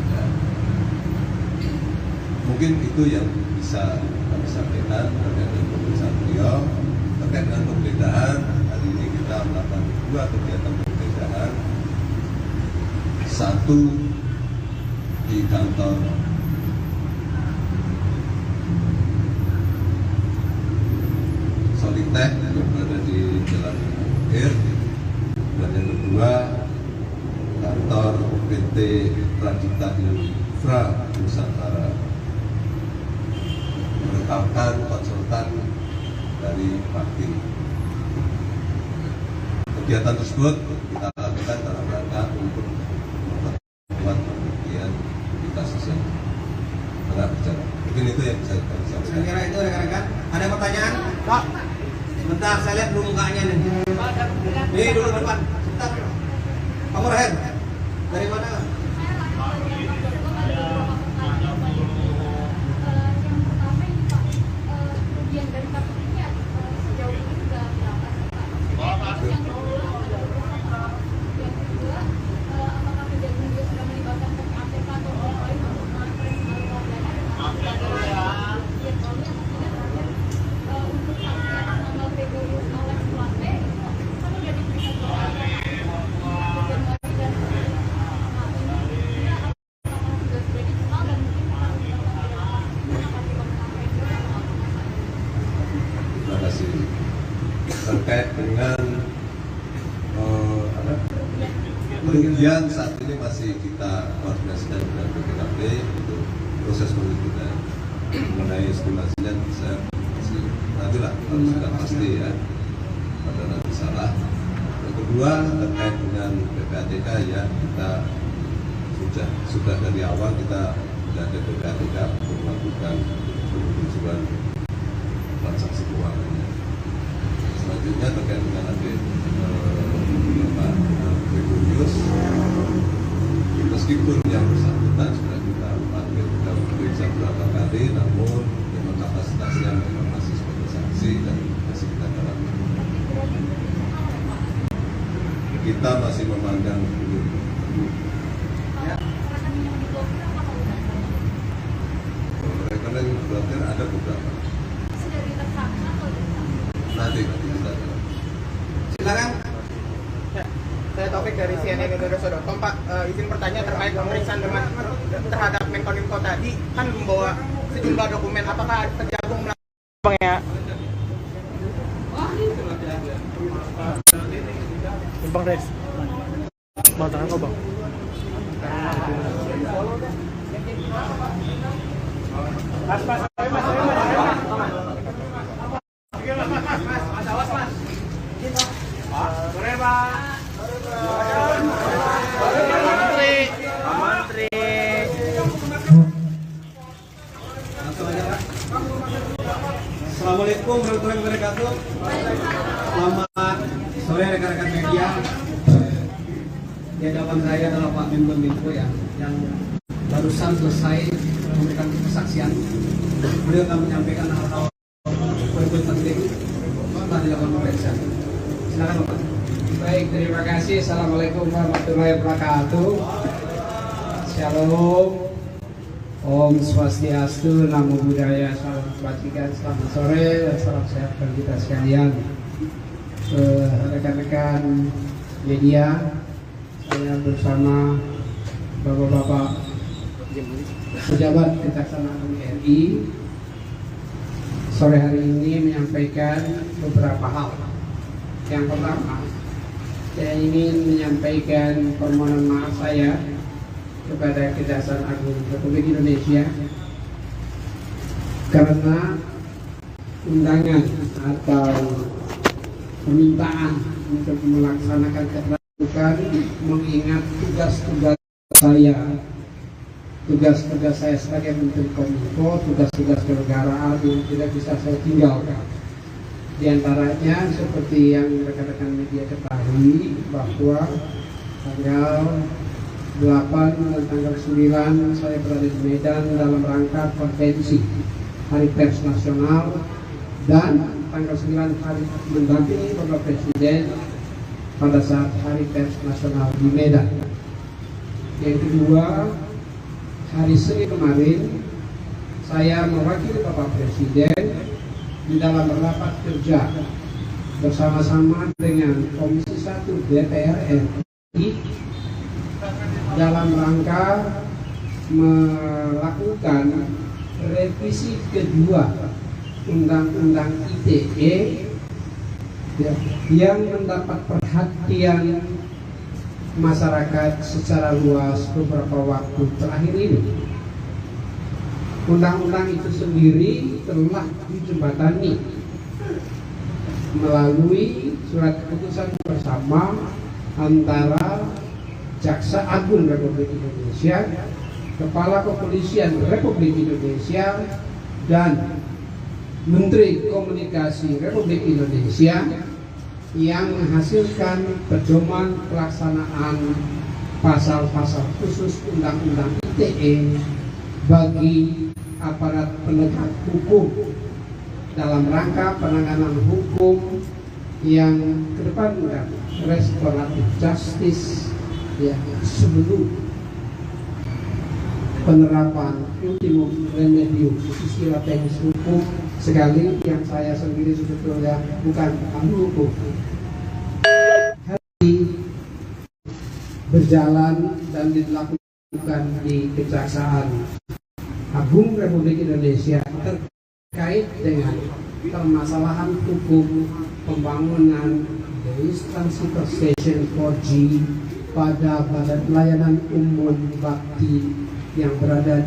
Ya. Mungkin itu yang bisa kami sampaikan terkait dengan pemeriksaan beliau. Terkait dengan penggeledahan, hari ini kita melakukan 2 kegiatan penggeledahan. Satu di kantor Soliteh yang berada di Jalan Air, dan yang kedua kantor PT Radita Infra Nusantara, menetapkan konsultan dari Pakti. Kegiatan tersebut kita lakukan dalam rangka untuk membuat pembuktian di kasus yang tengah berjalan. Mungkin itu yang bisa kami Saya sampaikan. kira itu rekan-rekan. Ada pertanyaan? Pak, sebentar saya lihat dulu mukanya nih. Nih dulu depan. Sebentar. Kamu Rahel, dari mana? Terima kasih. Terkait dengan kerugian saat ini masih kita koordinasikan dengan BPKP untuk proses penelitian mengenai estimasinya. Saya masih nantilah kalau sudah pasti ya, pada nanti salah. Yang kedua terkait dengan PPATK, ya kita sudah dari awal kita ada PPATK untuk melakukan penelusuran transaksi keuangannya. Selanjutnya terkait dengan Bapak Gregorius, meskipun yang bersangkutan sudah kita panggil, kita periksa beberapa kali, namun memang kapasitasnya memang masih sebagai saksi dan masih kita dalami. Kita masih memandang dulu. Rekening blokir ada beberapa. Nanti kita Silakan. Saya Taufik dari CNN Indonesia.com. Pak, izin bertanya terkait pemeriksaan terhadap Menkominfo tadi kan membawa sejumlah dokumen. Apakah terjagung melakukan ya? Bang Des. Bang tangan kau bang. Langsung aja, Pak. Assalamualaikum warahmatullahi wabarakatuh. Selamat sore rekan-rekan media. Di hadapan saya adalah Pak Menko Minfo ya, yang barusan selesai memberikan kesaksian. Beliau akan menyampaikan hal-hal poin-poin penting setelah dilakukan pemeriksaan. Silakan Bapak. Baik, terima kasih. Assalamualaikum warahmatullahi wabarakatuh. Shalom. Om Swastiastu, Namo Buddhaya, salam kebajikan, selamat sore, dan salam sehat bagi kita sekalian. Rekan-rekan media, saya bersama Bapak-Bapak pejabat Kejaksaan Agung RI sore hari ini menyampaikan beberapa hal. Yang pertama, saya ingin menyampaikan permohonan maaf saya kepada Kejaksaan Agung Republik Indonesia karena undangan atau permintaan untuk melaksanakan keterbukaan mengingat tugas-tugas saya sebagai Menteri Kominfo, tugas-tugas kenegaraan yang tidak bisa saya tinggalkan. Di antaranya seperti yang rekan-rekan media ketahui bahwa tanggal 8 dan tanggal 9 saya berada di Medan dalam rangka konvensi Hari Pers Nasional, dan tanggal 9 hari mendampingi Bapak Presiden pada saat Hari Pers Nasional di Medan. Yang kedua, hari Senin kemarin saya mewakili Bapak Presiden di dalam rapat kerja bersama-sama dengan Komisi 1 DPR RI dalam rangka melakukan revisi kedua Undang-Undang ITE yang mendapat perhatian masyarakat secara luas beberapa waktu terakhir ini. Undang-undang itu sendiri telah dijembatani melalui surat keputusan bersama antara Jaksa Agung Republik Indonesia, Kepala Kepolisian Republik Indonesia, dan Menteri Komunikasi Republik Indonesia, yang menghasilkan pedoman pelaksanaan pasal-pasal khusus Undang-Undang ITE bagi aparat penegak hukum dalam rangka penanganan hukum yang kedepankan restoratif justice ya, sebelum penerapan ultimum remedium istilah teknis hukum, sekali yang saya sendiri sebetulnya bukan ahli hukum. Hari berjalan dan dilakukan di Kejaksaan Agung Republik Indonesia terkait dengan permasalahan hukum pembangunan instansi station 4G pada Badan Pelayanan Umum Bakti yang berada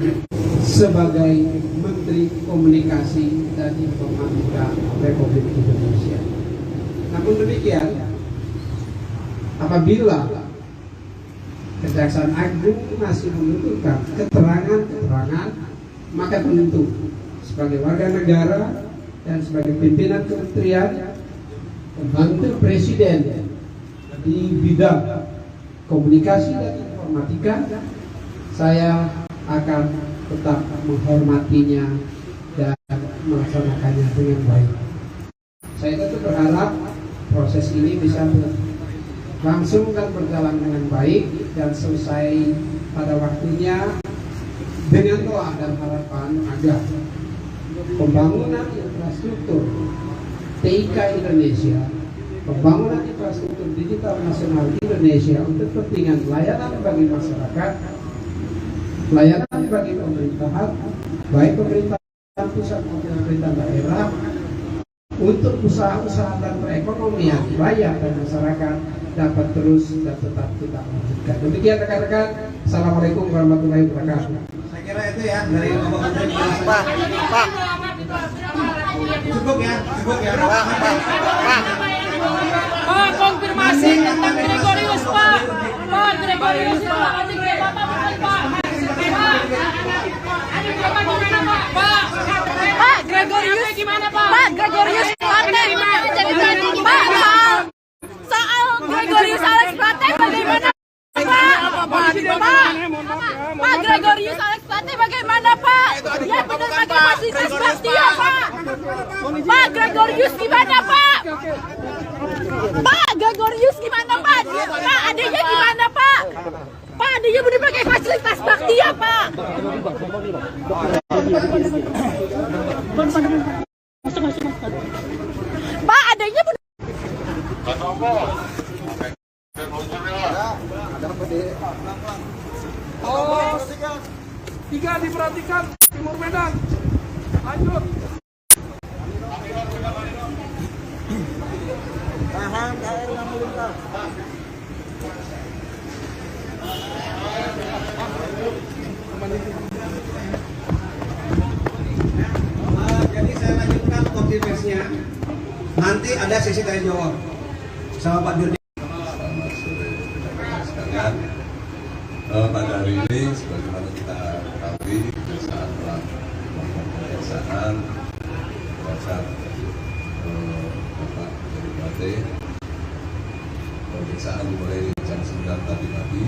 sebagai Menteri Komunikasi dan Informatika Republik Indonesia. Namun demikian, apabila Kejaksaan Agung masih membutuhkan keterangan, maka tentu sebagai warga negara dan sebagai pimpinan kementerian pembantu presiden di bidang komunikasi dan informatika, saya akan tetap menghormatinya dan melaksanakannya dengan baik. Saya tentu berharap proses ini bisa langsung dan berjalan dengan baik dan selesai pada waktunya, dengan doa dan harapan agar pembangunan infrastruktur TIK Indonesia, pembangunan infrastruktur digital nasional Indonesia untuk kepentingan layanan bagi masyarakat, layanan bagi pemerintahan, baik pemerintahan pusat maupun pemerintah daerah, untuk usaha-usaha dan perekonomian rakyat dan masyarakat dapat terus dan tetap kita lanjutkan. Demikian rekan-rekan. Assalamualaikum warahmatullahi wabarakatuh. Saya kira itu ya dari Bapak Menteri. Pak. Cukup ya. Pak, konfirmasi tentang Gregorius, Pak. Pak, Gregorius, Pak. Pak, Gregorius gimana, Pak? Pak, Pak Gregorius Alexplante bagaimana Pak? Yang benar pakai fasilitas Bastia Pak. Pak Gregorius gimana Pak? Pak Gregorius gimana Pak? Pak adanya gimana Pak? Pak adanya benar pakai fasilitas Bastia Pak. Pak adanya benar. Oh, tiga diperhatikan Timur Medan. Lanjut. Tahan KRI yang melintas. Jadi saya lanjutkan konfirmasinya. Nanti ada sesi tanya jawab sama Pak Dirjen. Selamat sore rekan-rekan sekalian. Pada hari ini sebagaimana kita ketahui saat melakukan pemeriksaan terhadap Bapak Dari Bate, pemeriksaan dimulai jam 9 tadi pagi.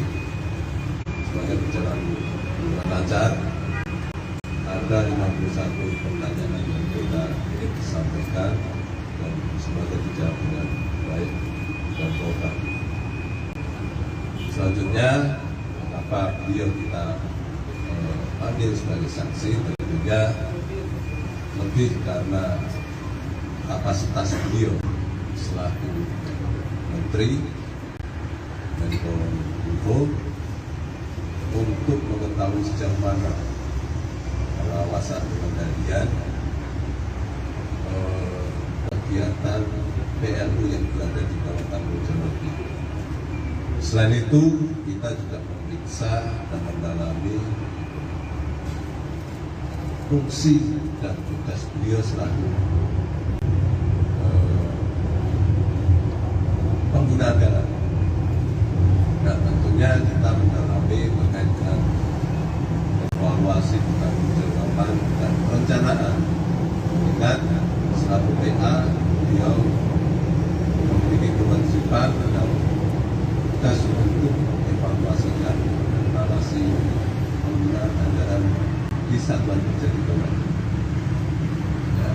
Semuanya berjalan dengan lancar. Ada 51 pertanyaan yang kita sampaikan dan semuanya dijawab dengan baik dan total. Selanjutnya, kenapa beliau kita panggil sebagai saksi? Tentunya lebih karena kapasitas beliau selaku Menteri Menkominfo untuk mengetahui sejauh mana pengawasan pengendalian kegiatan PLU yang berada di kawasan Bojonegoro. Selain itu, kita juga memeriksa dan mendalami fungsi dan tugas beliau selaku pengguna anggaran. Dan tentunya kita mendalami terkait dengan evaluasi pertanggungjawaban dan perencanaan. Ingat, selaku PA, beliau memiliki kewajiban dan tugas untuk evaluasikan evaluasi penggunaan anggaran di satuan kerja di Kementerian. Ya.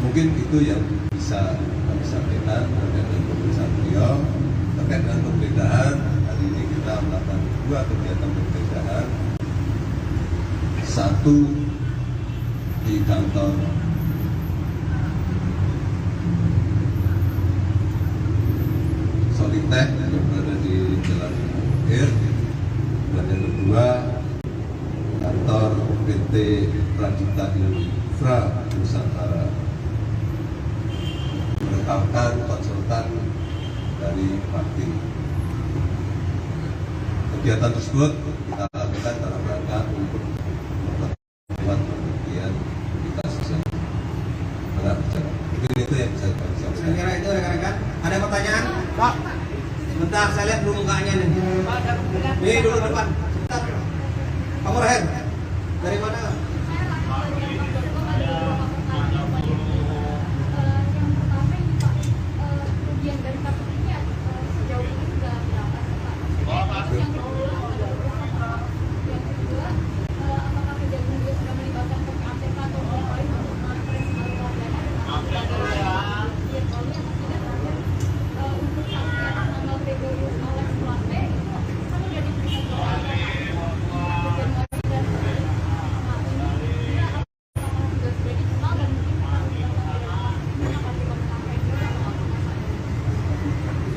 Mungkin itu yang bisa kami sampaikan terkait dengan pemeriksaan beliau. Terkait dengan penggeledahan, hari ini kita melakukan 2 kegiatan penggeledahan. Satu di kantor Solitek yang berada di Jalan Air, dan yang kedua kantor PT Pradita Infra Nusantara, menetapkan konsultan dari Bakti. Kegiatan tersebut kita lakukan dalam rangka untuk memperkuat pembuktian kita sosial tengah berjalan. Mungkin itu yang bisa kami Saya sampaikan. kira itu rekan-rekan. Ada pertanyaan? Pak, sebentar saya lihat dulu mukanya nih. Nih dulu depan. Sebentar. Kamu Rahel, dari mana?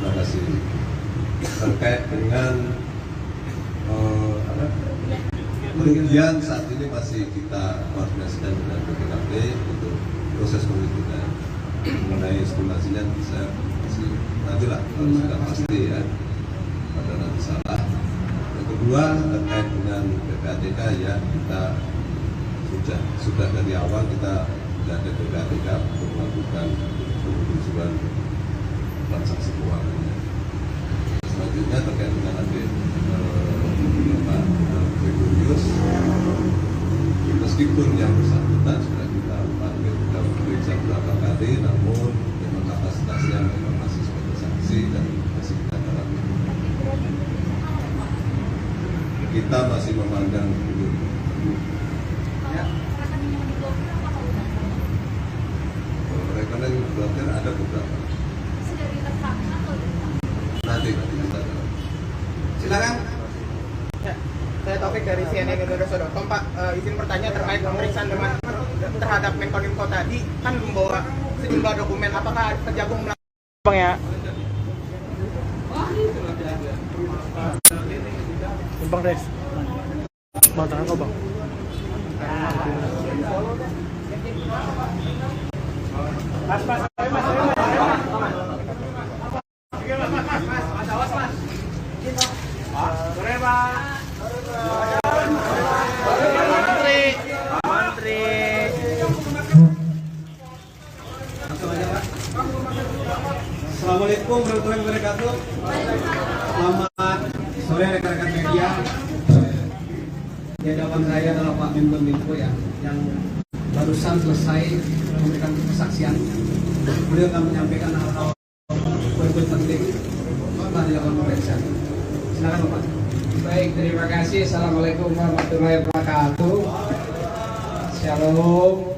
Terima kasih. Terkait dengan kerugian saat ini masih kita koordinasikan dengan BPKP untuk proses penelitian. Mengenai estimasinya bisa masih nantilah kalau sudah pasti ya, pada nanti salah. Yang kedua terkait dengan PPATK ya, kita sudah dari awal kita sudah ada PPATK untuk melakukan penelusuran transaksi keuangannya. Selanjutnya terkait dengan update Pak Gregorius, meskipun yang bersangkutan sudah kita panggil, kita periksa beberapa kali, namun memang kapasitasnya memang masih sebagai saksi dan masih kita dalami. kita masih memandang itu. Rekening blokir ada beberapa. Nanti kita. Silakan. Ya, saya Taufik dari CNN Indonesia.com. Pak, izin bertanya terkait pemeriksaan terhadap Menkominfo tadi kan membawa sejumlah dokumen. Apakah Kejagung melakukan Bang ya? Bang Res. Bang tangan kau bang. Assalamualaikum warahmatullahi wabarakatuh. Selamat sore rekan-rekan media. Di hadapan saya adalah Pak Menko ya, yang barusan selesai memberikan kesaksian. Beliau akan menyampaikan hal-hal berikut penting setelah dilakukan pemeriksaan. Silakan Bapak. Baik, terima kasih. Assalamualaikum warahmatullahi wabarakatuh. Shalom.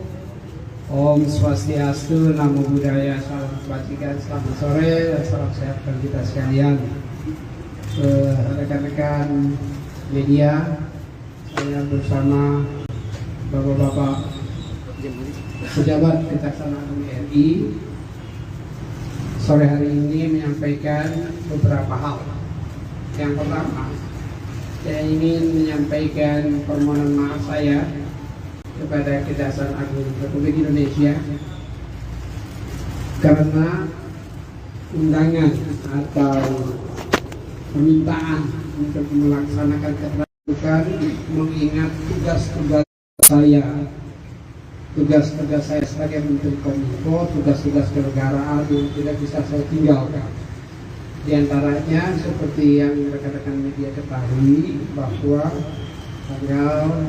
Om Swastiastu, Namo Buddhaya, salam kebajikan, selamat sore, dan salam sehat bagi kita sekalian. Rekan-rekan media, saya bersama Bapak-Bapak pejabat Kejaksaan Agung RI sore hari ini menyampaikan beberapa hal. Yang pertama, saya ingin menyampaikan permohonan maaf saya kepada Kejaksaan Agung Republik Indonesia karena undangan atau permintaan untuk melaksanakan keterbukaan mengingat tugas-tugas saya sebagai Menteri Kominfo, tugas-tugas kenegaraan yang tidak bisa saya tinggalkan. Di antaranya seperti yang rekan-rekan media ketahui bahwa tanggal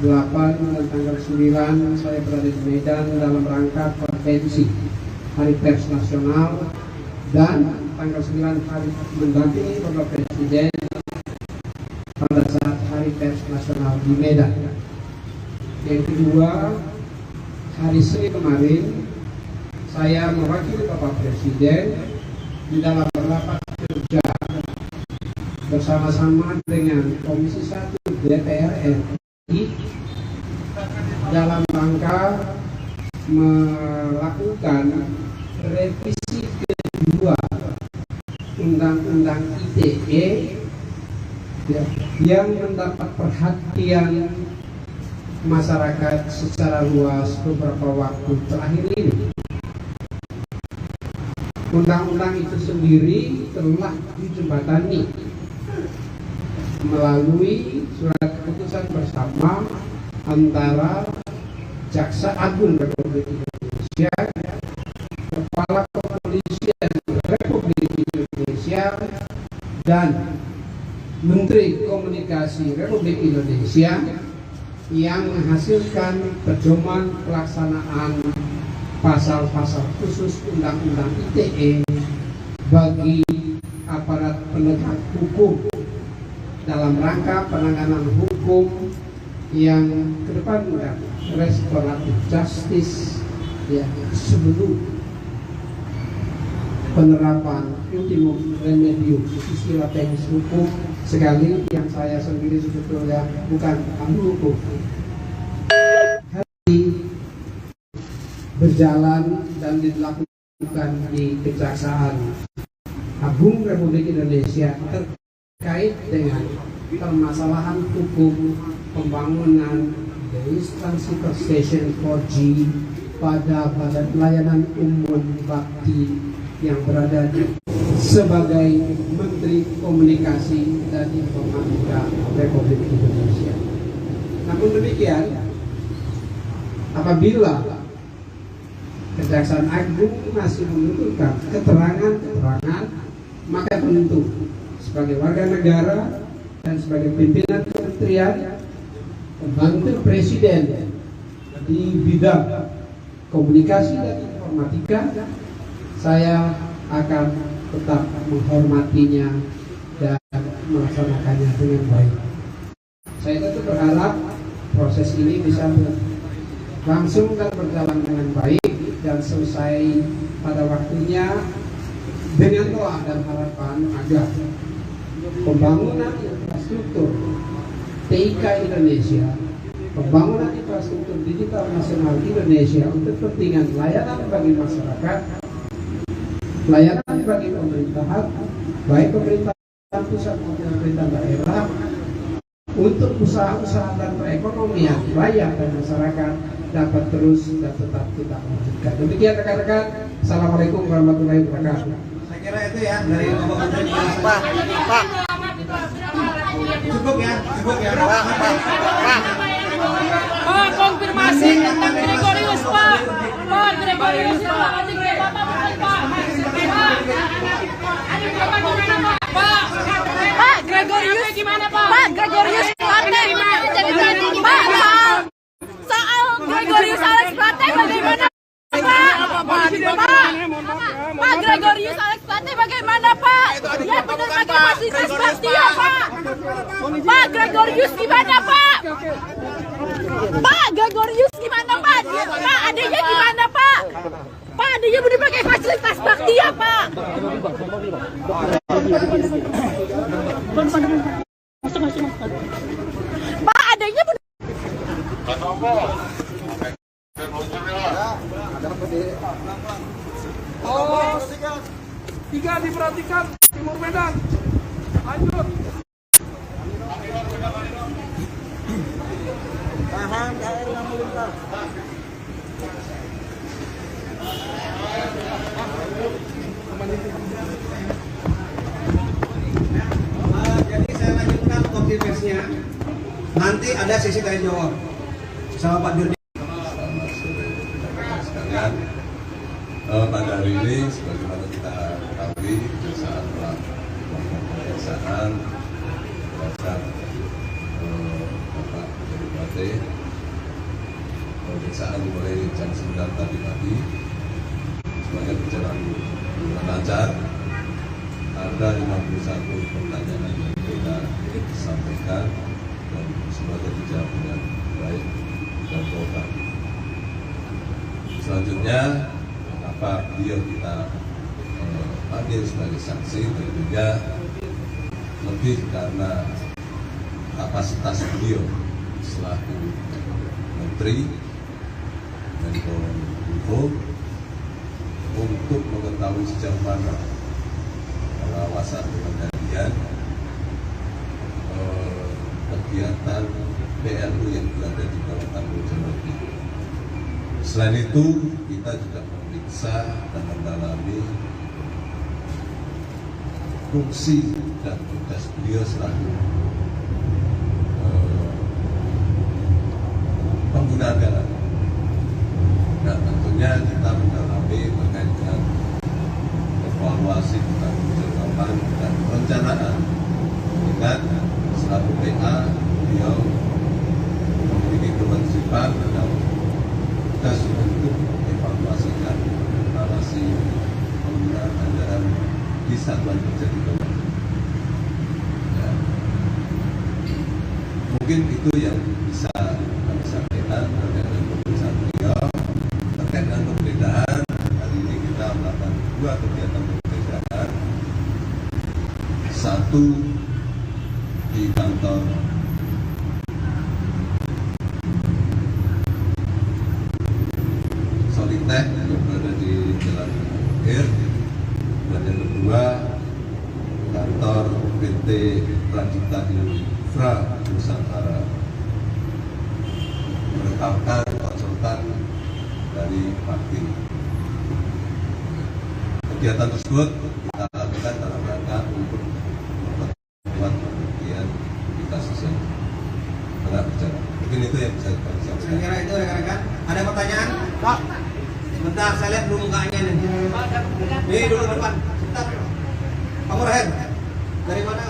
8 dan tanggal 9 saya berada di Medan dalam rangka konvensi Hari Pers Nasional, dan tanggal 9 hari mendampingi Bapak Presiden pada saat Hari Pers Nasional di Medan. Yang kedua, hari Senin kemarin saya mewakili Bapak Presiden di dalam rapat kerja bersama-sama dengan Komisi 1 DPR RI dalam rangka melakukan revisi kedua Undang-Undang ITE yang mendapat perhatian masyarakat secara luas beberapa waktu terakhir ini. Undang-undang itu sendiri telah dijembatani melalui surat keputusan bersama antara Jaksa Agung Republik Indonesia, Kepala Kepolisian Republik Indonesia, dan Menteri Komunikasi Republik Indonesia, yang menghasilkan pedoman pelaksanaan pasal-pasal khusus Undang-Undang ITE bagi aparat penegak hukum dalam rangka penanganan hukum yang kedepankan restoratif justice ya, sebelum penerapan ultimum remedium istilah teknis hukum, sekali yang saya sendiri sebetulnya bukan ahli hukum. Hari berjalan dan dilakukan di Kejaksaan Agung Republik Indonesia terkait dengan permasalahan hukum pembangunan instansi station 4G pada Badan Pelayanan Umum Bakti yang berada sebagai Menteri Komunikasi dan Informatika Republik Indonesia. Namun demikian, apabila Kejaksaan Agung masih membutuhkan keterangan, maka tentu sebagai warga negara dan sebagai pimpinan kementerian pembantu presiden di bidang komunikasi dan informatika, saya akan tetap menghormatinya dan melaksanakannya dengan baik. Saya tentu berharap proses ini bisa langsung dan berjalan dengan baik dan selesai pada waktunya dengan doa dan harapan agar pembangunan infrastruktur TIK Indonesia, pembangunan infrastruktur digital nasional Indonesia untuk kepentingan layanan bagi masyarakat, layanan bagi pemerintahan, baik pemerintahan pusat maupun pemerintahan daerah, untuk usaha-usaha dan perekonomian rakyat dan masyarakat dapat terus dan tetap kita lanjutkan. Demikian rekan-rekan. Assalamualaikum warahmatullahi wabarakatuh. Saya kira itu ya dari Bapak Menteri. Pak. Cukup ya. Pak, konfirmasi tentang Gregorius, Pak. Pak, Gregorius, Pak. Pak, Gregorius gimana, Pak? Pak, Gregorius Plate Pak, soal Gregorius Alex Plate bagaimana, Pak? Pak, Gregorius Alex Plate bagaimana, Pak? Dia benar pakai fasilitas Baktia, Pak. Pak, Gregorius gimana, Pak? Pak, Gregorius gimana, Pak? Pak, adanya gimana, Pak? Pak, adanya benar pakai fasilitas Baktia, Pak. Pak, adanya benar. Oh, 3 diperhatikan, Timur Medan. Lanjut. Tahan KRI lalu lintas. Jadi saya lanjutkan konfirmasinya. Nanti ada sesi tanya jawab sama Pak Dirjen. Selamat sore rekan-rekan sekalian. Pada hari ini sebagaimana kita ketahui saat melakukan pemeriksaan terhadap Bapak Dari Plate, pemeriksaan mulai jam 9 tadi pagi semuanya berjalan dengan lancar. Ada 51 pertanyaan yang kita sampaikan dan semuanya dijawab dengan baik dan total. Selanjutnya, kenapa beliau kita panggil sebagai saksi, tentunya lebih karena kapasitas beliau selaku Menteri Menkominfo untuk mengetahui sejauh mana pengawasan pengendalian kegiatan PLU yang berada di bawah tanggung jawab itu. Selain itu, kita juga memeriksa dan mendalami fungsi dan tugas beliau selaku pengguna anggaran. Dan tentunya kita mendalami terkait dengan evaluasi pertanggungjawaban dan perencanaan. Ingat, selaku PA, beliau memiliki kewajiban dan tugas untuk mengevaluasikan evaluasi penggunaan anggaran di satuan kerja di bawah. Ya. Mungkin itu yang bisa kami sampaikan terkait dengan pemeriksaan beliau. Terkait dengan penggeledahan, hari ini kita melakukan 2 kegiatan penggeledahan. Satu di kantor Solitek yang berada di Jalan Air, dan yang kedua kantor PT Pradita Infra Nusantara menetapkan konsultan dari Pakti. Kegiatan tersebut kita lakukan dalam rangka untuk memperkuat pembuktian di kasus yang tengah berjalan. Mungkin itu yang bisa kami Saya sampaikan. kira itu rekan-rekan. Ada pertanyaan? Pak. Sebentar, saya lihat dulu mukanya nih. Nih dulu depan. Sebentar. Kamu Rahel. Dari mana?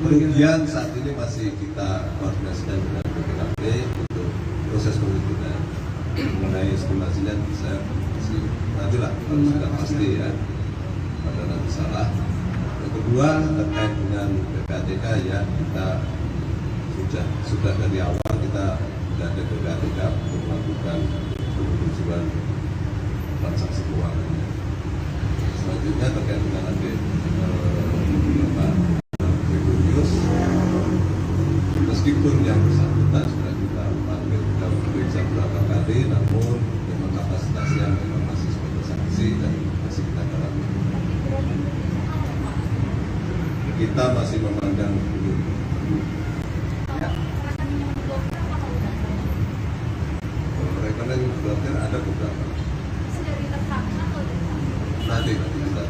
kerugian saat ini masih kita koordinasikan dengan BPKP untuk proses penghitungan. Mengenai estimasinya saya masih nantilah kalau sudah pasti ya, pada nanti salah. Yang kedua terkait dengan PPATK ya, kita sudah dari awal kita sudah ada PPATK untuk melakukan penelusuran transaksi keuangan. Selanjutnya terkait dengan nanti Bapak Gregorius, meskipun yang bersangkutan sudah kita panggil, kita periksa beberapa kali, namun memang kapasitasnya memang masih sebagai saksi dan masih kita dalami. Kita masih memandang belum. Rekening blokir ada beberapa. Nanti kita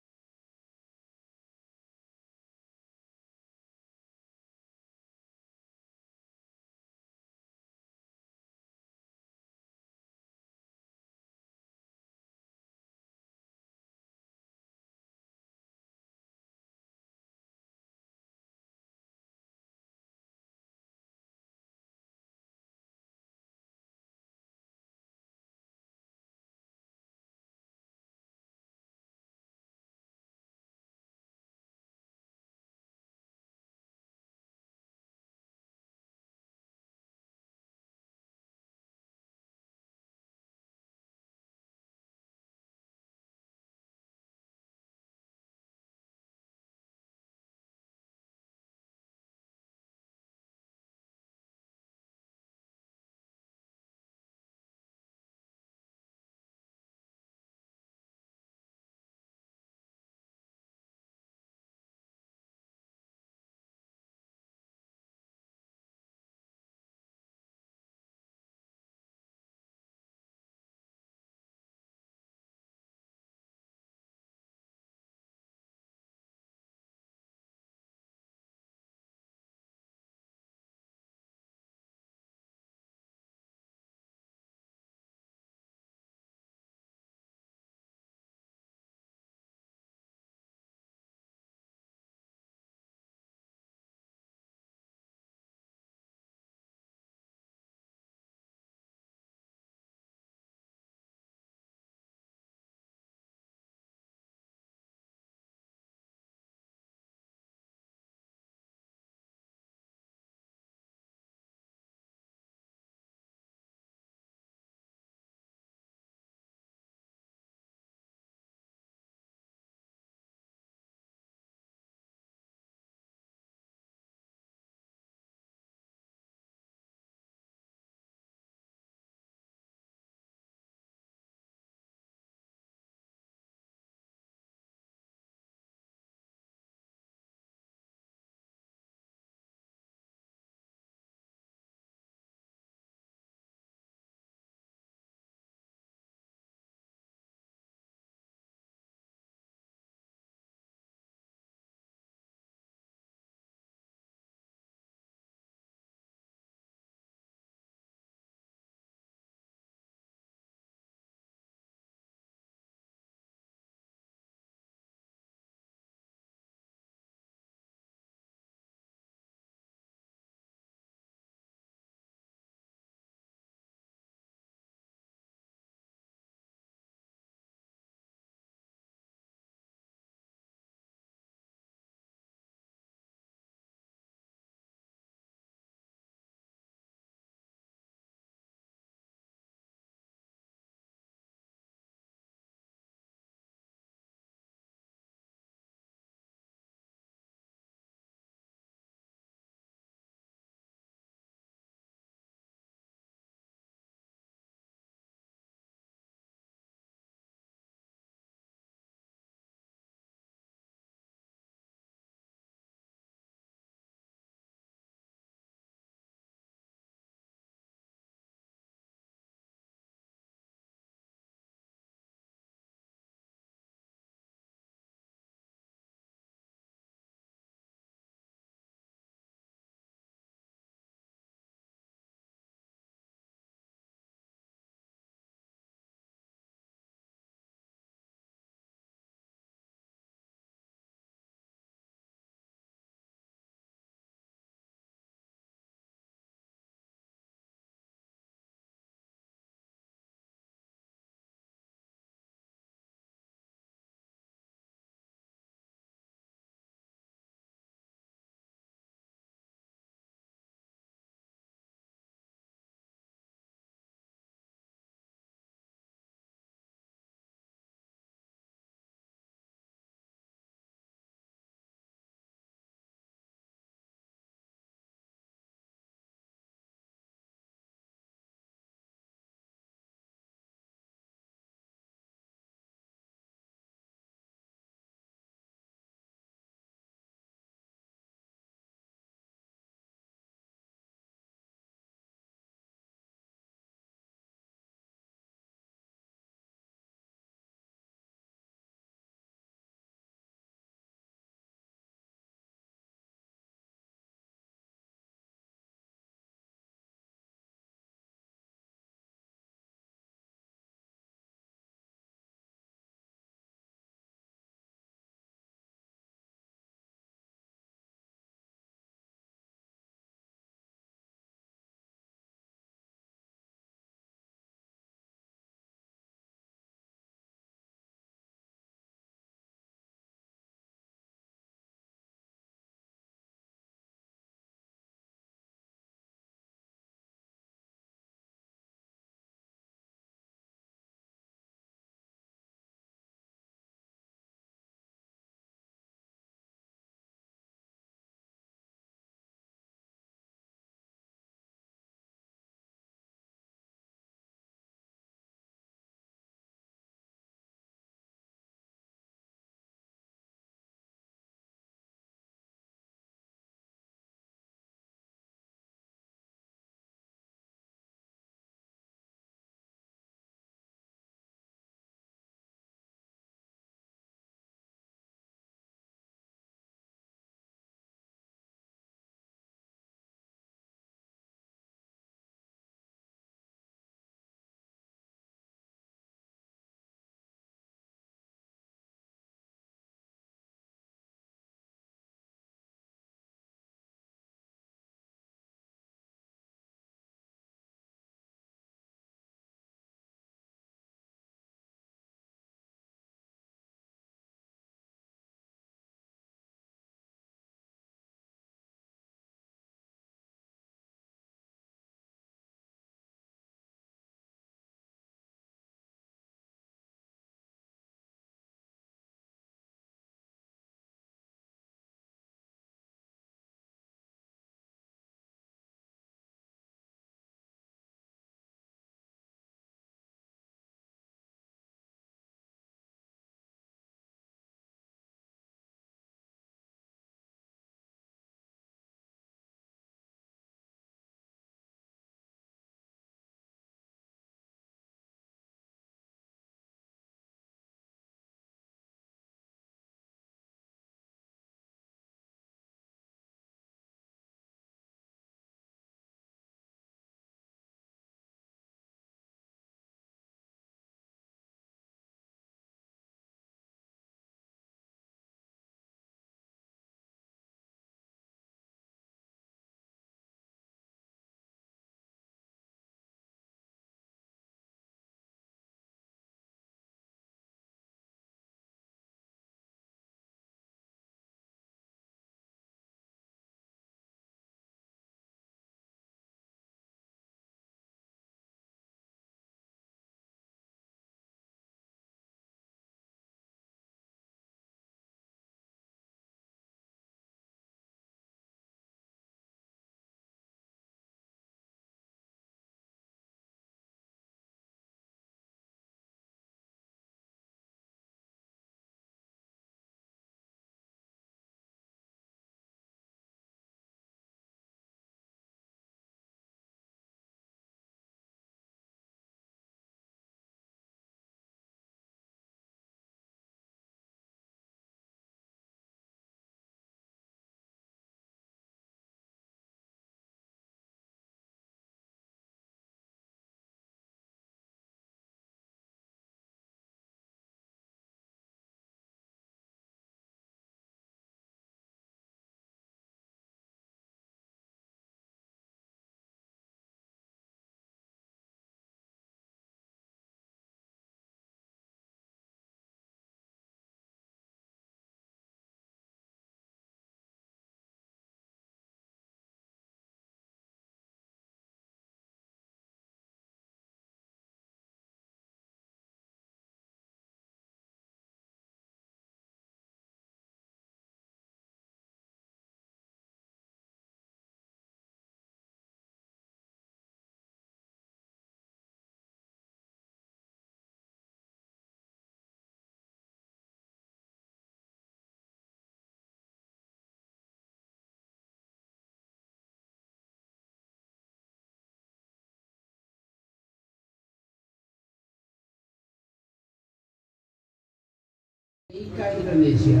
IKA Indonesia,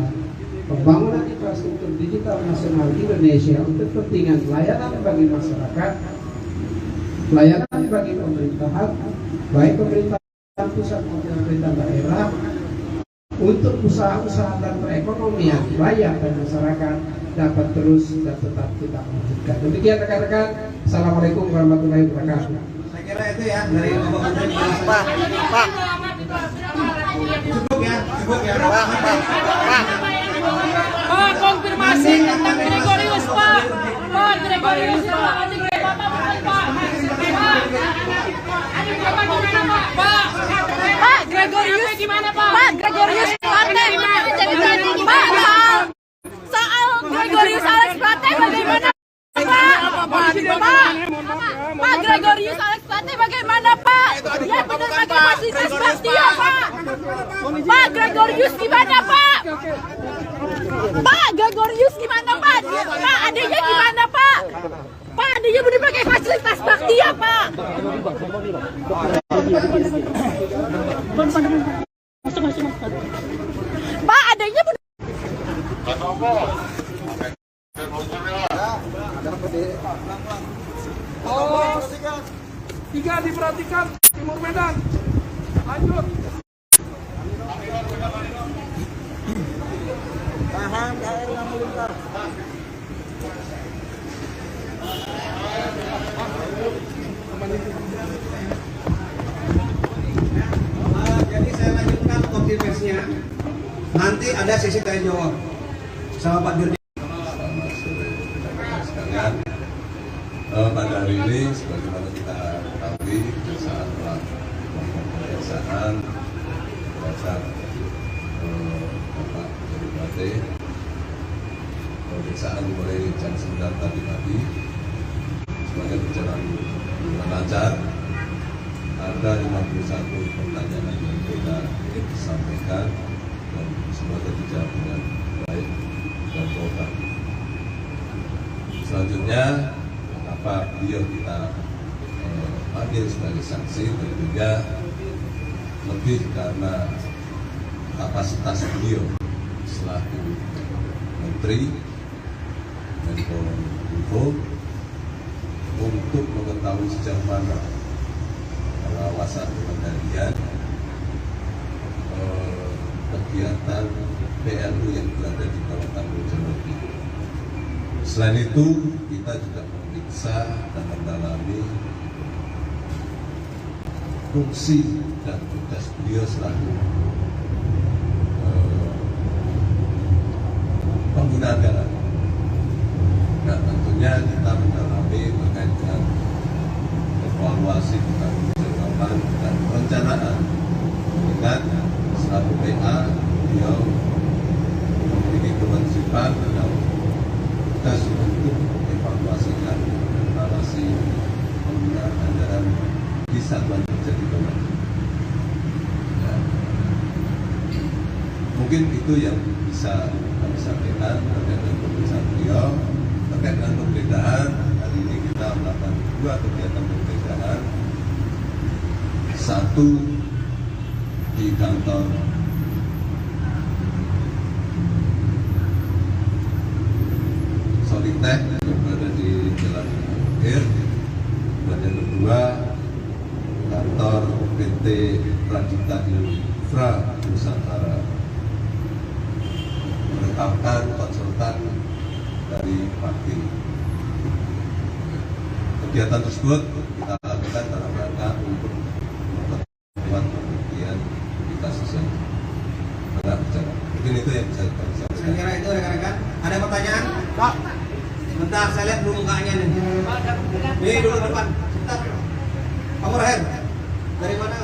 pembangunan infrastruktur digital nasional Indonesia untuk kepentingan layanan bagi masyarakat, layanan bagi pemerintahan, baik pemerintah pusat maupun pemerintah daerah, untuk usaha-usaha dan perekonomian rakyat dan masyarakat dapat terus dan tetap kita lanjutkan. Demikian rekan-rekan. Assalamualaikum warahmatullahi wabarakatuh. Saya kira itu ya dari Bapak Menteri. Cukup ya. Pak, konfirmasi tentang Gregorius, Pak. Pak, Gregorius, Pak. Adik Bapak, Pak. Pak, Gregorius gimana, Pak? Pak, Gregorius Plate gimana? Pak, soal Gregorius Alex Plate bagaimana, Pak? Pak, Gregorius Alex Plate bagaimana, Pak? Yang benar pakai fasilitas Bastia, Pak. Pak, Gregorius gimana, Pak? Pak, Gregorius gimana, Pak? Pak, adiknya gimana, Pak? Pak, adiknya benar pakai fasilitas Baktia, Pak. Pak, adiknya benar. Oh, 3 diperhatikan, Timur Medan. Lanjut. Tahan, KRI yang melintas. Jadi saya lanjutkan konfirmasinya. Nanti ada sesi tanya jawab sama Pak Dirjen. Selamat sore rekan-rekan sekalian. Pada hari ini sebagaimana kita ketahui saat pemeriksaan terhadap Bapak Gregorius Plate, pemeriksaan mulai jam 9 tadi pagi semuanya berjalan dengan lancar. Ada 51 pertanyaan yang kita sampaikan dan semuanya dijawab dengan baik dan total. Selanjutnya, kenapa beliau kita panggil sebagai saksi, tentunya lebih karena kapasitas beliau selaku Menteri Menkominfo untuk mengetahui sejauh mana pengawasan pengendalian kegiatan PLU yang berada di bawah tanggung jawab itu. Selain itu, kita juga memeriksa dan mendalami fungsi dan tugas beliau selaku pengguna anggaran. Nah, tentunya kita mendalami terkait dengan evaluasi pertanggungjawaban dan perencanaan. Ingat, selaku PA, beliau memiliki kewajiban dan tugas untuk evaluasikan evaluasi penggunaan anggaran di satuan kerja di bawah. Ya. Mungkin itu yang bisa kami sampaikan terkait dengan pemeriksaan beliau. Terkait dengan penggeledahan, hari ini kita melakukan 2 kegiatan penggeledahan. Satu di kantor Solitek yang berada di Jalan Akhir, dan yang kedua kantor PT Pradita Infra Nusantara, menetapkan konsultan dari Pakti. Kegiatan tersebut kita lakukan dalam rangka untuk memperkuat pembuktian di kasus yang pernah berjalan. Mungkin itu yang bisa kami Saya sampaikan. kira itu rekan-rekan. Ada pertanyaan? Pak, sebentar saya lihat dulu mukanya nih. Ini dulu depan. Sebentar. Kamu Rahel, dari mana?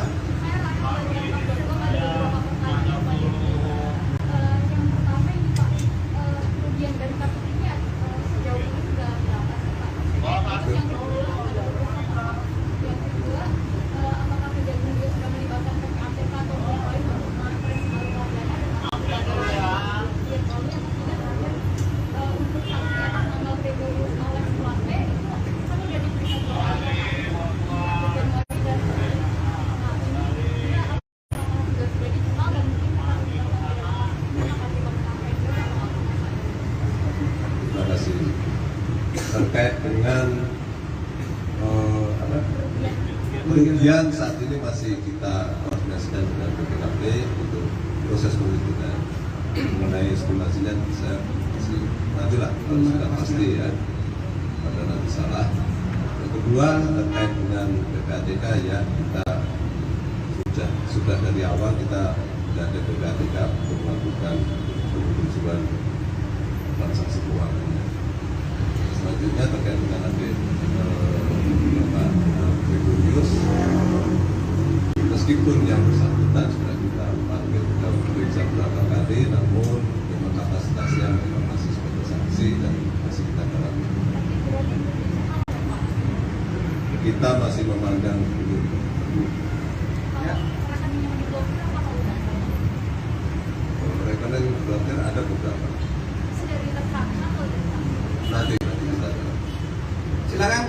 terkait dengan kerugian saat ini masih kita koordinasikan dengan BPKP untuk proses penelitian. Mengenai estimasinya saya masih nantilah kalau sudah pasti ya, pada nanti salah. Yang kedua terkait dengan PPATK ya, kita sudah dari awal kita sudah ada PPATK untuk melakukan penelusuran transaksi keuangan. Selanjutnya terkait dengan nanti Bapak Gregorius, meskipun yang bersangkutan sudah kita panggil sudah periksa beberapa kali, namun memang kapasitasnya memang masih sebagai saksi dan masih kita dalami. Kita masih memandang dulu. Rekening blokir ada beberapa. Nanti kita Silakan.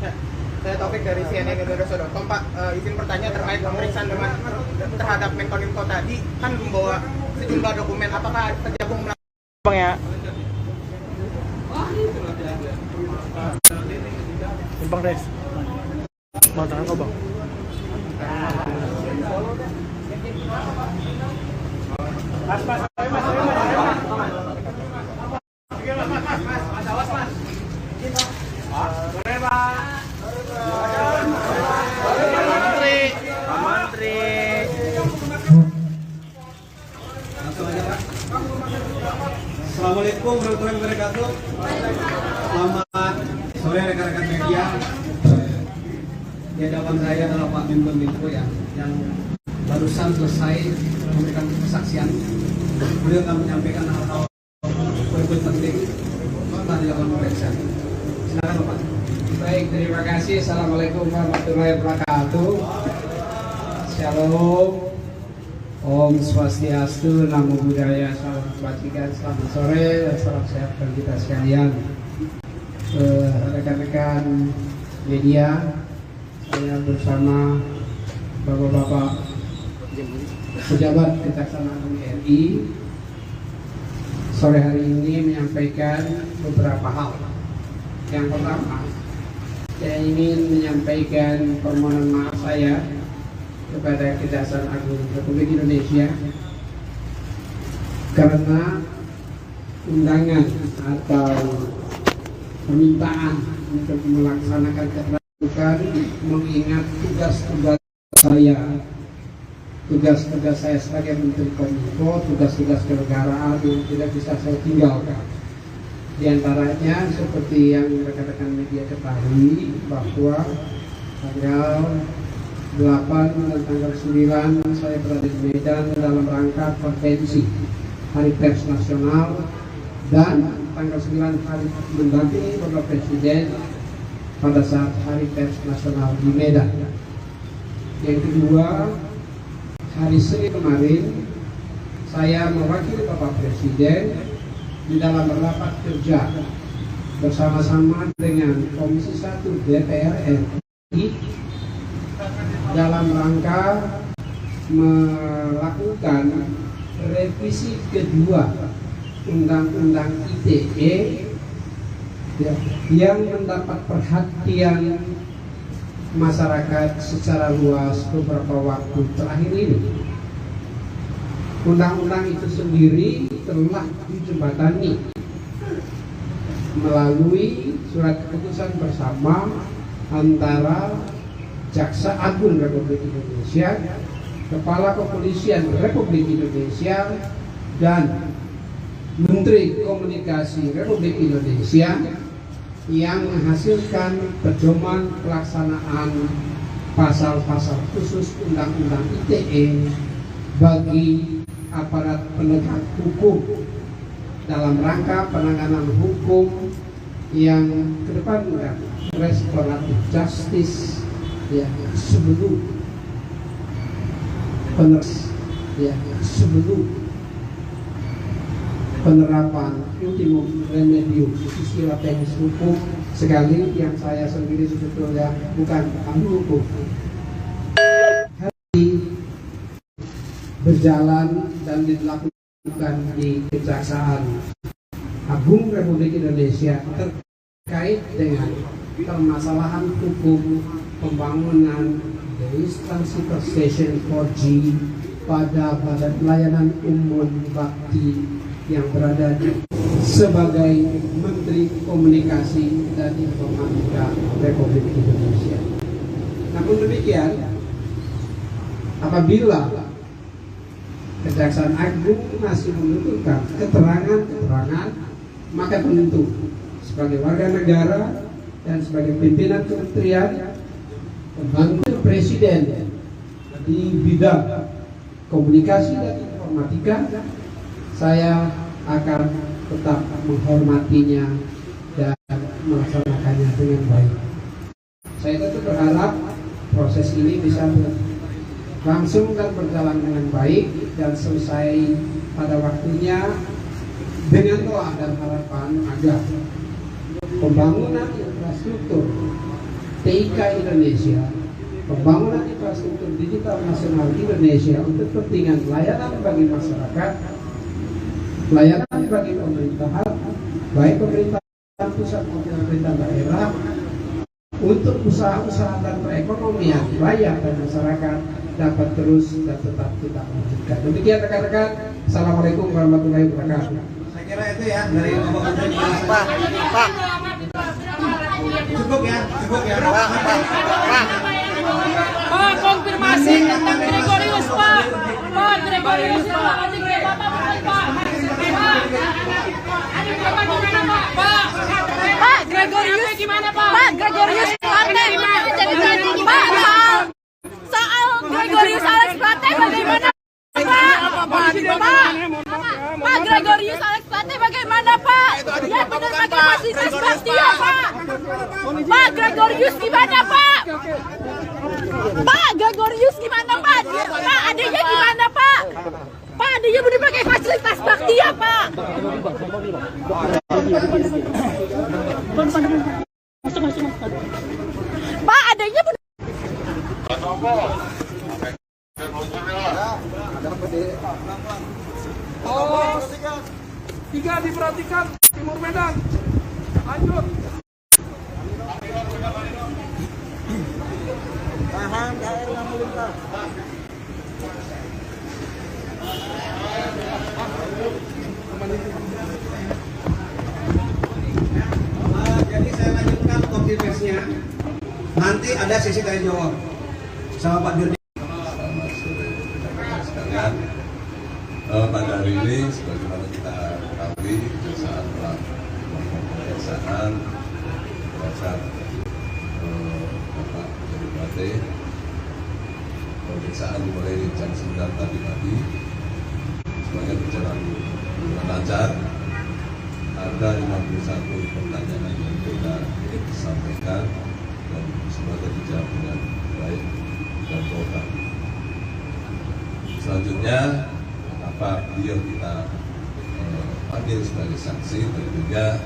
Ya, saya Taufik dari CNN Indonesia.com. Pak, izin bertanya terkait pemeriksaan terhadap Menkominfo tadi kan membawa sejumlah dokumen. Apakah terjabung Bang ya? Bang Res. Bang tangan kau bang. Assalamualaikum warahmatullahi wabarakatuh. Selamat sore rekan-rekan media. Di hadapan saya adalah Pak Menko ya, yang barusan selesai memberikan kesaksian. Beliau akan menyampaikan hal-hal berikut penting setelah dilakukan pemeriksaan. Silakan Pak. Baik, terima kasih. Assalamualaikum warahmatullahi wabarakatuh. Shalom. Om Swastiastu, Namo Buddhaya, salam kebajikan, selamat sore, salam sehat bagi kita sekalian. Rekan-rekan media, saya bersama Bapak-Bapak pejabat Kejaksaan Agung RI sore hari ini menyampaikan beberapa hal. Yang pertama, saya ingin menyampaikan permohonan maaf saya kepada Kejaksaan Agung Republik Indonesia karena undangan atau permintaan untuk melaksanakan keterbukaan mengingat tugas-tugas saya sebagai Menteri Kominfo, tugas-tugas kenegaraan yang tidak bisa saya tinggalkan. Di antaranya seperti yang rekan-rekan media ketahui bahwa tanggal 8 dan tanggal 9 saya berada di Medan dalam rangka konvensi Hari Pers Nasional, dan tanggal 9 hari mendampingi Bapak Presiden pada saat Hari Pers Nasional di Medan. Yang kedua, hari Senin kemarin saya mewakili Bapak Presiden di dalam rapat kerja bersama-sama dengan Komisi 1 DPR RI dalam rangka melakukan revisi kedua Undang-Undang ITE yang mendapat perhatian masyarakat secara luas beberapa waktu terakhir ini. Undang-undang itu sendiri telah dijembatani melalui surat keputusan bersama antara Jaksa Agung Republik Indonesia, Kepala Kepolisian Republik Indonesia, dan Menteri Komunikasi Republik Indonesia yang menghasilkan pedoman pelaksanaan pasal-pasal khusus Undang-Undang ITE bagi aparat penegak hukum dalam rangka penanganan hukum yang kedepankan restoratif justice sebelum penerapan ultimum remedium, istilah teknis hukum sekali yang saya sendiri sebetulnya bukan ahli hukum. Hari berjalan dan dilakukan di Kejaksaan Agung Republik Indonesia terkait dengan permasalahan hukum pembangunan Eastern Superstation 4G pada Badan Pelayanan Umum Bakti yang berada sebagai Menteri Komunikasi dan Informatika Republik Indonesia. Namun demikian, apabila Kejaksaan Agung masih membutuhkan keterangan, maka tentu sebagai warga negara dan sebagai pimpinan kementerian pembantu presiden di bidang komunikasi dan informatika, saya akan tetap menghormatinya dan melaksanakannya dengan baik. Saya tetap berharap proses ini bisa langsung dan berjalan dengan baik dan selesai pada waktunya dengan doa dan harapan agar pembangunan infrastruktur TIK Indonesia, pembangunan infrastruktur digital nasional Indonesia untuk kepentingan layanan bagi masyarakat, layanan bagi pemerintahan, baik pemerintahan pusat maupun pemerintah daerah, untuk usaha-usaha dan perekonomian rakyat dan masyarakat dapat terus dan tetap kita lanjutkan. Demikian rekan-rekan. Assalamualaikum warahmatullahi wabarakatuh. Saya kira itu ya dari Bapak Menteri. Pak. Cukup ya. Pak, konfirmasi tentang Gregorius, Pak. Pak, Gregorius, Pak. Pak, Gregorius gimana, Pak? Pak, Gregorius Plate Pak, soal Gregorius Alex Plate bagaimana, Pak, Gregorius Alex Plate bagaimana, Pak? Dia benar pakai fasilitas bakti ya, Pak. Pak, Gregorius gimana, Pak? Pak, Gregorius gimana, Pak? Pak, adanya gimana, Pak? Pak, adanya benar pakai fasilitas bakti ya, Pak. Pak, adanya benar. Oh, tiga diperhatikan, Timur Medan. Lanjut. Tahan, KRI yang melintas. Jadi saya lanjutkan konfirmasinya. Nanti ada sesi tanya jawab sama Pak Dirjen. Selamat sore rekan-rekan sekalian. Pada hari ini, sebagaimana kita ketahui, saat melakukan pemeriksaan terhadap Bapak Gregorius Plate, pemeriksaan dimulai jam 9 tadi pagi, semuanya berjalan dengan lancar. Ada 51 pertanyaan yang kita sampaikan dan semuanya dijawab dengan baik dan total. Selanjutnya, apa beliau kita panggil sebagai saksi tentunya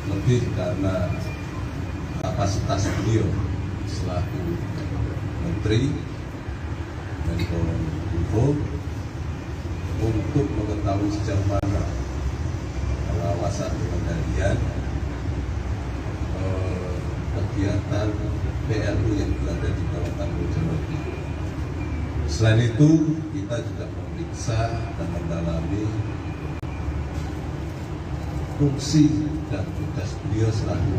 lebih karena kapasitas beliau selaku Menteri Menkominfo untuk mengetahui sejauh mana pengawasan pengendalian kegiatan PLU yang berada di bawah tanggung jawab itu. Selain itu, kita juga memeriksa dan mendalami fungsi dan tugas beliau selaku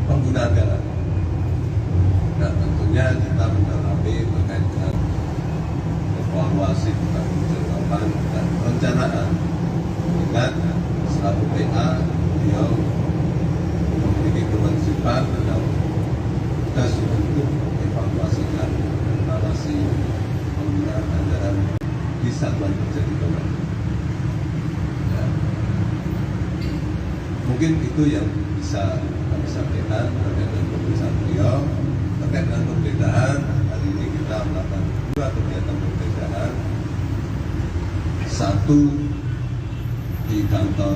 pengguna anggaran. Dan tentunya kita mendalami terkait dengan evaluasi pertanggungjawaban dan perencanaan. Ingat, selaku PA, beliau memiliki kewajiban dan tugas untuk evaluasikan narasi penggunaan anggaran di satuan kerja di bawah. Ya. Mungkin itu yang bisa kami sampaikan terkait dengan pemeriksaan beliau. Terkait dengan penggeledahan, hari ini kita melakukan 2 kegiatan penggeledahan. Satu di kantor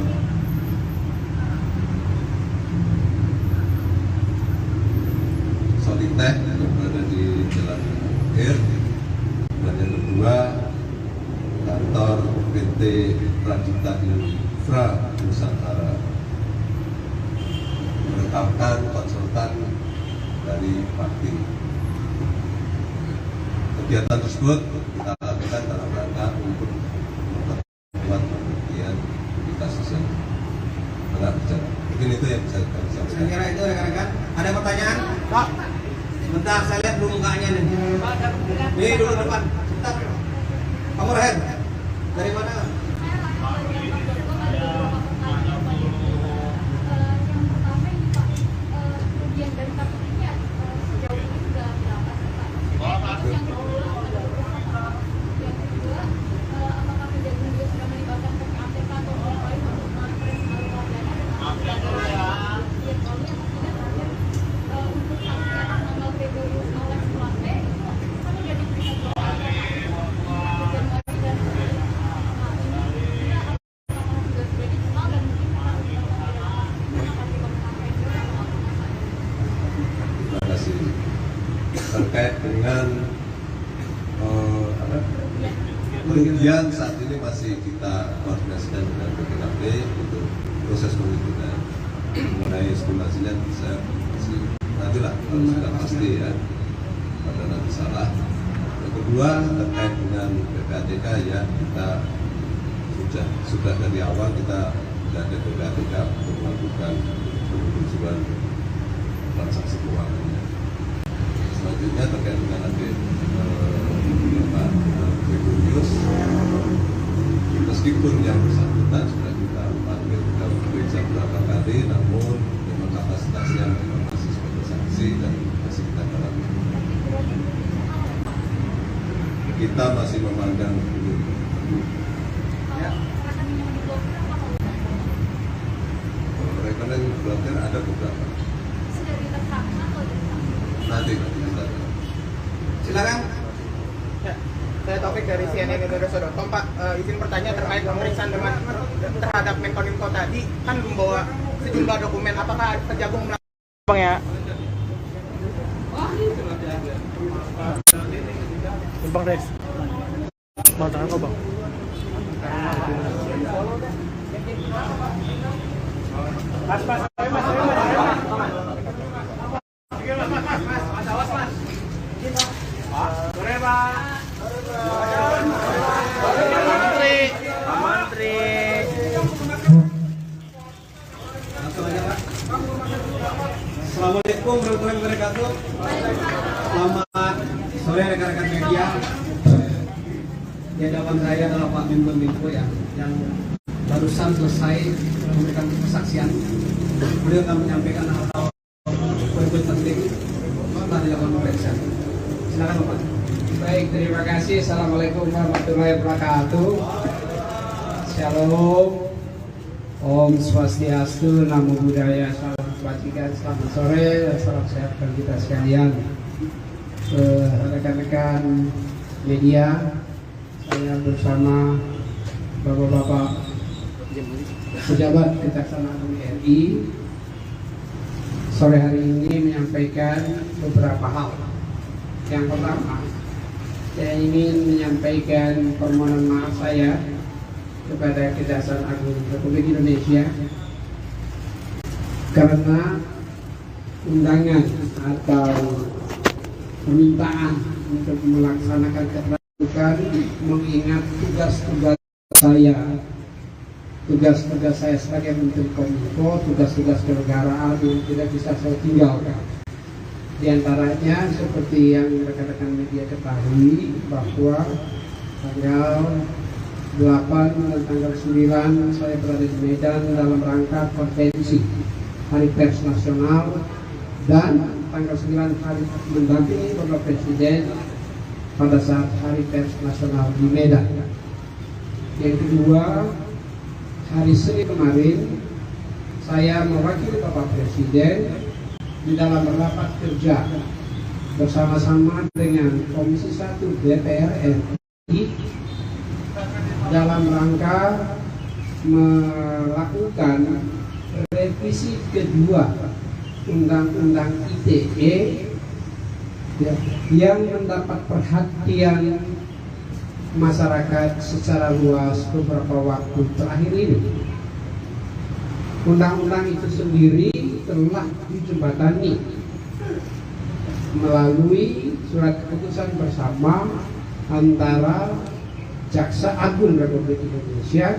Solitech yang berada di Jalan Air, dan yang kedua kantor PT Prajita Infra Nusantara menetapkan konsultan dari Bakti. Kegiatan tersebut kita lakukan dalam rangka untuk memperkuat pembuktian di kasus yang tengah berjalan. Mungkin itu yang bisa kami sampaikan. Saya kira itu rekan-rekan. Ada pertanyaan? Pak, sebentar saya lihat dulu mukanya nih. Ini dulu depan. Sebentar. Kamu Rehan, dari mana? Terkait dengan kerugian saat ini masih kita koordinasikan dengan BPKP untuk proses penghitungan. Mengenai estimasinya bisa nantilah kalau sudah pasti ya, pada nanti salah. Yang kedua terkait dengan PPATK ya, kita sudah dari awal kita sudah ada PPATK untuk melakukan penelusuran transaksi keuangannya. Selanjutnya terkait dengan Pak Gregorius, meskipun yang bersangkutan sudah kita panggil, kita periksa beberapa kali, namun memang kapasitasnya memang masih sebagai saksi dan masih kita dalami. Kita masih memandang dulu. Rekening blokir ada beberapa. Nanti kita. Silakan. Ya, saya Taufik dari CNN Indonesia.com. Pak, izin bertanya terkait pemeriksaan terhadap Menkominfo tadi kan membawa sejumlah dokumen. Apakah Kejagung melakukan Bang ya? Bang Des. Bang tangan kau bang. Assalamualaikum warahmatullahi wabarakatuh. Selamat sore rekan-rekan media. Di hadapan saya adalah Pak Menko ya, yang barusan selesai memberikan kesaksian. Beliau akan menyampaikan hal-hal poin-poin penting setelah dilakukan pemeriksaan. Silakan Bapak. Baik, terima kasih. Assalamualaikum warahmatullahi wabarakatuh. Shalom, Om Swastiastu, Namo Buddhaya, salam kebajikan, selamat sore, salam sehat bagi kita sekalian. Rekan-rekan media, saya bersama Bapak-Bapak pejabat Kejaksaan Agung RI sore hari ini menyampaikan beberapa hal. Yang pertama, saya ingin menyampaikan permohonan maaf saya kepada Kejaksaan Agung Republik Indonesia karena undangan atau permintaan untuk melaksanakan keterbukaan mengingat tugas-tugas saya sebagai Menteri Kominfo, tugas-tugas kenegaraan yang tidak bisa saya tinggalkan. Di antaranya seperti yang rekan-rekan media ketahui bahwa tanggal 8 dan tanggal 9 saya berada di Medan dalam rangka konvensi Hari Pers Nasional, dan tanggal 9 hari mendampingi Bapak Presiden pada saat Hari Pers Nasional di Medan. Yang kedua, hari Senin kemarin saya mewakili Bapak Presiden di dalam rapat kerja bersama-sama dengan Komisi 1 DPR RI dalam rangka melakukan revisi kedua Undang-Undang ITE yang mendapat perhatian masyarakat secara luas beberapa waktu terakhir ini. Undang-undang itu sendiri telah dijembatani melalui surat keputusan bersama antara Jaksa Agung Republik Indonesia,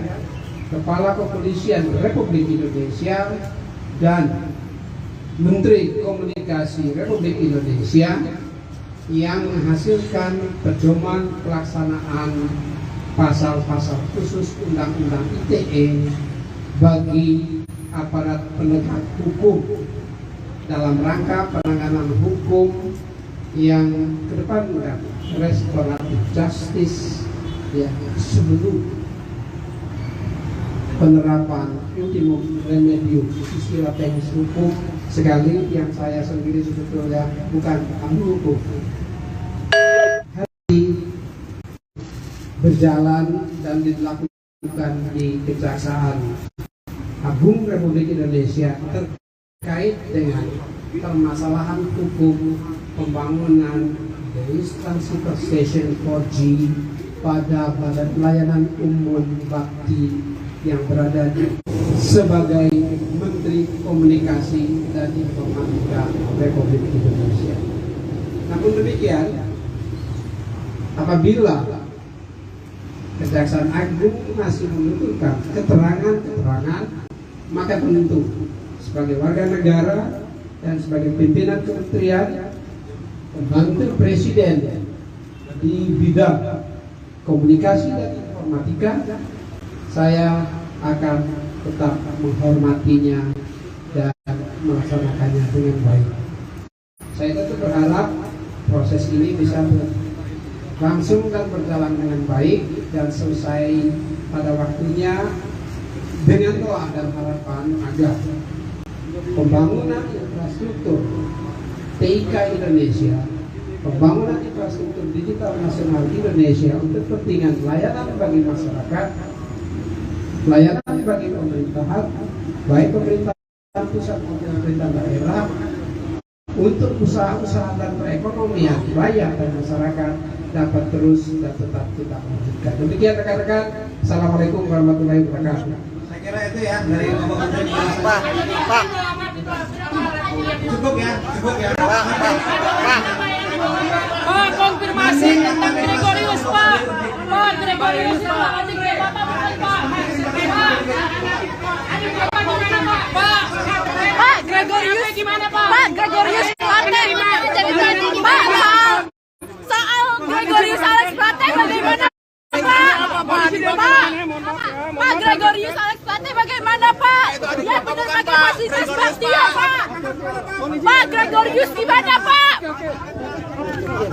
Kepala Kepolisian Republik Indonesia, dan Menteri Komunikasi Republik Indonesia yang menghasilkan pedoman pelaksanaan pasal-pasal khusus Undang-Undang ITE bagi aparat penegak hukum dalam rangka penanganan hukum yang kedepankan restoratif justice ya, sebelum penerapan ultimum remedium istilah teknis hukum, sekali yang saya sendiri sebetulnya bukan ahli hukum. Hari berjalan dan dilakukan di Kejaksaan Agung Republik Indonesia terkait dengan permasalahan hukum pembangunan instansi station 4G pada Badan Pelayanan Umum Bakti yang berada sebagai Menteri Komunikasi dan Informatika Republik Indonesia. Namun demikian, apabila Kejaksaan Agung masih membutuhkan keterangan, maka tentu sebagai warga negara dan sebagai pimpinan kementerian pembantu presiden di bidang komunikasi dan informatika, saya akan tetap menghormatinya dan melaksanakannya dengan baik. Saya tentu berharap proses ini bisa langsung dan berjalan dengan baik dan selesai pada waktunya, dengan doa dan harapan agar pembangunan infrastruktur TIK Indonesia, pembangunan infrastruktur digital nasional Indonesia untuk kepentingan layanan bagi masyarakat, layanan bagi pemerintahan, baik pemerintahan pusat maupun pemerintah daerah, untuk usaha-usaha dan perekonomian rakyat dan masyarakat dapat terus dan tetap kita lanjutkan. Demikian rekan-rekan. Assalamualaikum warahmatullahi wabarakatuh. Saya kira itu ya dari Bapak Menteri. Pak. Cukup ya. Pak, konfirmasi tentang Gregorius, Pak. Pak, Gregorius, Pak. Adik Bapak bukan, Pak. Pak, Gregorius gimana, Pak? Pak, Gregorius Plate gimana jadi tadi? Pak, soal Gregorius Alex Plate bagaimana, Pak, Gregorius Alex Plate bagaimana, Pak? Dia benar pakai fasilitas Bastia, Pak. Pak, Gregorius gimana, Pak?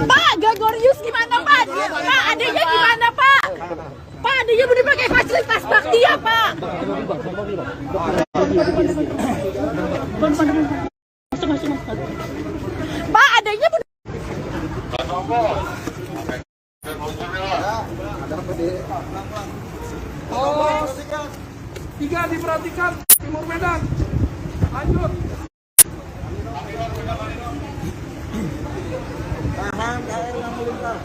Pak, Gregorius gimana, Pak? Pak, adanya gimana, Pak? Pak, adanya benar pakai fasilitas Bastia, Pak. Pak, adanya benar. Oh, 3 diperhatikan, Timur Medan. Lanjut. Tahan, KRI yang melintas.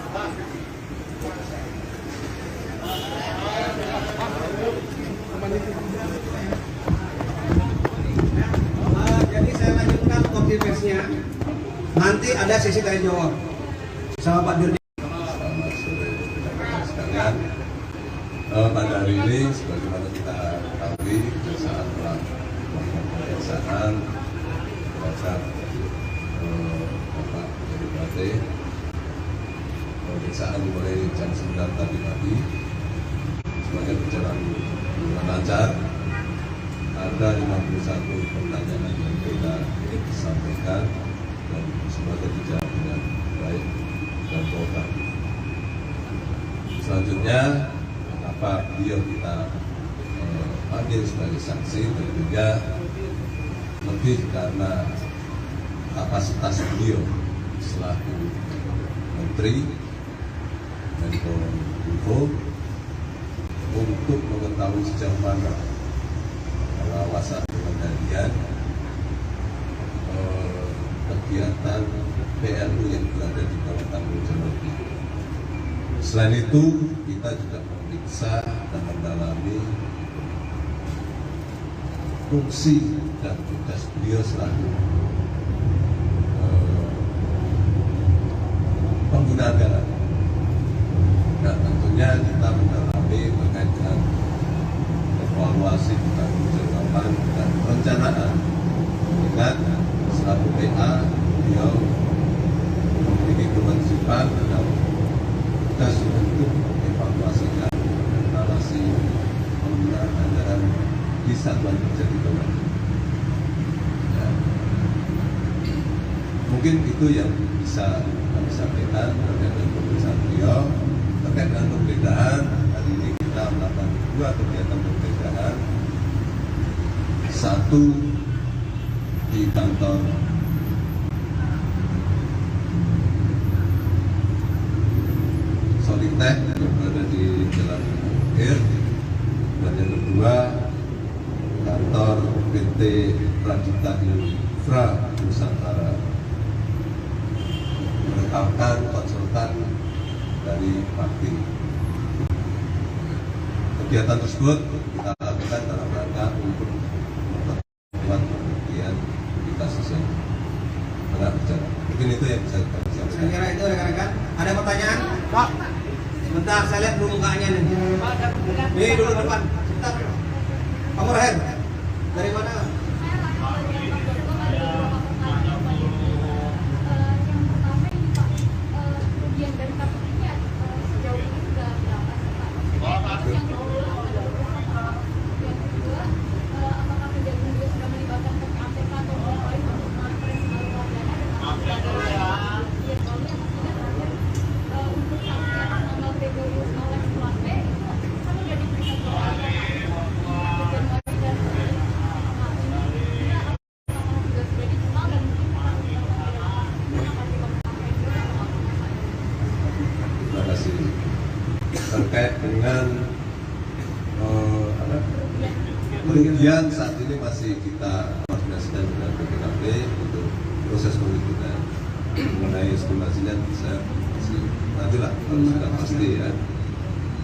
Jadi saya lanjutkan konfirmasinya. Nanti ada sesi tanya jawab sama Pak Dirjen. Selamat sore rekan-rekan sekalian. Pada hari ini, sebagaimana kita ketahui, Kejaksaan telah melakukan pemeriksaan terhadap Bapak Gregorius Plate. Pemeriksaan dimulai jam 9 tadi pagi. Sebagai berjalan dengan lancar. Ada 51 pertanyaan yang kita sampaikan dan semoga dijawab dengan baik dan total. Selanjutnya, kenapa beliau kita panggil sebagai saksi, tentunya lebih karena kapasitas beliau selaku Menteri Menkominfo untuk mengetahui sejauh mana pengawasan pengendalian kegiatan PLU yang berada di bawah tanggung jawab. Selain itu, kita juga memeriksa dan mendalami fungsi dan tugas beliau selaku pengguna anggaran. Dan tentunya kita mendalami terkait dengan evaluasi pertanggungjawaban dan perencanaan. Ingat, selaku PA, beliau memiliki kewajiban dan tugas untuk evaluasi dan evaluasi penggunaan anggaran di satuan kerja di bawah. Ya. Mungkin itu yang bisa kami sampaikan terkait dengan pemeriksaan beliau. Terkait dengan penggeledahan, hari ini kita melakukan 2 kegiatan penggeledahan. Satu di kantor Solitech yang berada di Jalan Air, dan yang kedua kantor PT Pradipta Infra Nusantara, merekam konsultan dari Pakti. Kegiatan tersebut kita lakukan dalam rangka untuk memperkuat pembuktian di kasus yang pernah berjalan. Mungkin itu yang bisa kami sampaikan. Saya kira itu rekan-rekan. Ada pertanyaan? Pak, sebentar saya lihat dulu mukanya nih. Nih dulu depan. Sebentar. Kamu Rahel, dari mana? Terkait dengan kerugian saat ini masih kita koordinasikan dengan BPKP untuk proses penghitungan. Mengenai estimasinya bisa masih nantilah kalau sudah pasti ya,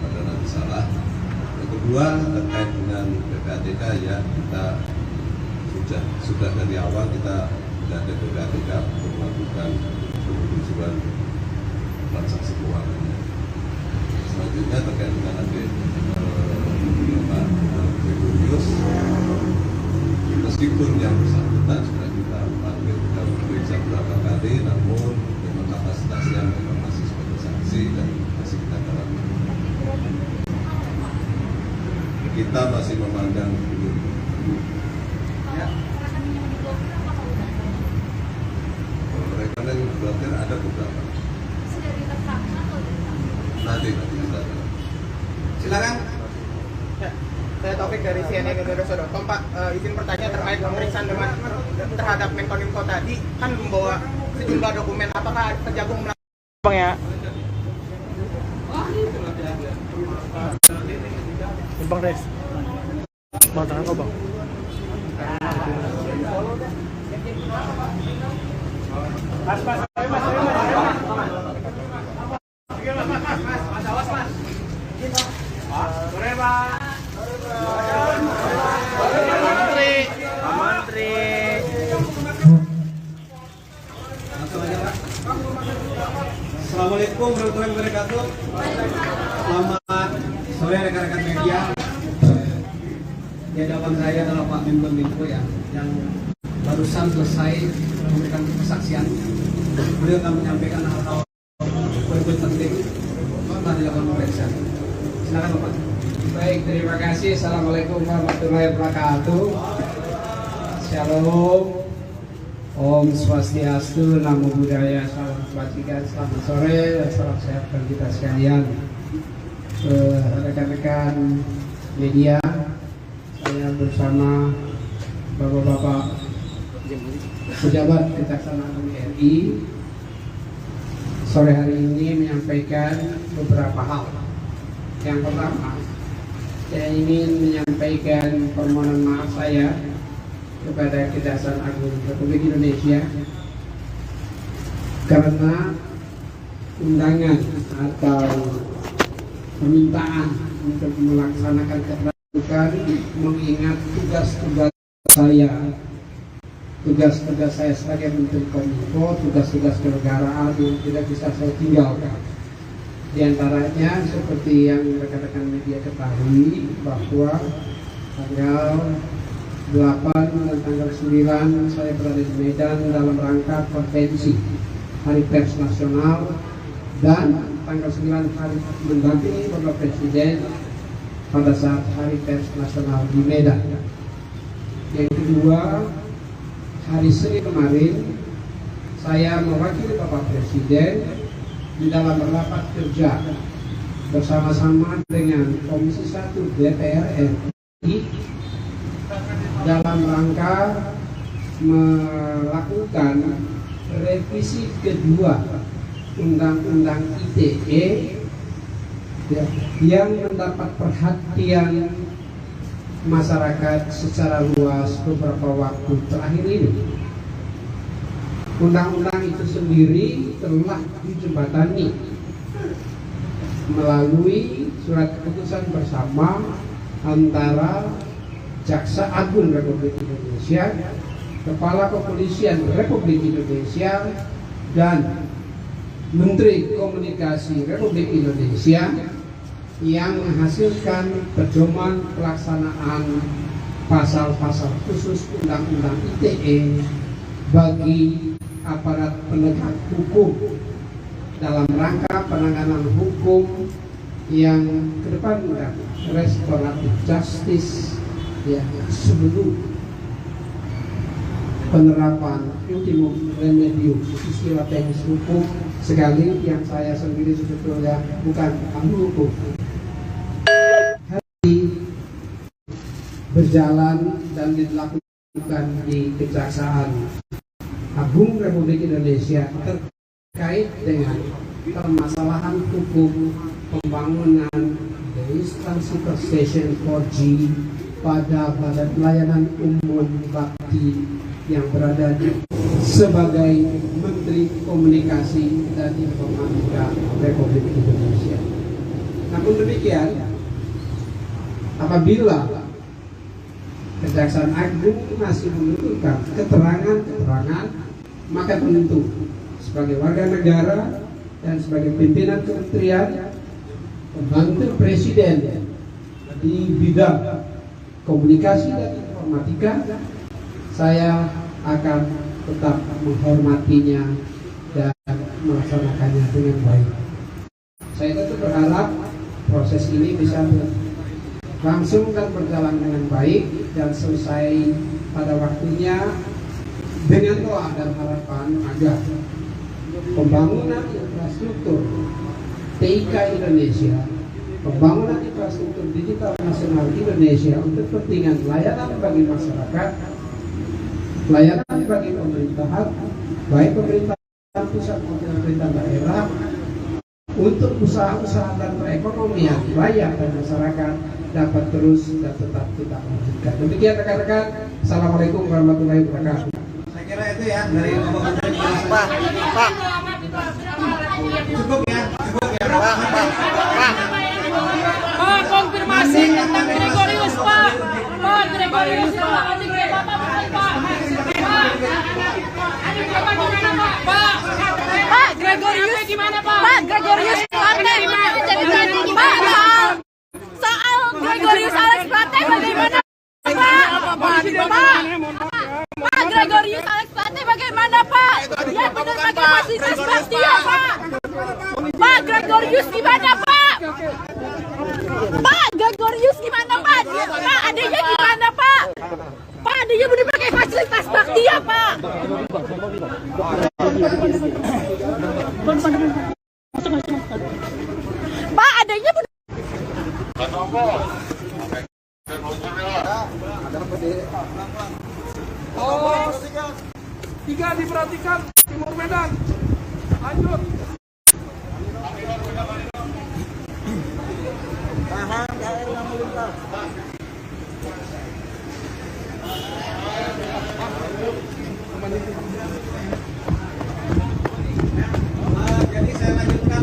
pada nanti salah. Yang kedua terkait dengan PPATK ya, kita sudah dari awal kita sudah ada PPATK untuk melakukan penelusuran transaksi keuangannya. Selanjutnya terkait dengan Pak Gregorius, meskipun yang bersangkutan sudah kita panggil dan periksa beberapa kali, namun memang kapasitasnya memang masih sebagai saksi dan masih kita dalami. Kita masih memandang dulu. Ya. Rekening blokir ada beberapa. Nanti kita. Silakan. Ya, saya Taufik dari CNN Indonesia.com. Pak, izin bertanya terkait pemeriksaan terhadap Menkominfo tadi kan membawa sejumlah dokumen. Apakah Kejagung melakukan Bang ya? Bang Res. Bang tangan kau bang. Mas. Sore, Pak. Menteri. Langsung aja Pak. Assalamualaikum warahmatullahi wabarakatuh. Selamat sore rekan-rekan media. Di hadapan saya adalah Pak Menko ya, yang barusan selesai memberikan kesaksian. Beliau akan menyampaikan hal-hal poin-poin penting setelah dilakukan pemeriksaan. Silakan Bapak. Baik, terima kasih. Assalamualaikum warahmatullahi wabarakatuh. Shalom. Om Swastiastu, Namo Buddhaya, salam kebajikan, selamat sore, dan salam sehat bagi kita sekalian. Rekan-rekan media, saya bersama Bapak-Bapak pejabat Kejaksaan Agung RI sore hari ini menyampaikan beberapa hal. Yang pertama, saya ingin menyampaikan permohonan maaf saya kepada Kejaksaan Agung Republik Indonesia karena undangan atau permintaan untuk melaksanakan keterbukaan mengingat tugas-tugas saya sebagai Menteri Kominfo, tugas-tugas kenegaraan yang tidak bisa saya tinggalkan. Di antaranya seperti yang rekan-rekan media ketahui bahwa tanggal 8 dan tanggal 9 saya berada di Medan dalam rangka konvensi Hari Pers Nasional, dan tanggal 9 hari mendampingi Bapak Presiden pada saat Hari Pers Nasional di Medan. Yang kedua, hari Senin kemarin saya mewakili Bapak Presiden di dalam rapat kerja bersama-sama dengan Komisi 1 DPR RI dalam rangka melakukan revisi kedua Undang-Undang ITE yang mendapat perhatian masyarakat secara luas beberapa waktu terakhir ini. Undang-undang itu sendiri telah dijembatani melalui surat keputusan bersama antara Jaksa Agung Republik Indonesia, Kepala Kepolisian Republik Indonesia, dan Menteri Komunikasi Republik Indonesia, yang menghasilkan pedoman pelaksanaan pasal-pasal khusus Undang-Undang ITE bagi aparat penegak hukum dalam rangka penanganan hukum yang ke depan restoratif justice, ya, sebelum penerapan ultimum remedium istilah teknis hukum, sekali yang saya sendiri sebetulnya bukan ahli hukum. Hari berjalan dan dilakukan di Kejaksaan Agung Republik Indonesia terkait dengan permasalahan hukum pembangunan base transceiver station 4G pada Badan Pelayanan Umum Bakti yang berada di sebagai Menteri Komunikasi dan Informatika Republik Indonesia. Namun demikian, apabila Kejaksaan Agung masih membutuhkan keterangan, maka tentu sebagai warga negara dan sebagai pimpinan kementerian, pembantu presiden di bidang komunikasi dan informatika, saya akan tetap menghormatinya dan melaksanakannya dengan baik. Saya tentu berharap proses ini bisa langsung dan berjalan dengan baik dan selesai pada waktunya, dengan doa dan harapan agar pembangunan infrastruktur TIK Indonesia, pembangunan infrastruktur digital nasional Indonesia untuk kepentingan layanan bagi masyarakat, layanan bagi pemerintahan, baik pemerintah pusat maupun pemerintah daerah, untuk usaha-usaha dan perekonomian rakyat dan masyarakat dapat terus dan tetap kita lanjutkan. Demikian rekan-rekan. Assalamualaikum warahmatullahi wabarakatuh. Saya kira itu ya dari Bapak. Cukup ya. Pak, konfirmasi tentang Gregorius, Pak. Pak Gregorius, Pak. Pak Gregorius gimana, Pak? Pak Gregorius Plate Pak, soal Gregorius Alex Plate bagaimana, Pak? Pak Gregorius Alex Plate bagaimana, Pak? Yang benar pakai fasilitas Bastia, Pak. Pak Gregorius gimana, Pak? Pak Gregorius gimana, Pak? Pak adanya gimana, Pak? Pak adanya benar pakai fasilitas Bastia, Pak. Pak adanya benar. Oh, 3 diperhatikan, Timur Medan. Lanjut. Tahan, KRI yang melintas. Jadi saya lanjutkan.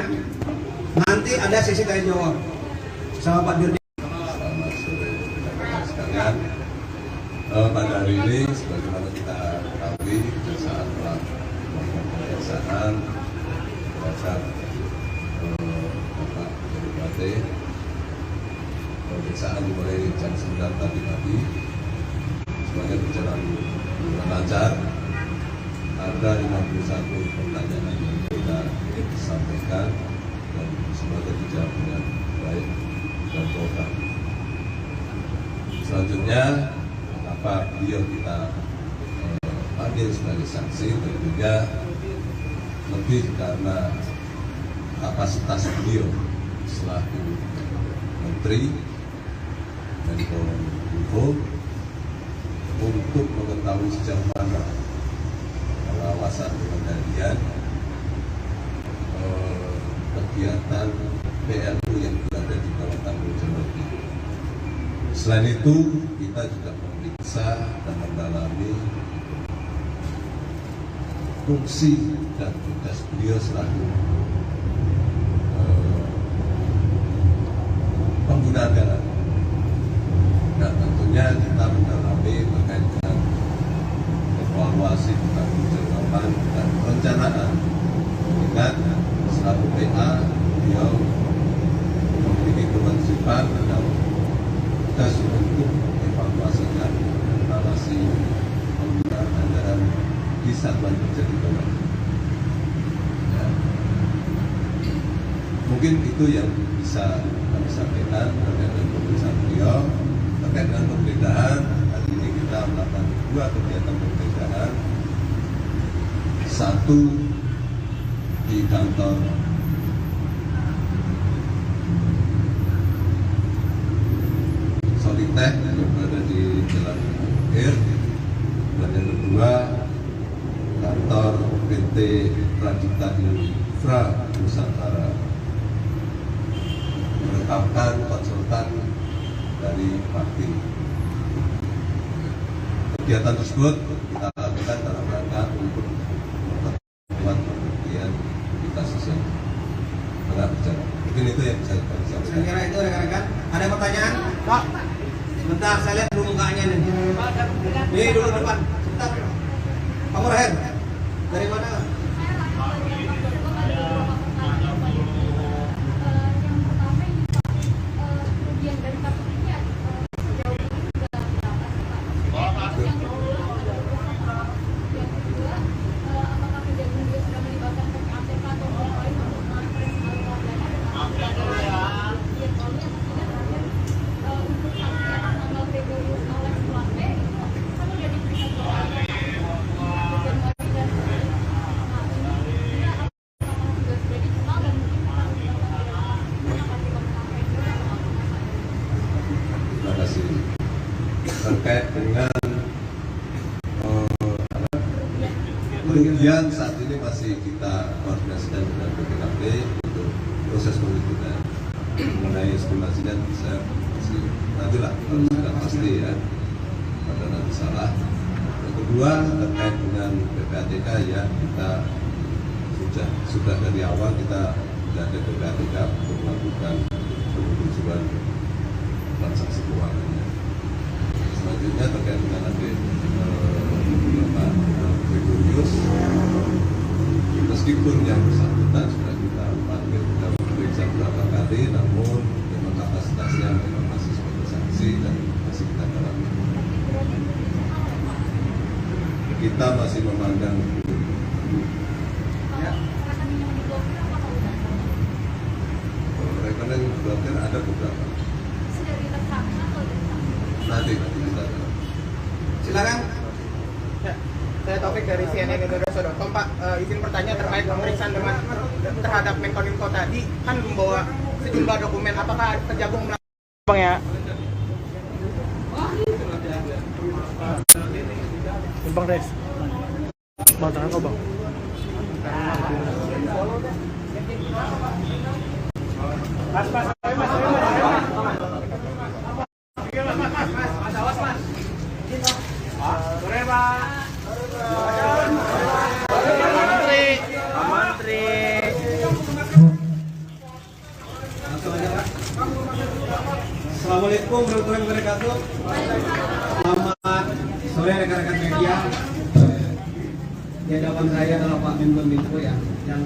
Nanti ada sesi tanya jawab sama Pak Dirjen. Selamat sore rekan-rekan sekalian. Pada hari ini, sebagaimana kita ketahui, saat melakukan pemeriksaan terhadap Bapak Dari Bate, pemeriksaan dimulai jam 9 tadi pagi, semuanya berjalan dengan lancar. Ada 51 pertanyaan yang kita sampaikan dan semuanya dijawab dengan baik dan total. Selanjutnya, mengapa beliau kita panggil sebagai saksi, tentunya lebih karena kapasitas beliau selaku Menteri Menkominfo untuk mengetahui sejauh mana pengawasan pengendalian kegiatan PLU yang berada di bawah tanggung jawab. Selain itu, kita juga memeriksa dan mendalami fungsi dan tugas beliau selaku pengguna anggaran. Dan tentunya kita mendalami terkait dengan evaluasi pertanggungjawaban dan perencanaan. Ingat, selaku PA, beliau memiliki kewajiban dan tugas untuk evaluasi dan evaluasi penggunaan anggaran di satuan kerja di bawah. Ya. Mungkin itu yang bisa kami sampaikan terkait dengan pemeriksaan beliau. Terkait dengan penggeledahan, hari ini kita melakukan 2 kegiatan penggeledahan. Satu di kantor Soliteh yang berada di Jalan Air, dan yang kedua kantor PT Radita Infra Nusantara, menetapkan konsultan dari Pakti. Kegiatan tersebut kita lakukan dalam rangka untuk memperkuat pembuktian kita yang tengah berjalan. Mungkin itu yang bisa kami sampaikan. Saya kira itu rekan-rekan. Ada pertanyaan? Pak, sebentar saya lihat dulu mukanya nih. Nih dulu depan. Sebentar. Kamu Rahel, dari mana? Terkait dengan kerugian saat ini masih kita koordinasikan dengan BPKP untuk proses penghitungan mengenai estimasinya bisa nantilah kalau sudah pasti ya, pada nanti salah. Yang kedua terkait dengan PPATK ya, kita sudah dari awal kita sudah ada PPATK untuk melakukan penelusuran transaksi keuangannya. Selanjutnya terkait dengan Bapak Gregorius, meskipun yang bersangkutan sudah kita panggil, kita periksa beberapa kali, namun memang kapasitasnya memang masih sebagai saksi dan masih kita dalami. Kita masih memandang rekening blokir ada beberapa. Nanti kita Silakan. Ya, saya Taufik dari CNN Indonesia.com. Pak, izin bertanya terkait pemeriksaan terhadap Menkominfo tadi kan membawa sejumlah dokumen. Apakah Kejagung melakukan Bang ya? Bang Res. Bang, tangan kau Bang. Menteri. Assalamualaikum warahmatullahi wabarakatuh. Selamat sore rekan-rekan media. Di hadapan saya adalah Pak Menko ya, yang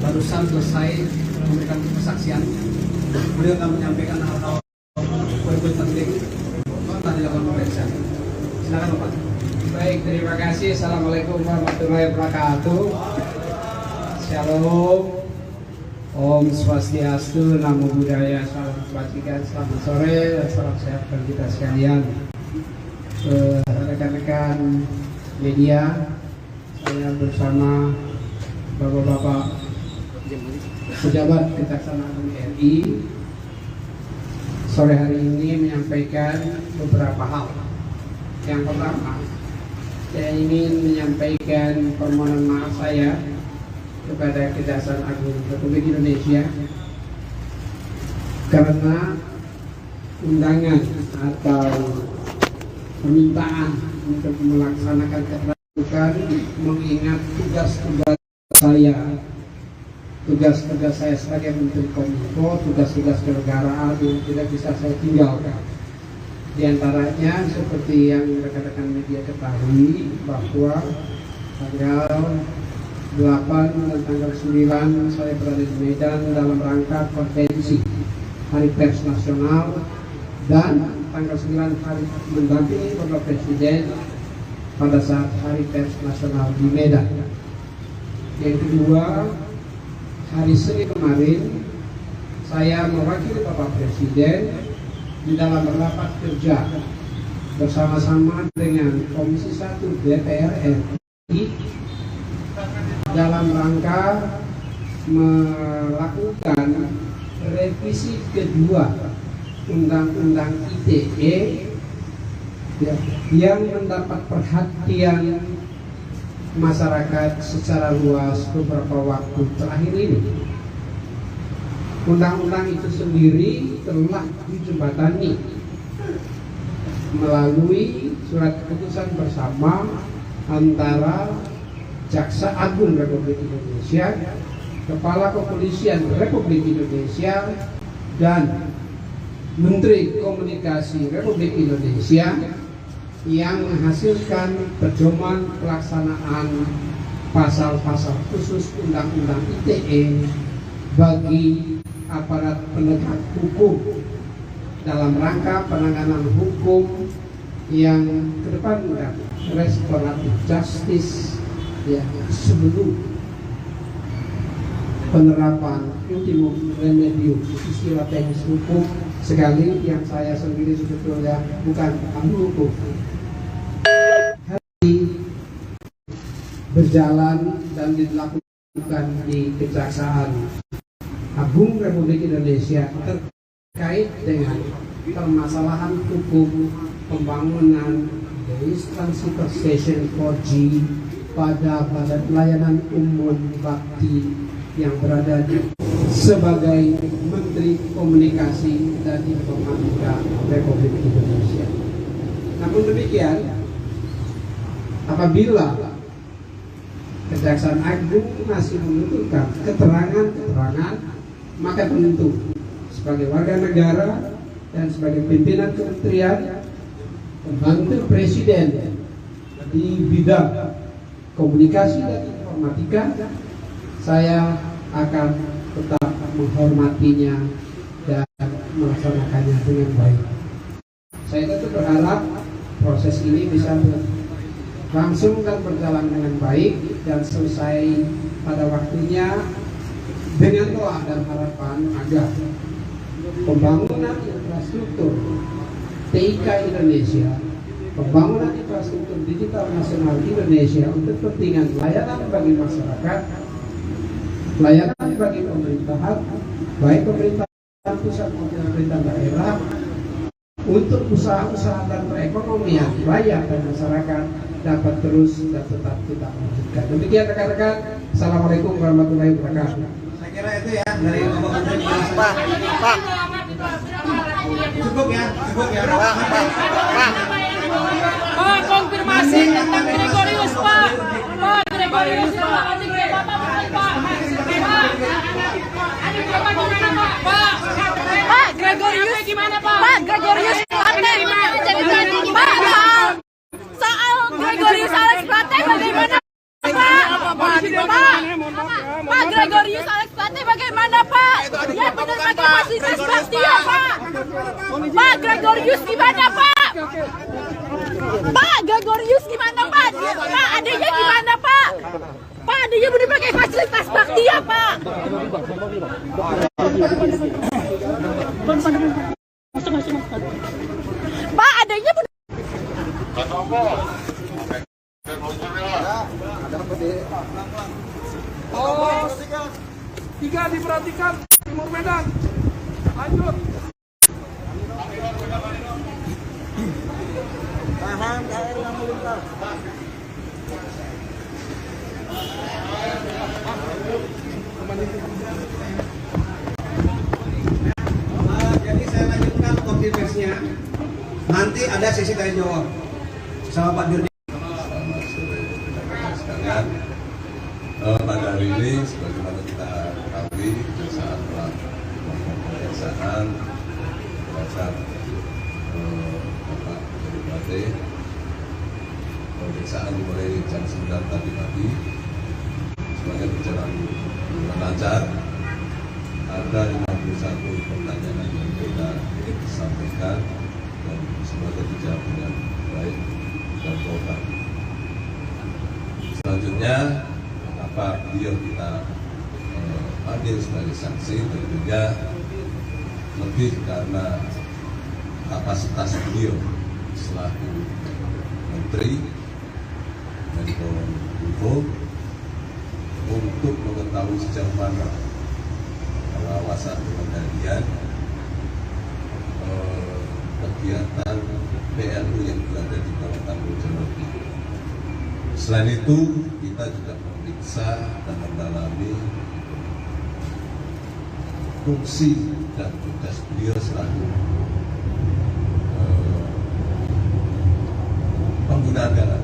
barusan selesai memberikan kesaksian. Beliau akan menyampaikan hal-hal poin-poin penting setelah dilakukan pemeriksaan. Silakan Bapak. Baik, terima kasih. Assalamualaikum warahmatullahi wabarakatuh. Shalom. Om Swastiastu, Namo Buddhaya, salam kebajikan, selamat sore, dan salam sehat bagi kita sekalian. Rekan-rekan media, saya bersama Bapak-Bapak pejabat Kejaksaan Agung RI sore hari ini menyampaikan beberapa hal. Yang pertama, saya ingin menyampaikan permohonan maaf saya kepada Kejaksaan Agung Republik Indonesia karena undangan atau permintaan untuk melaksanakan keterbukaan mengingat tugas-tugas saya sebagai Menteri Kominfo, tugas-tugas kenegaraan yang tidak bisa saya tinggalkan. Di antaranya seperti yang rekan-rekan media ketahui bahwa tanggal 8 dan tanggal 9 saya berada di Medan dalam rangka konvensi Hari Pers Nasional, dan tanggal 9 hari mendampingi Bapak Presiden pada saat Hari Pers Nasional di Medan. Yang kedua, hari Senin kemarin saya mewakili Bapak Presiden di dalam rapat kerja bersama-sama dengan Komisi 1 DPR RI dalam rangka melakukan revisi kedua Undang-Undang ITE yang mendapat perhatian masyarakat secara luas beberapa waktu terakhir ini. Undang-undang itu sendiri telah dijembatani melalui surat keputusan bersama antara Jaksa Agung Republik Indonesia, Kepala Kepolisian Republik Indonesia, dan Menteri Komunikasi Republik Indonesia, yang menghasilkan pedoman pelaksanaan pasal-pasal khusus Undang-Undang ITE bagi aparat penegak hukum dalam rangka penanganan hukum yang kedepankan restoratif justice, ya, sebelum penerapan ultimum remedium istilah teknis hukum, sekali yang saya sendiri sebetulnya bukan ahli hukum. Hari berjalan dan dilakukan di Kejaksaan Agung Republik Indonesia terkait dengan permasalahan hukum pembangunan instansi station 4G pada Badan Pelayanan Umum Bakti yang berada sebagai Menteri Komunikasi dan Informatika Republik Indonesia. Namun demikian, apabila Kejaksaan Agung masih membutuhkan keterangan, maka tentu sebagai warga negara dan sebagai pimpinan kementerian pembantu presiden di bidang komunikasi dan informatika, saya akan tetap menghormatinya dan melaksanakannya dengan baik. Saya tentu berharap proses ini bisa langsung dan berjalan dengan baik dan selesai pada waktunya, dengan doa dan harapan agar pembangunan infrastruktur TIK Indonesia, pembangunan infrastruktur digital nasional Indonesia untuk kepentingan layanan bagi masyarakat, layanan bagi pemerintahan, baik pemerintahan pusat maupun pemerintahan daerah, untuk usaha-usaha dan perekonomian rakyat dan masyarakat dapat terus dan tetap kita lanjutkan. Demikian rekan-rekan. Assalamualaikum warahmatullahi wabarakatuh. Saya kira itu ya dari Bapak Menteri. Pak. Cukup ya. Pak, konfirmasi tentang Gregorius, Pak. Pak, Gregorius, Pak. Pak, Gregorius gimana, Pak? Pak, Gregorius fasilitas baktia, Pak. Pak Gregorius gimana, Pak? Pak Gregorius gimana, Pak? Pak adanya gimana, Pak? Pak adanya udah pakai fasilitas baktia, Pak. Pak adanya udah. Oh, 3 diperhatikan, Timur Medan. Lanjut. Tahan KR yang melintas. Jadi saya lanjutkan konfirmasinya. Nanti ada sesi tanya jawab sama Pak Dirjen. Selamat sore rekan-rekan sekalian. Pada hari ini, sebagaimana kita ketahui, saat melakukan pemeriksaan terhadap Bapak Bupati, pemeriksaan dimulai jam 9 tadi pagi, semuanya berjalan dengan lancar. Ada 51 pertanyaan yang kita sampaikan dan semuanya dijawab dengan baik dan total. Selanjutnya, apa beliau kita panggil sebagai saksi tentunya lebih karena kapasitas beliau selaku Menteri Menkominfo untuk mengetahui sejauh mana pengawasan pengendalian kegiatan PLU yang berada di bawah tanggung jawab. Selain itu, kita juga memeriksa dan mendalami fungsi dan tugas beliau selaku pengguna anggaran.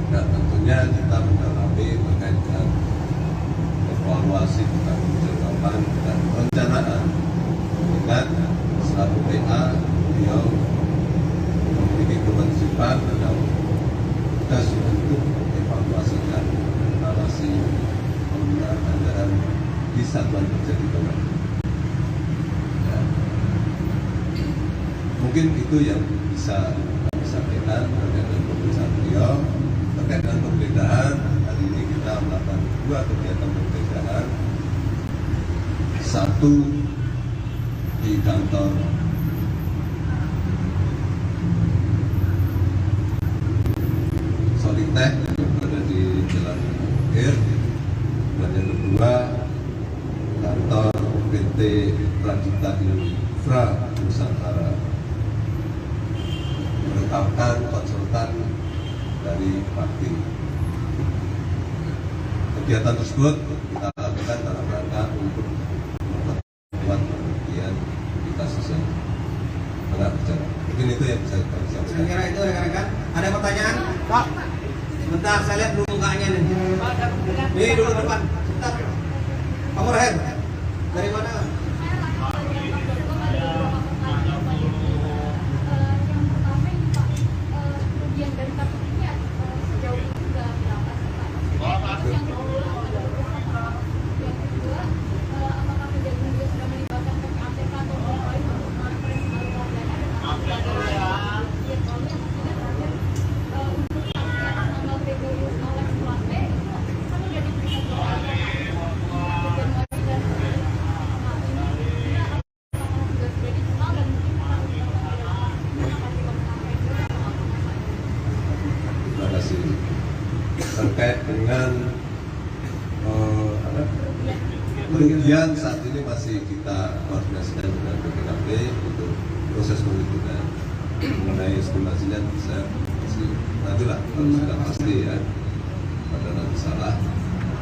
Dan tentunya kita mendalami terkait dengan evaluasi pertanggungjawaban dan perencanaan. Dengan selaku PA, beliau memiliki kewajiban dan tugas untuk evaluasikan evaluasi penggunaan anggaran di satuan kerja di bawah. Ya. Mungkin itu yang bisa kami sampaikan terkait dengan pemeriksaan beliau. Terkait dengan penggeledahan, hari ini kita melakukan 2 kegiatan penggeledahan. Satu di kantor Solitech yang berada di Jalan Air, dan yang kedua kantor PT Pradita Infra Nusantara menetapkan konsultan dari Pakti. Kegiatan tersebut kita lakukan dalam rangka untuk memperkuat pembuktian kita sesuai dengan berjalan. Mungkin itu yang bisa kami Saya sampaikan. kira itu rekan-rekan. Ada pertanyaan? Pak, sebentar saya lihat dulu mukanya nih. Ini dulu depan. Sebentar. Kamu Rahel, dari mana? Terkait dengan kerugian saat ini masih kita koordinasikan dengan BPKP untuk proses penghitungan. Mengenai estimasinya bisa masih nantilah kalau sudah pasti ya, pada nanti salah.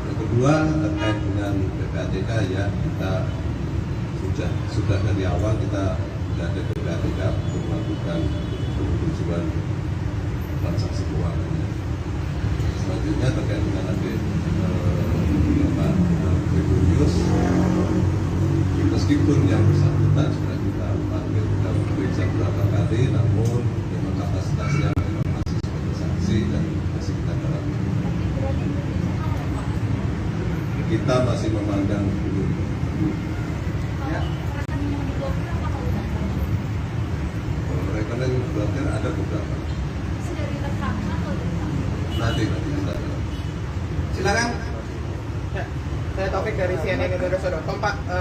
Yang kedua terkait dengan PPATK ya, kita sudah dari awal kita sudah ada PPATK untuk melakukan penelusuran transaksi keuangan. Selanjutnya terkait dengan Bapak Gregorius, meskipun yang bersangkutan sudah kita panggil dan periksa beberapa kali, namun memang kapasitasnya memang masih sebagai saksi dan masih kita dalami. Kita masih memandang dulu. Ya.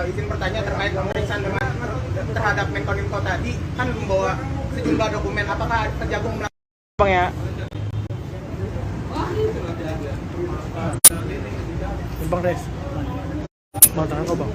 izin bertanya terkait pemeriksaan terhadap Menkominfo tadi kan membawa sejumlah dokumen. Apakah Kejagung melakukan Bang ya? Bang Res. Bang tangan kau bang.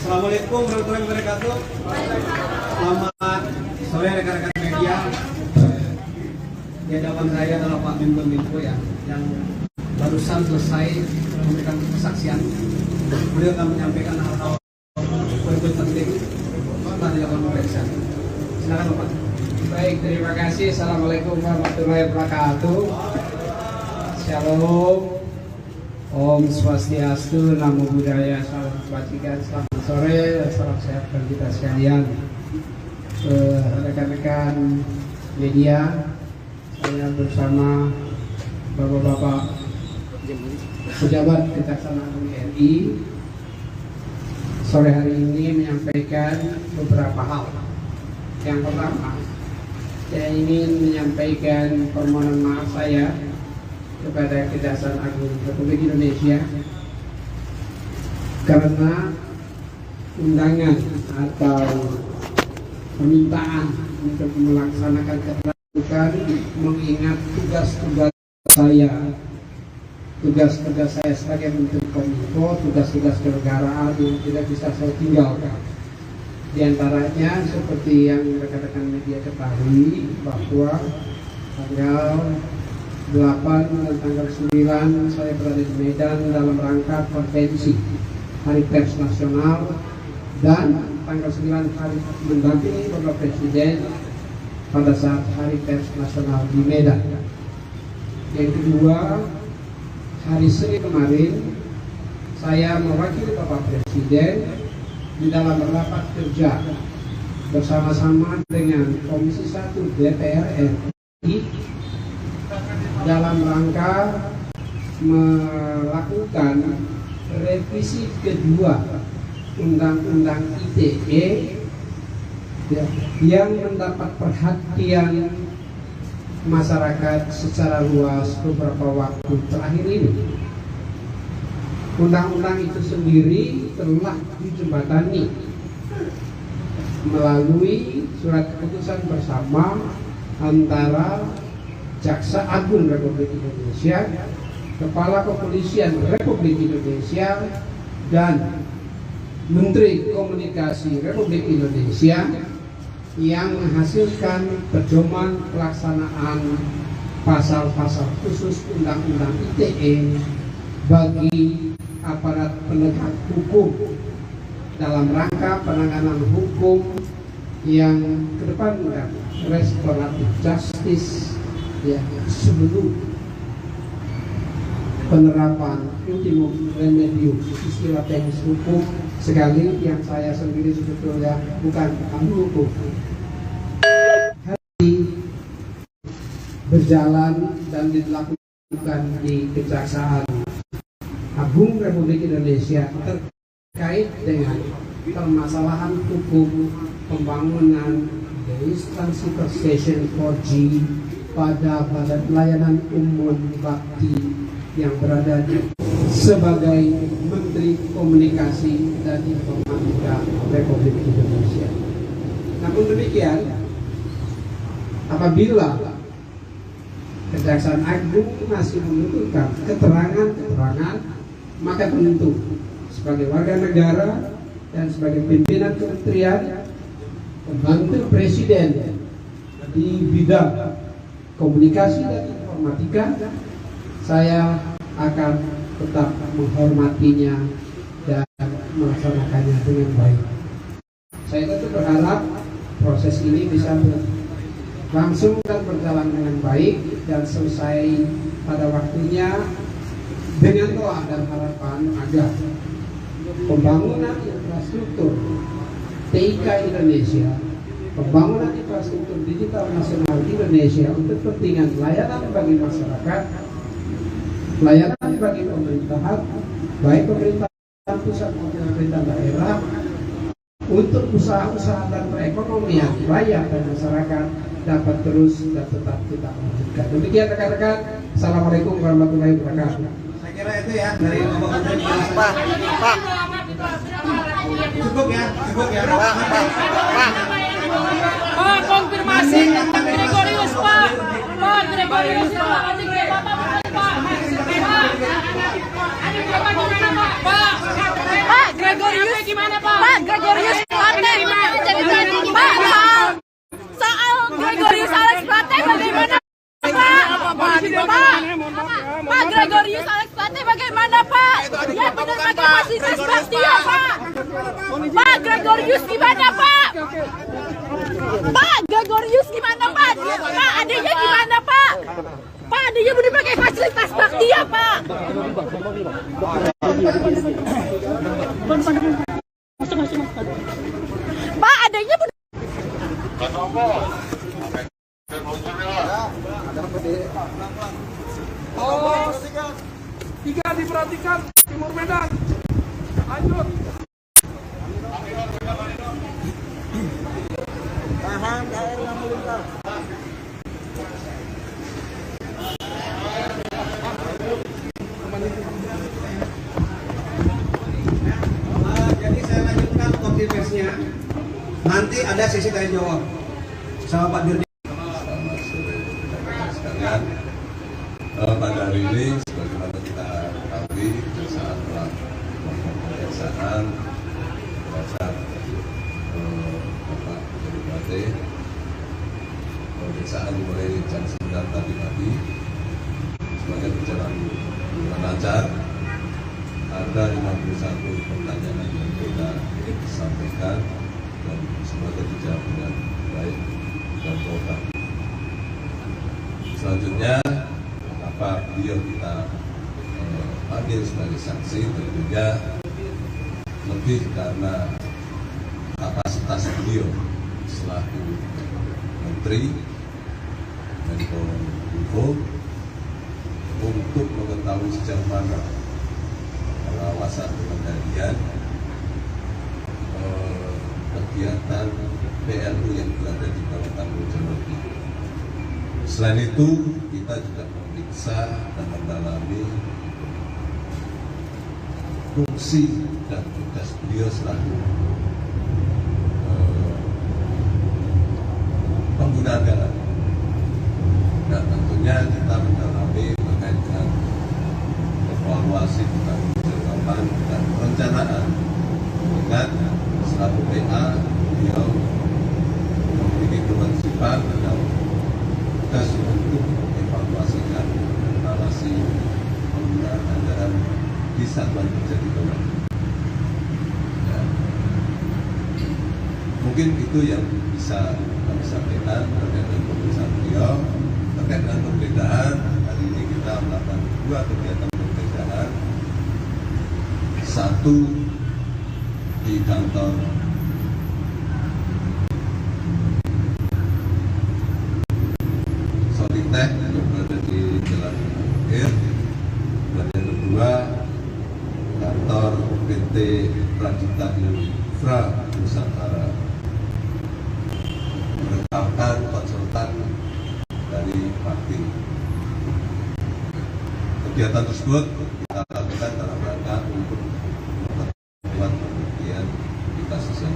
Assalamualaikum warahmatullahi wabarakatuh. Selamat sore rekan-rekan media. Di hadapan saya adalah Pak Menko ya, yang barusan selesai memberikan kesaksian. Beliau akan menyampaikan hal-hal poin-poin penting setelah dilakukan pemeriksaan. Silakan Bapak. Baik, terima kasih. Assalamualaikum warahmatullahi wabarakatuh. Shalom. Om Swastiastu, Namo Buddhaya, Salam Kebajikan, selamat sore, salam sehat bagi kita sekalian. Rekan-rekan media, saya bersama Bapak-Bapak pejabat Kejaksaan Agung RI sore hari ini menyampaikan beberapa hal. Yang pertama, saya ingin menyampaikan permohonan maaf saya kepada Kejaksaan Agung Republik Indonesia karena undangan atau permintaan untuk melaksanakan keterbukaan mengingat tugas-tugas saya sebagai Menteri Kominfo, tugas-tugas kenegaraan yang tidak bisa saya tinggalkan. Di antaranya seperti yang rekan-rekan media ketahui bahwa tanggal 8 dan tanggal 9 saya berada di Medan dalam rangka konvensi Hari Pers Nasional, dan tanggal 9 hari mendampingi Bapak Presiden pada saat Hari Pers Nasional di Medan. Yang kedua, hari Senin kemarin saya mewakili Bapak Presiden di dalam rapat kerja bersama-sama dengan Komisi 1 DPR RI dalam rangka melakukan revisi kedua Undang-Undang ITE yang mendapat perhatian masyarakat secara luas beberapa waktu terakhir ini. Undang-undang itu sendiri telah dijembatani melalui surat keputusan bersama antara Jaksa Agung Republik Indonesia, Kepala Kepolisian Republik Indonesia, dan Menteri Komunikasi Republik Indonesia, yang menghasilkan pedoman pelaksanaan pasal-pasal khusus Undang-Undang ITE bagi aparat penegak hukum dalam rangka penanganan hukum yang kedepankan restoratif justice, ya, sebelum penerapan ultimum remedium istilah teknis hukum, sekali yang saya sendiri sebetulnya bukan ahli hukum. Hari berjalan dan dilakukan di Kejaksaan Agung Republik Indonesia terkait dengan permasalahan hukum pembangunan instansi station 4G pada Badan Pelayanan Umum Bakti yang berada sebagai Menteri Komunikasi dan Informatika Republik Indonesia. Namun demikian, apabila Kejaksaan Agung masih membutuhkan keterangan, maka tentu sebagai warga negara dan sebagai pimpinan kementerian, pembantu presiden di bidang komunikasi dan informatika, saya akan tetap menghormatinya dan melaksanakannya dengan baik. Saya tentu berharap proses ini bisa langsung dan berjalan dengan baik dan selesai pada waktunya, dengan doa dan harapan agar pembangunan infrastruktur TIK Indonesia pembangunan infrastruktur digital nasional Indonesia untuk kepentingan layanan bagi masyarakat, layanan bagi pemerintahan, baik pemerintahan pusat maupun pemerintah daerah, untuk usaha-usaha dan perekonomian rakyat dan masyarakat dapat terus dan tetap kita lanjutkan. Demikian rekan-rekan. Assalamualaikum warahmatullahi wabarakatuh. Saya kira itu ya dari Bapak Menteri. Pak. Cukup ya. Pak, konfirmasi Pak Gregorius, Pak. Pak Gregorius, Pak. Pak Gregorius gimana, Pak? Pak Gregorius Plate Pak, soal Gregorius Alex Plate bagaimana, Pak? Pak Gregorius Alex Plate bagaimana, Pak? Ya benar pakai fasilitas Bastia, Pak. Pak Gregorius gimana, Pak? Pak Gregorius gimana, Pak? Pak adanya gimana, Pak? Pak adanya benar pakai fasilitas Bastia, Pak. Pak adanya benar. Oh, tiga diperhatikan, Timur Medan. Lanjut. Tahan air yang melintas. Jadi saya lanjutkan konfirmasinya. Nanti ada sesi tanya jawab sama Pak Dirjen. Selamat sore rekan-rekan sekalian. Pada hari ini, sebagaimana kita ketahui, saat pemeriksaan terhadap Bapak Gregorius Plate, pemeriksaan dimulai jam 9 tadi pagi, semuanya berjalan dengan lancar. Ada 51 pertanyaan yang kita sampaikan dan semuanya dijawab dengan baik dan total. Selanjutnya, apa beliau kita panggil sebagai saksi tentunya lebih karena kapasitas beliau selaku Menteri Menkominfo untuk mengetahui sejauh mana pengawasan pengendalian kegiatan PLU yang berada di Kabupaten Bojonegoro. Selain itu, kita juga memeriksa dan mendalami fungsi dan tugas beliau selaku pengguna anggaran. Dan tentunya kita mendalami terkait dengan evaluasi pertanggungjawaban dan perencanaan. Ingat, selaku PA, beliau memiliki kewajiban dan tugas untuk evaluasikan evaluasi penggunaan anggaran di satuan kerja di bawah. Ya. Mungkin itu yang bisa kami sampaikan terkait dengan pemeriksaan beliau. Terkait dengan penggeledahan, hari ini kita melakukan 2 kegiatan penggeledahan. Satu di kantor Solitech yang berada di Jalan Akhir, dan yang kedua kantor PT Pradita Infra Nusantara, merupakan konsultan dari Pakti. Kegiatan tersebut kita lakukan dalam rangka untuk memperkuat pembuktian di kasus yang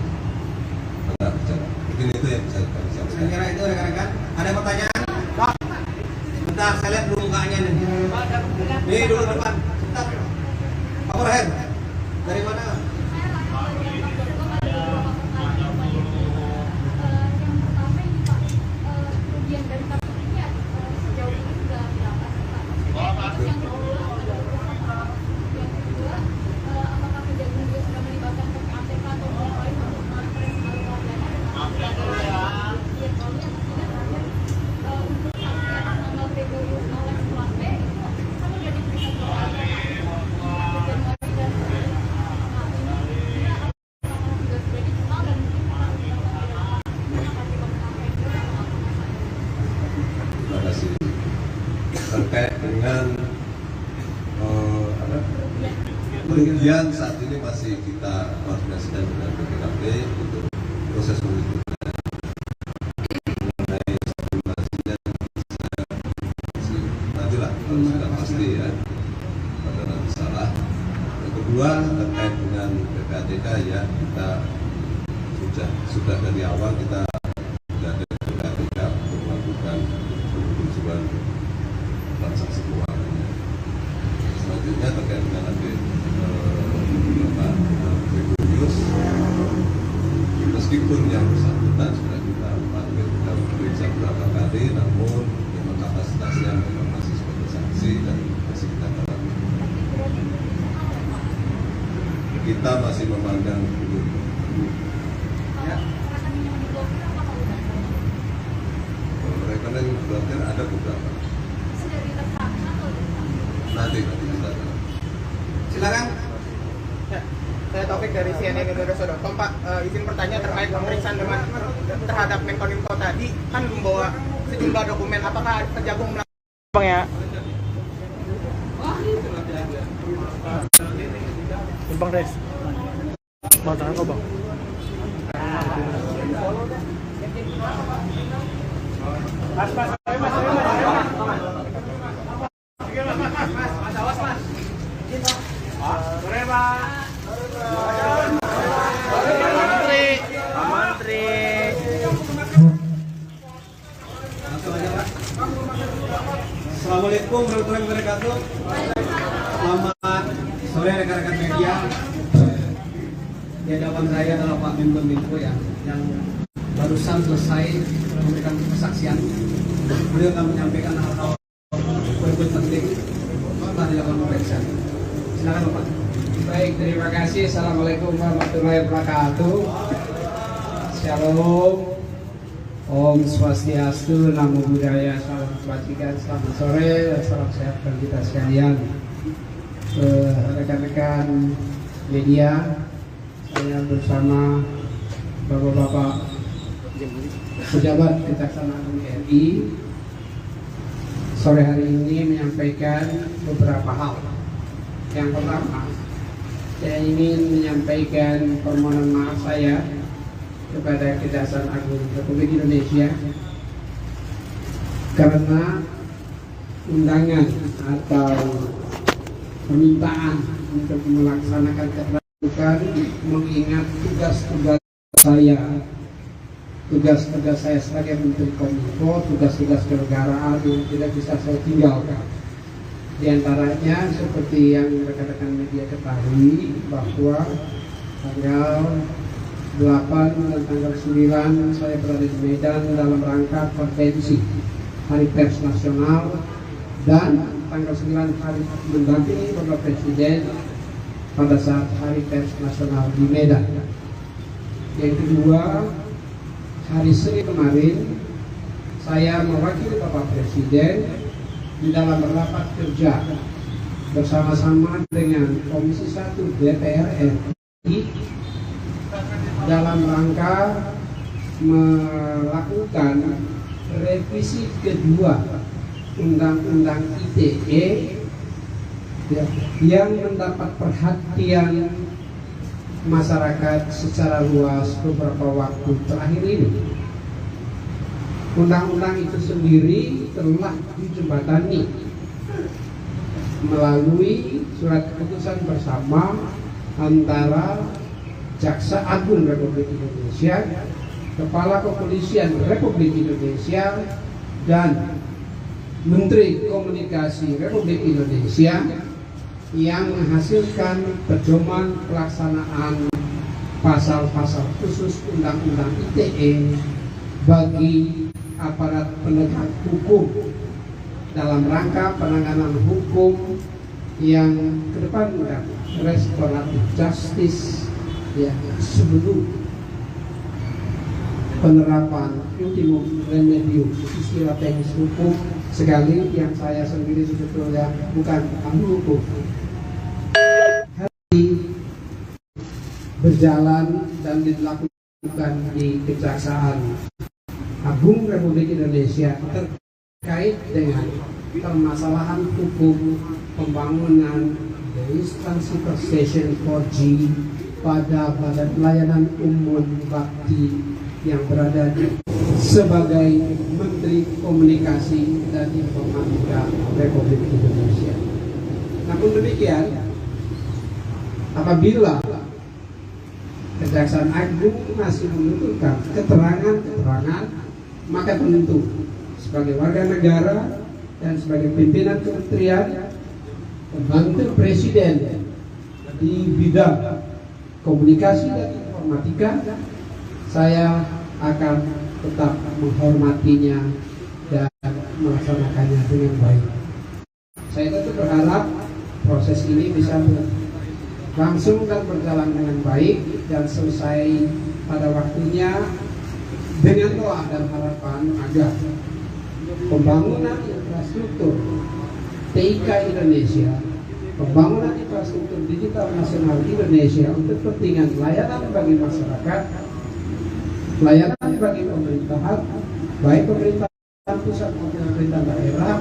tengah berjalan. Mungkin itu yang bisa kami Saya sampaikan. kira itu rekan-rekan. Ada pertanyaan? Pak. Bentar, saya lihat dulu mukanya nih. Nih dulu depan. Bentar. Pak Burhan. Dari mana? dengan kerugian saat ini masih kita koordinasikan dengan BPKP untuk proses berikutnya. Mengenai estimasinya nantilah kalau sudah pasti ya, pada nanti salah. Yang kedua terkait dengan PPATK ya, kita sudah dari awal kita sudah ada PPATK untuk melakukan penelusuran transaksi keuangan. Selanjutnya terkait dengan Gregorius, meskipun yang bersangkutan sudah kita panggil, kita periksa beberapa kali, namun memang kapasitasnya memang masih sebagai saksi dan masih kita dalami. Kita masih memandang belum. Rekening blokir ada beberapa. Nanti Silakan. Ya, saya Taufik dari CNN Indonesia.com. Pak, izin bertanya terkait pemeriksaan terhadap Menkominfo tadi kan membawa sejumlah dokumen. Apakah Kejagung melakukan Bang ya? Bang Res. Bang tangan kau bang. Assalamualaikum warahmatullahi wabarakatuh. Selamat sore rekan-rekan media. Di hadapan saya adalah Pak Menkominfo ya, yang barusan selesai memberikan kesaksian. Beliau akan menyampaikan hal-hal penting setelah dilakukan pemeriksaan. Silakan Bapak. Baik, terima kasih. Assalamualaikum warahmatullahi wabarakatuh. Shalom. Om Swastiastu, Namo Buddhaya, salam kebajikan, selamat sore, salam sehat bagi kita sekalian. Rekan-rekan media, saya bersama Bapak-Bapak pejabat Kejaksaan Agung RI sore hari ini menyampaikan beberapa hal. Yang pertama, saya ingin menyampaikan permohonan maaf saya kepada Kejaksaan Agung Republik Indonesia karena undangan atau permintaan untuk melaksanakan keterbukaan mengingat tugas-tugas saya sebagai Menteri Kominfo, tugas-tugas kenegaraan yang tidak bisa saya tinggalkan. Di antaranya seperti yang rekan-rekan media ketahui bahwa tanggal 8 dan tanggal 9 saya berada di Medan dalam rangka konvensi Hari Pers Nasional, dan tanggal 9 hari mendampingi Bapak Presiden pada saat Hari Pers Nasional di Medan. Yang kedua, hari Senin kemarin saya mewakili Bapak Presiden di dalam rapat kerja bersama-sama dengan Komisi 1 DPR RI dalam rangka melakukan revisi kedua Undang-Undang ITE yang mendapat perhatian masyarakat secara luas beberapa waktu terakhir ini. Undang-undang itu sendiri telah dijembatani melalui surat keputusan bersama antara Jaksa Agung Republik Indonesia, Kepala Kepolisian Republik Indonesia, dan Menteri Komunikasi Republik Indonesia, yang menghasilkan pedoman pelaksanaan pasal-pasal khusus Undang-Undang ITE bagi aparat penegak hukum dalam rangka penanganan hukum yang kedepankan restoratif justice ya, sebelum penerapan ultimum remedium istilah teknis hukum, sekali yang saya sendiri sebetulnya bukan ahli hukum. Hari berjalan dan dilakukan di Kejaksaan Agung Republik Indonesia terkait dengan permasalahan hukum pembangunan base transceiver station 4G pada Badan Pelayanan Umum Bakti yang berada sebagai Menteri Komunikasi dan Informatika Republik Indonesia. Namun demikian, apabila Kejaksaan Agung masih membutuhkan keterangan, maka tentu sebagai warga negara dan sebagai pimpinan kementerian pembantu presiden di bidang komunikasi dan informatika, saya akan tetap menghormatinya dan melaksanakannya dengan baik. Saya tentu berharap proses ini bisa langsung dan berjalan dengan baik dan selesai pada waktunya dengan doa dan harapan agar pembangunan infrastruktur TIK Indonesia, pembangunan infrastruktur digital nasional Indonesia untuk kepentingan layanan bagi masyarakat, pelayanan bagi pemerintahan, baik pemerintahan pusat maupun pemerintah daerah,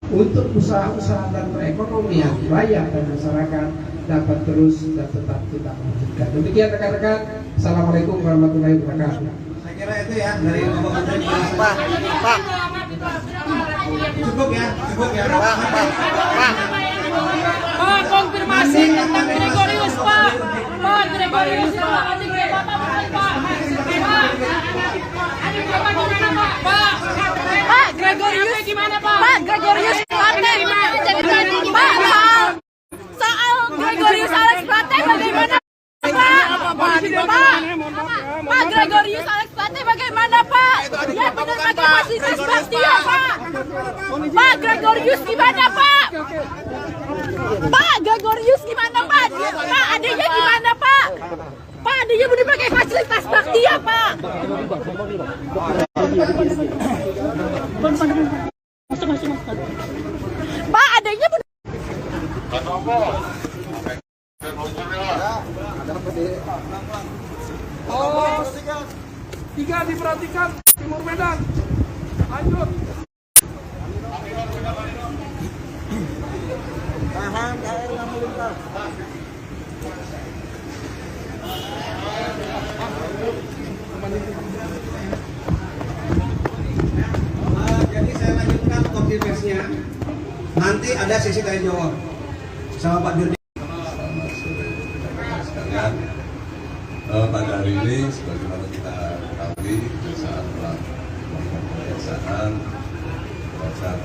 untuk usaha-usaha dan perekonomian rakyat dan masyarakat dapat terus dan tetap kita lanjutkan. Demikian rekan-rekan. Assalamualaikum warahmatullahi wabarakatuh. Saya kira itu ya dari Bapak Menteri. Pak. Cukup ya. Pak, konfirmasi tentang Gregorius, Pak. Pak, Gregorius itu adik Bapak bukan, Pak. Adik Bapak gimana, Pak? Pak, Gregorius gimana, Pak? Pak, Gregorius Plate jadi Pak. Soal Gregorius Alex Plate bagaimana, Pak? Pak, Gregorius Alex Plate bagaimana, Pak? Ya benar pakai fasilitas Baktia, Pak. Pak, Gregorius gimana, Pak? Pak, Gregorius gimana, Pak? Pak, adiknya gimana, Pak? Pak, adiknya benar pakai fasilitas Baktia, Pak. Pak, adiknya benar. Tiga diperhatikan, Timur Medan. Lanjut. Tahan KR yang melintas. Jadi saya lanjutkan konfirmasinya. Nanti ada sesi tanya jawab sama Pak Dirjen. Selamat sore rekan-rekan sekalian. Pada hari ini sebagaimana kita ketahui saat melakukan pemeriksaan terhadap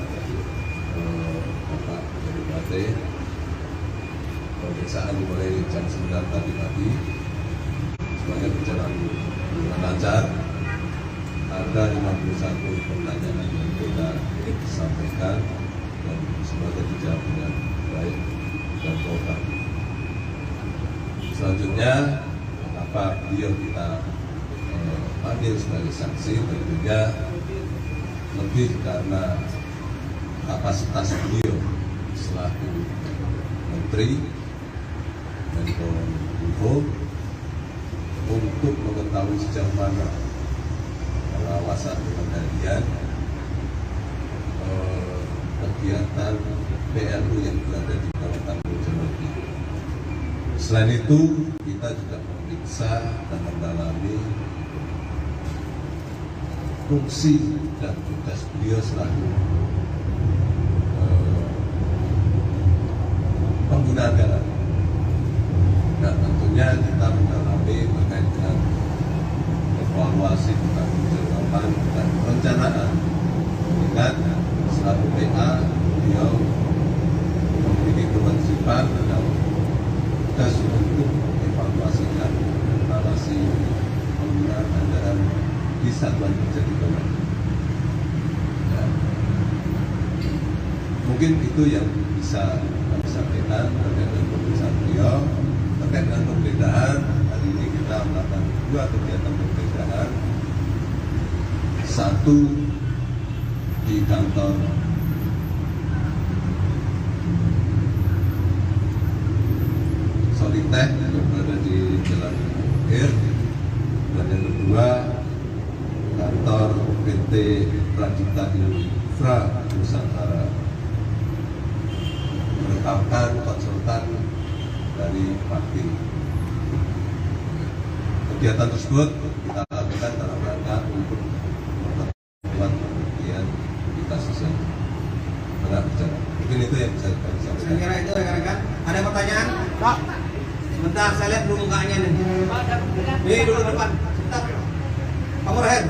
Bapak Bupati, pemeriksaan dimulai jam 9 tadi pagi, semuanya berjalan dengan lancar. Ada 51 pertanyaan yang kita sampaikan dan semuanya dijawab dengan baik dan total. Selanjutnya, apa beliau kita panggil sebagai saksi tentunya lebih karena kapasitas beliau selaku Menteri Menkominfo untuk mengetahui sejauh mana pengawasan pengendalian kegiatan PLU yang berada di kawasan Bojonegoro. Selain itu, kita juga memeriksa dan mendalami fungsi dan tugas beliau selaku pengguna anggaran. Dan tentunya kita mendalami terkait dengan evaluasi pertanggungjawaban dan perencanaan. Ingat, selaku PA, beliau memiliki kewajiban dan tugas untuk evaluasikan evaluasi penggunaan anggaran di satuan kerja di bawah. Ya. Mungkin itu yang bisa kami sampaikan terkait dengan pemeriksaan beliau. Terkait dengan penggeledahan, hari ini kita melakukan 2 kegiatan penggeledahan. Satu di kantor Solitek yang berada di Jalan Air, dan yang kedua kantor PT Pradita Infra Nusantara akalkan konsultan dari Bakti. Kegiatan tersebut kita lakukan dalam rangka untuk memperkuat pembuktian di kasus yang pernah berjalan. Mungkin itu yang bisa kami Saya sampaikan. kira itu rekan-rekan. Ada pertanyaan? Pak, sebentar saya lihat dulu mukanya nih. Nih dulu depan. Sebentar. Kamu Rahel,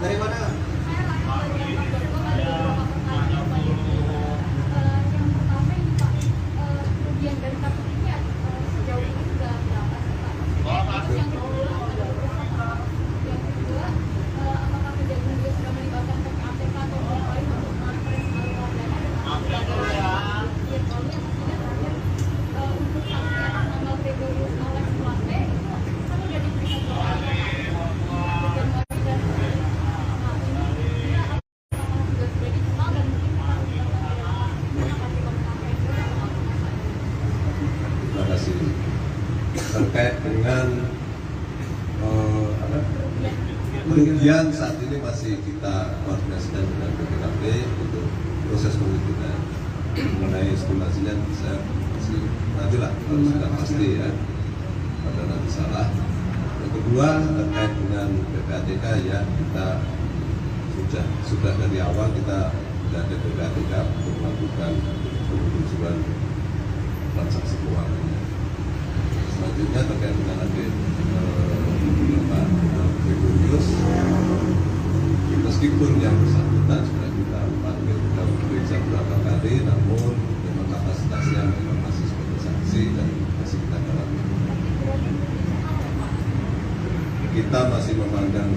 dari mana? Terima kasih. Terkait dengan kerugian saat ini masih kita koordinasikan dengan BPKP untuk proses penelitian mengenai estimasinya bisa masih nantilah kalau sudah pasti ya, pada nanti salah. Yang kedua terkait dengan PPATK ya kita sudah dari awal kita sudah ada PPATK untuk melakukan penelusuran transaksi keuangan. Selanjutnya terkait dengan Pak Gregorius, meskipun yang bersangkutan sudah kita panggil, kita periksa beberapa kali, namun memang kapasitasnya memang masih sebagai saksi dan masih kita dalami. Kita masih memandang